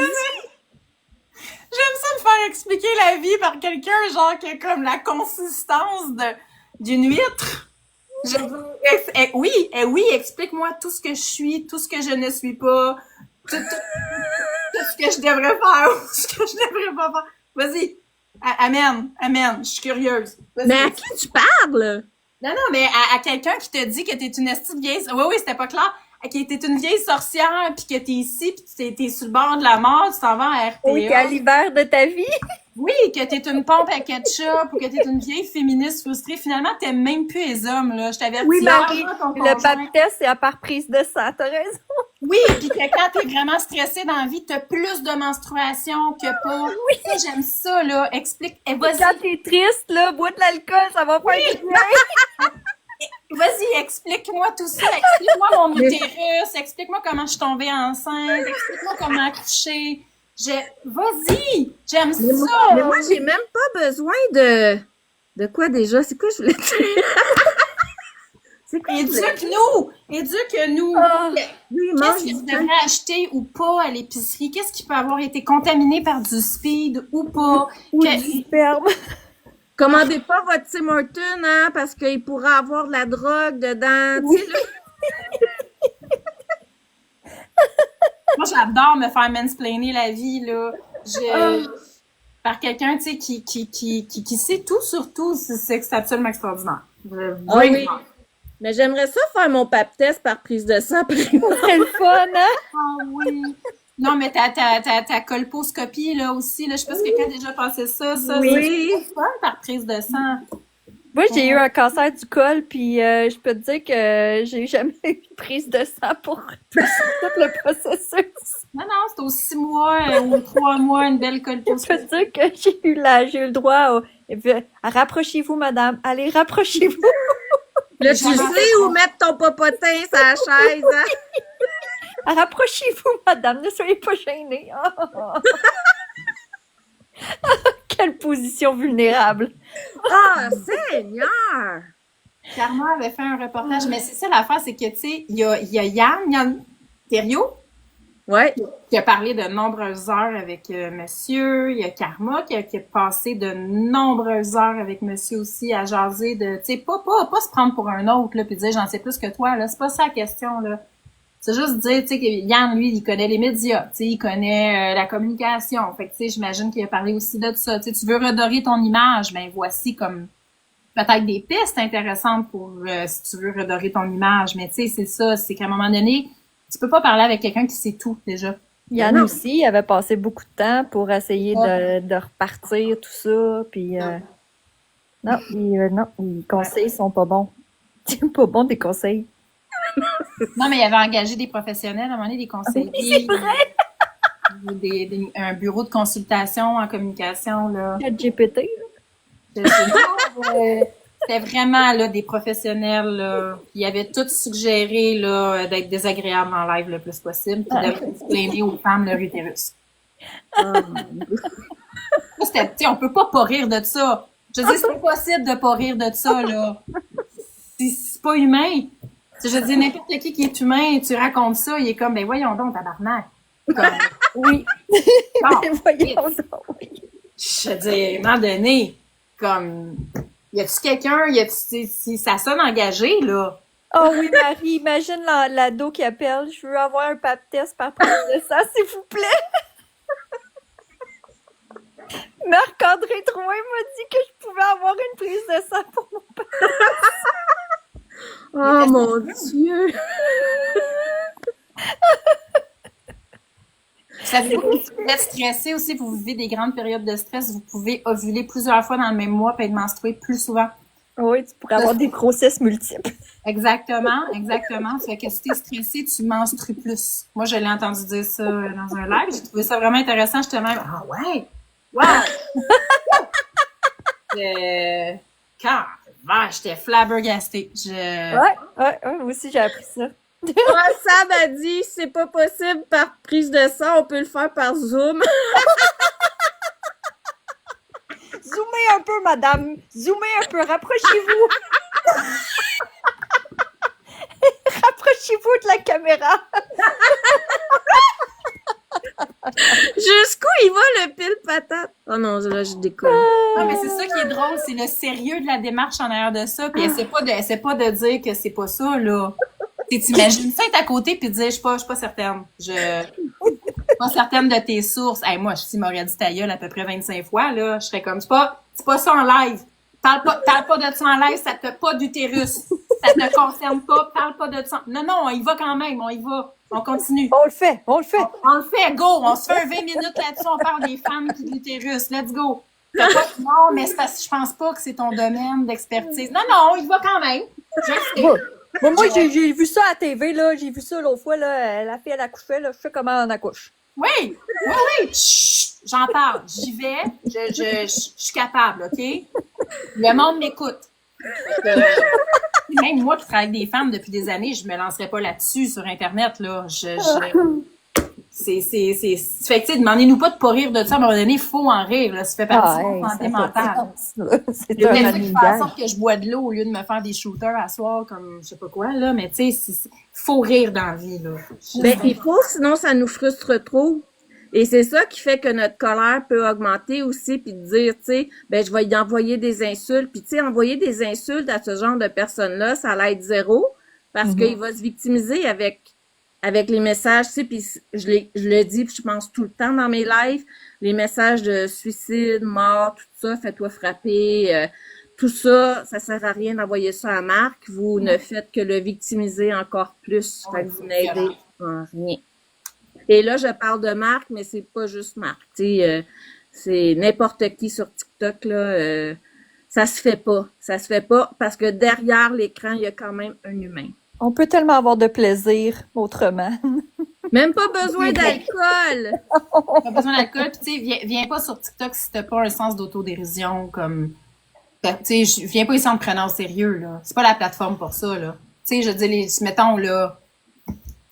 J'aime ça me faire expliquer la vie par quelqu'un, genre, qui a comme la consistance d'une huître. Je veux, oui, explique-moi tout ce que je suis, tout ce que je ne suis pas, tout ce que je devrais faire ou ce que je devrais pas faire. Vas-y. Amène, je suis curieuse. Vas-y. Mais à qui tu parles? Non, mais à quelqu'un qui te dit que t'es une esti de vieille... Oui, c'était pas clair. Que t'es une vieille sorcière, puis que t'es ici, puis t'es sur le bord de la mort, tu t'en vas à RPA. Oui, t'es à l'hiver de ta vie. Oui, que t'es une pompe à ketchup, ou que t'es une vieille féministe frustrée. Finalement, t'aimes même plus les hommes, là. Je t'avertis. Oui, Marie, Lave-toi ton le conjoint. pap test, c'est à part prise de sang. T'as raison. Oui, puis que quand t'es vraiment stressée dans la vie, t'as plus de menstruation que pas. Oui. Ça, j'aime ça, là. Explique. Vas-y. Quand t'es triste, là, bois de l'alcool, ça va faire du bien. Vas-y, explique-moi tout ça. Explique-moi mon utérus. Explique-moi comment je suis tombée enceinte. Explique-moi comment accoucher. Vas-y! J'aime Mais ça! moi, j'ai même pas besoin de quoi déjà? C'est quoi je voulais dire? C'est quoi je voulais dire? Éduque-nous! Éduque-nous! Ah. Oui, Qu'est-ce mange que du je devrais acheter ou pas à l'épicerie? Qu'est-ce qui peut avoir été contaminé par du speed ou pas? Ou du sperme. Commandez pas votre Tim Hortons, hein, parce qu'il pourra avoir de la drogue dedans. Tu sais, là. Moi, j'adore me faire mansplainer la vie, là. Par quelqu'un, tu sais, qui sait tout sur tout, c'est absolument extraordinaire. Ah oui. Mais j'aimerais ça faire mon pap test par prise de sang. C'est le fun, hein? Ah oui. Non, mais ta colposcopie, là, aussi, là, je sais pas si quelqu'un a déjà passé ça, Oui. c'est fun par prise de sang. Moi, j'ai eu un cancer du col, puis je peux te dire que j'ai jamais eu de prise de sang pour tout le processus. Non, c'est aux 6 mois ou 3 mois, une belle Je peux colposcopie. te dire que j'ai eu le droit à rapprochez-vous, madame. Allez, rapprochez-vous. Là, tu sais où mettre ton popotin sur la chaise, hein? Rapprochez-vous, madame. Ne soyez pas gênée. Quelle position vulnérable. Ah, Seigneur! Karma avait fait un reportage, mais c'est ça l'affaire, c'est que, tu sais, il y a Yann Thériault, Ouais. qui a parlé de nombreuses heures avec monsieur. Il y a Karma qui a passé de nombreuses heures avec monsieur aussi à jaser de, tu sais, pas se prendre pour un autre, là, puis dire j'en sais plus que toi, là. C'est pas ça la question, là. C'est juste dire, tu sais, que Yann, lui, il connaît les médias, tu sais, il connaît la communication. Fait que, tu sais, j'imagine qu'il a parlé aussi de ça. Tu sais, tu veux redorer ton image, ben voici comme peut-être des pistes intéressantes pour si tu veux redorer ton image. Mais tu sais, c'est ça, c'est qu'à un moment donné, tu peux pas parler avec quelqu'un qui sait tout déjà. Yann aussi avait passé beaucoup de temps pour essayer de repartir tout ça. Puis non, les conseils sont pas bons. C'est pas bon des conseils. Non, mais il avait engagé des professionnels, à un moment donné, des conseillers. Oui, c'est vrai! Un bureau de consultation en communication, là. GPT. C'était vraiment, là, des professionnels, là. Ils avaient tous suggéré, là, d'être désagréables en live le plus possible, puis de expliquer aux femmes leur utérus. C'était, tu sais, on peut pas rire de ça. Je veux dire, c'est pas possible de pas rire de ça, là. C'est pas humain. Si je dis n'importe qui est humain et tu racontes ça, il est comme, ben voyons donc, tabarnak. Comme, Oui. bon, Voyons donc, oui. je dis, à un moment donné, comme, y a-tu quelqu'un, si ça sonne engagé, là? Oh oui, Marie, imagine l'ado qui appelle. Je veux avoir un pap test par prise de sang, s'il vous plaît. Marc-André Drouin m'a dit que je pouvais avoir une prise de sang pour mon père. Oh mon Dieu! Savez-vous que si vous êtes stressé aussi, vous vivez des grandes périodes de stress, vous pouvez ovuler plusieurs fois dans le même mois et être menstrué plus souvent. Oui, tu pourrais avoir des grossesses multiples. Exactement. Fait que si t'es stressé, tu menstrues plus. Moi, je l'ai entendu dire ça dans un live. J'ai trouvé ça vraiment intéressant. J'étais même, ah ouais! Wow! Quand? J'étais flabbergastée. Ouais, moi aussi j'ai appris ça. Ah, Sam a dit, c'est pas possible par prise de sang, on peut le faire par Zoom. Zoomez un peu, madame. Zoomez un peu. Rapprochez-vous. Rapprochez-vous de la caméra. Jusqu'où il va le pile patate? Oh non, là, je déconne. Non, mais c'est ça qui est drôle, c'est le sérieux de la démarche en arrière de ça. Puis elle essaie pas de dire que c'est pas ça, là. T'imagines ça être à côté puis dire, je suis pas certaine. Je suis pas certaine de tes sources. Hey, moi, si m'aurais dit ta gueule à peu près 25 fois, là, je serais comme, c'est pas ça en live. Parle pas de ça en live, ça te pas d'utérus. Ça te concerne pas, parle pas de ça. Non, on y va quand même, on y va. On continue. On le fait. On le fait, go! On se fait un 20 minutes là-dessus, on parle des femmes qui de l'utérus. Let's go! Non, mais c'est parce que je pense pas que c'est ton domaine d'expertise. Non, on y va quand même. Je sais. Bon, moi, j'ai vu ça à TV, là. J'ai vu ça l'autre fois, là. La fille, elle accouchait, là. Je sais comment on accouche. Oui. Chut, j'en parle. J'y vais. Je suis capable, OK? Le monde m'écoute. Même moi qui travaille avec des femmes depuis des années, je me lancerais pas là-dessus sur Internet, là. Fait que, tu sais, demandez-nous pas de pas rire de ça. À un moment donné, il faut en rire, là. Ça fait partie de la santé mentale. C'est Il y a un des fois qui font en manigage. sorte que je bois de l'eau au lieu de me faire des shooters à soir, comme je sais pas quoi, là. Mais tu sais, faut rire dans la vie, là. Ben, il faut, sinon ça nous frustre trop. Et c'est ça qui fait que notre colère peut augmenter aussi, puis de dire, tu sais, ben je vais y envoyer des insultes. Puis tu sais, envoyer des insultes à ce genre de personnes-là, ça l'aide zéro, parce qu'il va se victimiser avec les messages, tu sais, puis je le dis, puis je pense tout le temps dans mes lives, les messages de suicide, mort, tout ça, fais-toi frapper, tout ça, ça sert à rien d'envoyer ça à Marc. Vous ne faites que le victimiser encore plus. Fait que vous n'aidez en rien. Et là, je parle de Marc, mais c'est pas juste Marc. Tu sais, c'est n'importe qui sur TikTok, là. Ça se fait pas. Ça se fait pas parce que derrière l'écran, il y a quand même un humain. On peut tellement avoir de plaisir autrement. Même pas besoin d'alcool. Pas besoin d'alcool. Puis tu sais, viens pas sur TikTok si t'as pas un sens d'autodérision, comme, tu sais, viens pas ici en te prenant au sérieux, là. C'est pas la plateforme pour ça, là. Tu sais, je dis, mettons, là,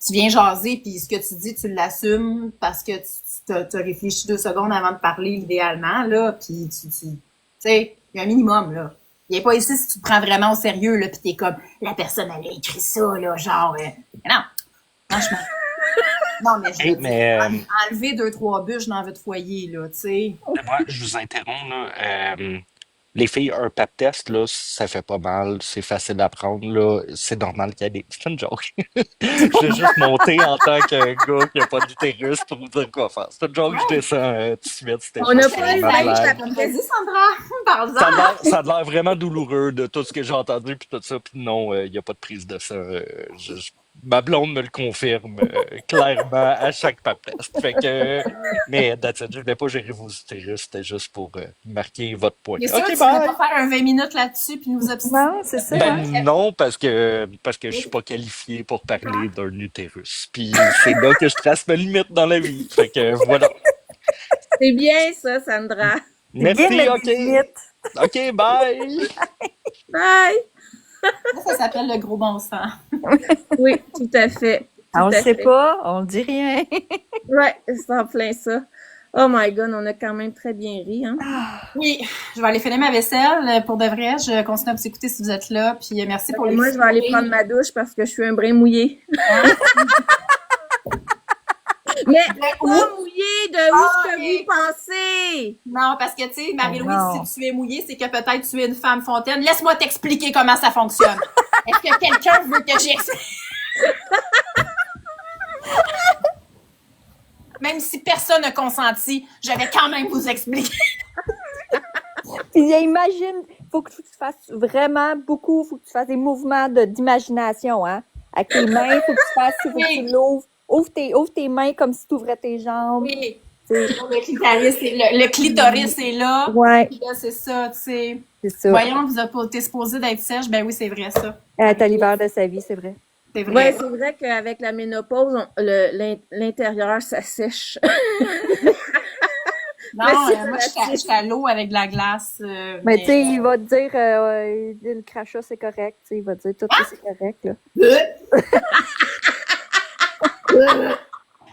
tu viens jaser, puis ce que tu dis, tu l'assumes parce que tu as réfléchi 2 secondes avant de parler, idéalement, là, puis tu sais, il y a un minimum, là. Viens pas ici si tu te prends vraiment au sérieux, là, pis t'es comme, la personne, elle a écrit ça, là, genre, non, franchement. Non, mais je veux dire, enlever 2-3 bûches dans votre foyer, là, tu sais. Moi, je vous interromps, là. Les filles, un pap test, là, ça fait pas mal, c'est facile à prendre, là. C'est normal qu'il y ait des... C'est une joke. Je vais juste monter en tant qu'un gars qui a pas d'utérus pour vous dire quoi faire. C'est une joke, je descends tout de suite. C'était On n'a juste pas une eu blague. Vas-y, Sandra, parle-en. Ça a l'air vraiment douloureux de tout ce que j'ai entendu puis tout ça. Puis non, il n'y a pas de prise de sang. Ma blonde me le confirme clairement à chaque pap test. Fait que, mais that's it, je voulais pas gérer vos utérus, c'était juste pour marquer votre point. Bien sûr, Ok, tu ne bye! pas faire un 20 minutes là-dessus puis nous obstiner. Non, c'est ça. Ben non, parce que je suis pas qualifié pour parler d'un utérus. Puis c'est là que je trace ma limite dans la vie. Fait que voilà. C'est bien ça, Sandra. Merci, Bien, ok. limite. Ok, bye! Bye! Ça s'appelle le gros bon sens. Oui, tout à fait. On Tout le à sait fait. pas, on le dit rien. Ouais, c'est en plein ça. Oh my God, on a quand même très bien ri, hein? Oui, je vais aller finir ma vaisselle. Pour de vrai, je continue à vous écouter si vous êtes là. Puis merci pour Et les moi, je vais aller stories. prendre ma douche parce que je suis un brin mouillé. Hein? Mais Ben, où? pas mouillé de où ce que ok. vous pensez. Non, parce que, tu sais, Marie-Louise, non. si tu es mouillée, c'est que peut-être tu es une femme fontaine. Laisse-moi t'expliquer comment ça fonctionne. Est-ce que quelqu'un veut que j'explique? Même si personne n'a consenti, je vais quand même vous expliquer. Puis imagine, faut que tu fasses vraiment beaucoup, faut que tu fasses des mouvements d'imagination, hein. Avec tes mains, faut que tu fasses, faut que tu Oui. l'ouvres. Ouvre tes mains comme si tu ouvrais tes jambes. Oui. Tu sais. Le clitoris est là. Ouais, Puis là, c'est ça, tu sais. c'est ça. Voyons, t'es supposé d'être sèche. Ben oui, c'est vrai, ça. T'as l'hiver de sa vie, c'est vrai. C'est Ouais, vrai. c'est vrai qu'avec la ménopause, l'intérieur, ça sèche. Non, Mais c'est moi, je relatif. suis à l'eau avec de la glace. Mais tu sais, il va te dire, le crachat, c'est correct. Tu sais, il va te dire tout ça, c'est correct, là.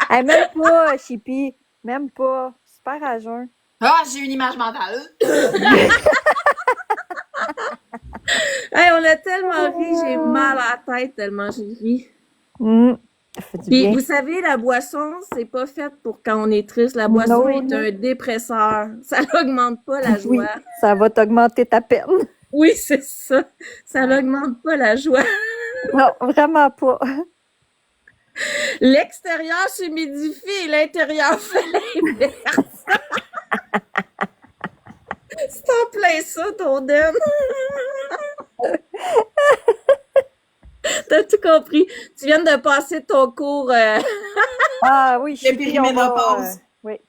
Hey, même pas, Chippy. Même pas. Super à jeun. Ah, j'ai une image mentale. Hey, on a tellement ri, j'ai mal à la tête tellement j'ai ri. Ça fait du Puis, bien. vous savez, la boisson, c'est pas faite pour quand on est triste. La boisson Non, est non. un dépresseur. Ça n'augmente pas la Oui, joie. ça va t'augmenter ta peine. Oui, c'est ça. Ça n'augmente pas la joie. Non, vraiment pas. L'extérieur s'humidifie et l'intérieur fait l'inverse. C'est en plein ça, ton den. T'as tout compris. Tu viens de passer ton cours. Ah oui, Le Chippy, on va... périménopause. oui.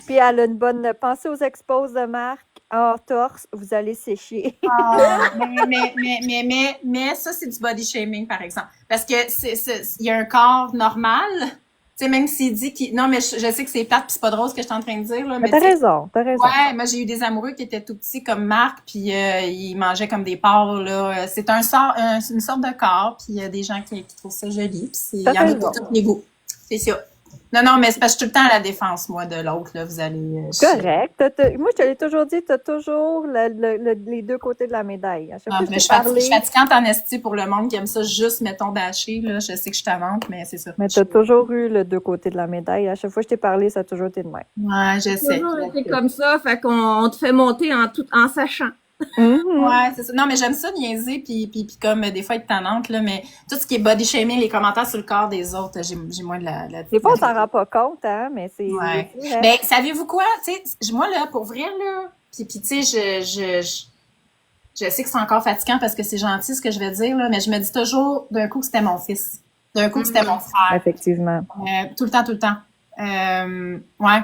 Puis elle a une bonne... Pensez aux expos de Marc. Hors torse, vous allez sécher. Ah, mais ça, c'est du body shaming, par exemple. Parce que il y a un corps normal. Tu sais, même s'il dit qu'il... Non, mais je sais que c'est plate pis c'est pas drôle ce que je suis en train de dire, là. Mais Mais t'as tu sais, raison, t'as raison. ouais, moi, j'ai eu des amoureux qui étaient tout petits comme Marc, puis ils mangeaient comme des porcs, là. C'est une sorte de corps, puis il y a des gens qui trouvent ça joli, puis il T'as y en a raison. pour tous les goûts. C'est ça. Non, mais c'est parce que je suis tout le temps à la défense, moi, de l'autre, là. Vous allez... Correct. Moi, je te l'ai toujours dit, t'as toujours les deux côtés de la médaille. À chaque fois que mais je t'ai je suis parlé, fatigante en esti pour le monde qui aime ça juste, mettons, bâcher, là. Je sais que je t'avante, mais c'est ça. mais t'as toujours eu les deux côtés de la médaille. À chaque fois que je t'ai parlé, ça a toujours été de même. Ouais, je sais. Toujours été comme ça, fait qu'on te fait monter en sachant. Ouais, c'est ça. Non, mais j'aime ça niaiser, puis comme des fois être tannante, là, mais tout ce qui est body shaming, les commentaires sur le corps des autres, j'ai moins de la Des fois, on s'en rend pas compte, hein, mais c'est... Ouais. c'est vrai. Ben, savez-vous quoi? Tu sais, moi, là, pour vrai, là, puis tu sais, je sais que c'est encore fatigant parce que c'est gentil ce que je vais dire, là, mais je me dis toujours d'un coup que c'était mon fils. D'un coup que c'était mon frère. Effectivement. Tout le temps. Ouais.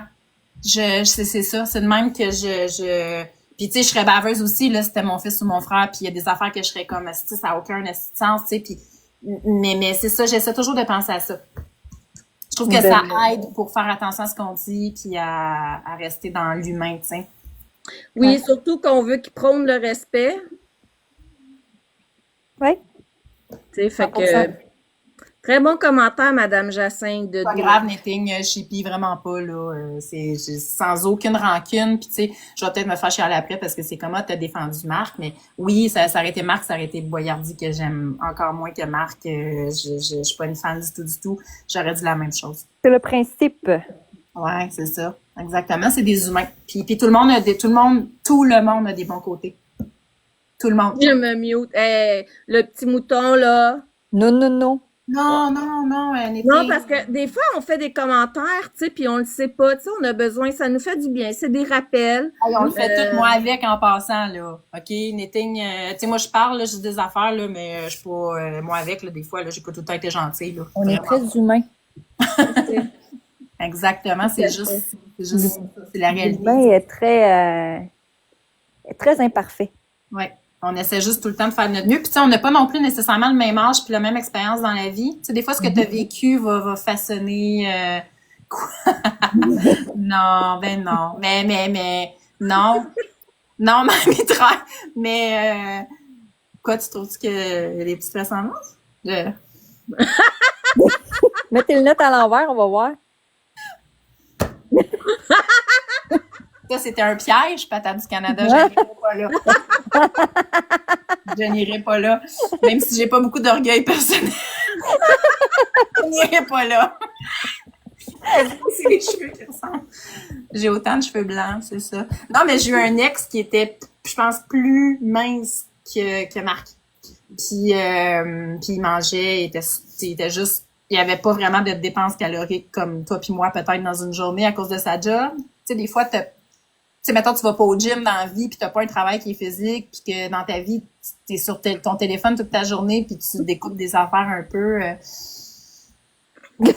C'est ça. C'est de même que puis tu sais, je serais baveuse aussi, là, c'était mon fils ou mon frère, puis il y a des affaires que je serais comme, ça n'a aucun sens, tu sais, puis mais c'est ça, j'essaie toujours de penser à ça. Je trouve que ça aide pour faire attention à ce qu'on dit, puis à rester dans l'humain, tu sais. Oui, Ouais. surtout qu'on veut qu'ils prônent le respect. Oui. Tu sais, fait 100%. que très bon commentaire, Madame Jacinthe de Pas Douai. grave, Netting, Chippy, vraiment pas, là. C'est sans aucune rancune. Puis, tu sais, je vais peut-être me faire chialer après parce que c'est comment t'as défendu Marc. Mais oui, ça aurait été Marc, ça aurait été Boyardi que j'aime encore moins que Marc. Je suis pas une fan du tout. J'aurais dit la même chose. C'est le principe. Ouais, c'est ça. Exactement. C'est des humains. Puis tout le monde tout le monde a des bons côtés. Tout le monde. Je me mute. Le petit mouton, là. Non. Non, Netting. Non, parce que des fois, on fait des commentaires, tu sais, puis on le sait pas, tu sais, on a besoin, ça nous fait du bien. C'est des rappels. Hey, on le fait tout, moi avec, en passant, là. OK, Netting, tu sais, moi, je parle, là, j'ai des affaires, là, mais je suis pas, moi avec, là, des fois, là, j'ai pas tout le temps été gentille, là. On est Vraiment. très humains. Exactement, c'est juste ça, c'est la réalité. L'humain est très imparfait. Ouais. On essaie juste tout le temps de faire de notre mieux. Puis, tu sais, on n'a pas non plus nécessairement le même âge puis la même expérience dans la vie. Tu sais, des fois, ce que tu as vécu va façonner, quoi? Non, ben non. Mais, non. Non, Mitra. Mais, quoi, tu trouves que les petites ressemblances? Mettez le net à l'envers, on va voir. Ça, c'était un piège, patate du Canada. Je n'irai pas là. Je n'irai pas là. Même si j'ai pas beaucoup d'orgueil personnel. Je n'irai pas là. C'est les cheveux qui ressemblent. J'ai autant de cheveux blancs, c'est ça. Non, mais j'ai eu un ex qui était, je pense, plus mince que Marc. Puis il mangeait, il était juste, il y avait pas vraiment de dépenses caloriques comme toi puis moi peut-être dans une journée à cause de sa job. Tu sais, des fois, tu sais, mettons, tu vas pas au gym dans la vie puis t'as pas un travail qui est physique puis que dans ta vie, t'es sur ton téléphone toute ta journée puis tu découpes des affaires un peu... Même,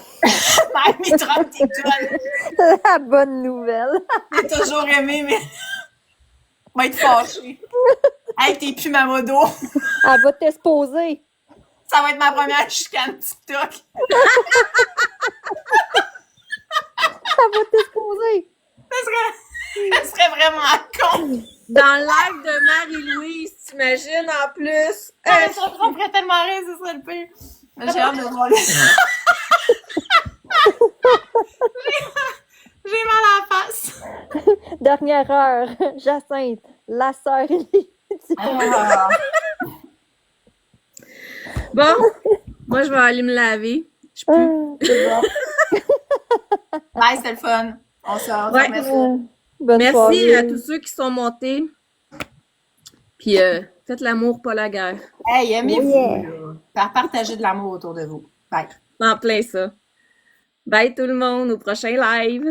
il trompe tes gueules. La bonne nouvelle. J'ai toujours aimé, mais... va être fâché. Hey, t'es plus ma modo. Elle va t'exposer. Ça va être ma première chicane TikTok. Elle va t'exposer. Ça serait vraiment con. Dans le live de Marie-Louise, t'imagines en plus. Je ferait tellement rire, ce serait le pire. J'ai hâte de voir les... J'ai mal à la face. Dernière heure. Jacinthe, la sœur Lydia. Ah. Bon, moi, je vais aller me laver. Je peux. C'est bon. Ouais, c'était le fun. On sort. Ouais. Bonne Merci soirée. à tous ceux qui sont montés. Puis, faites l'amour, pas la guerre. Hey, aimez-vous. Yeah. Faire partager de l'amour autour de vous. Bye. En plein ça. Bye tout le monde, au prochain live.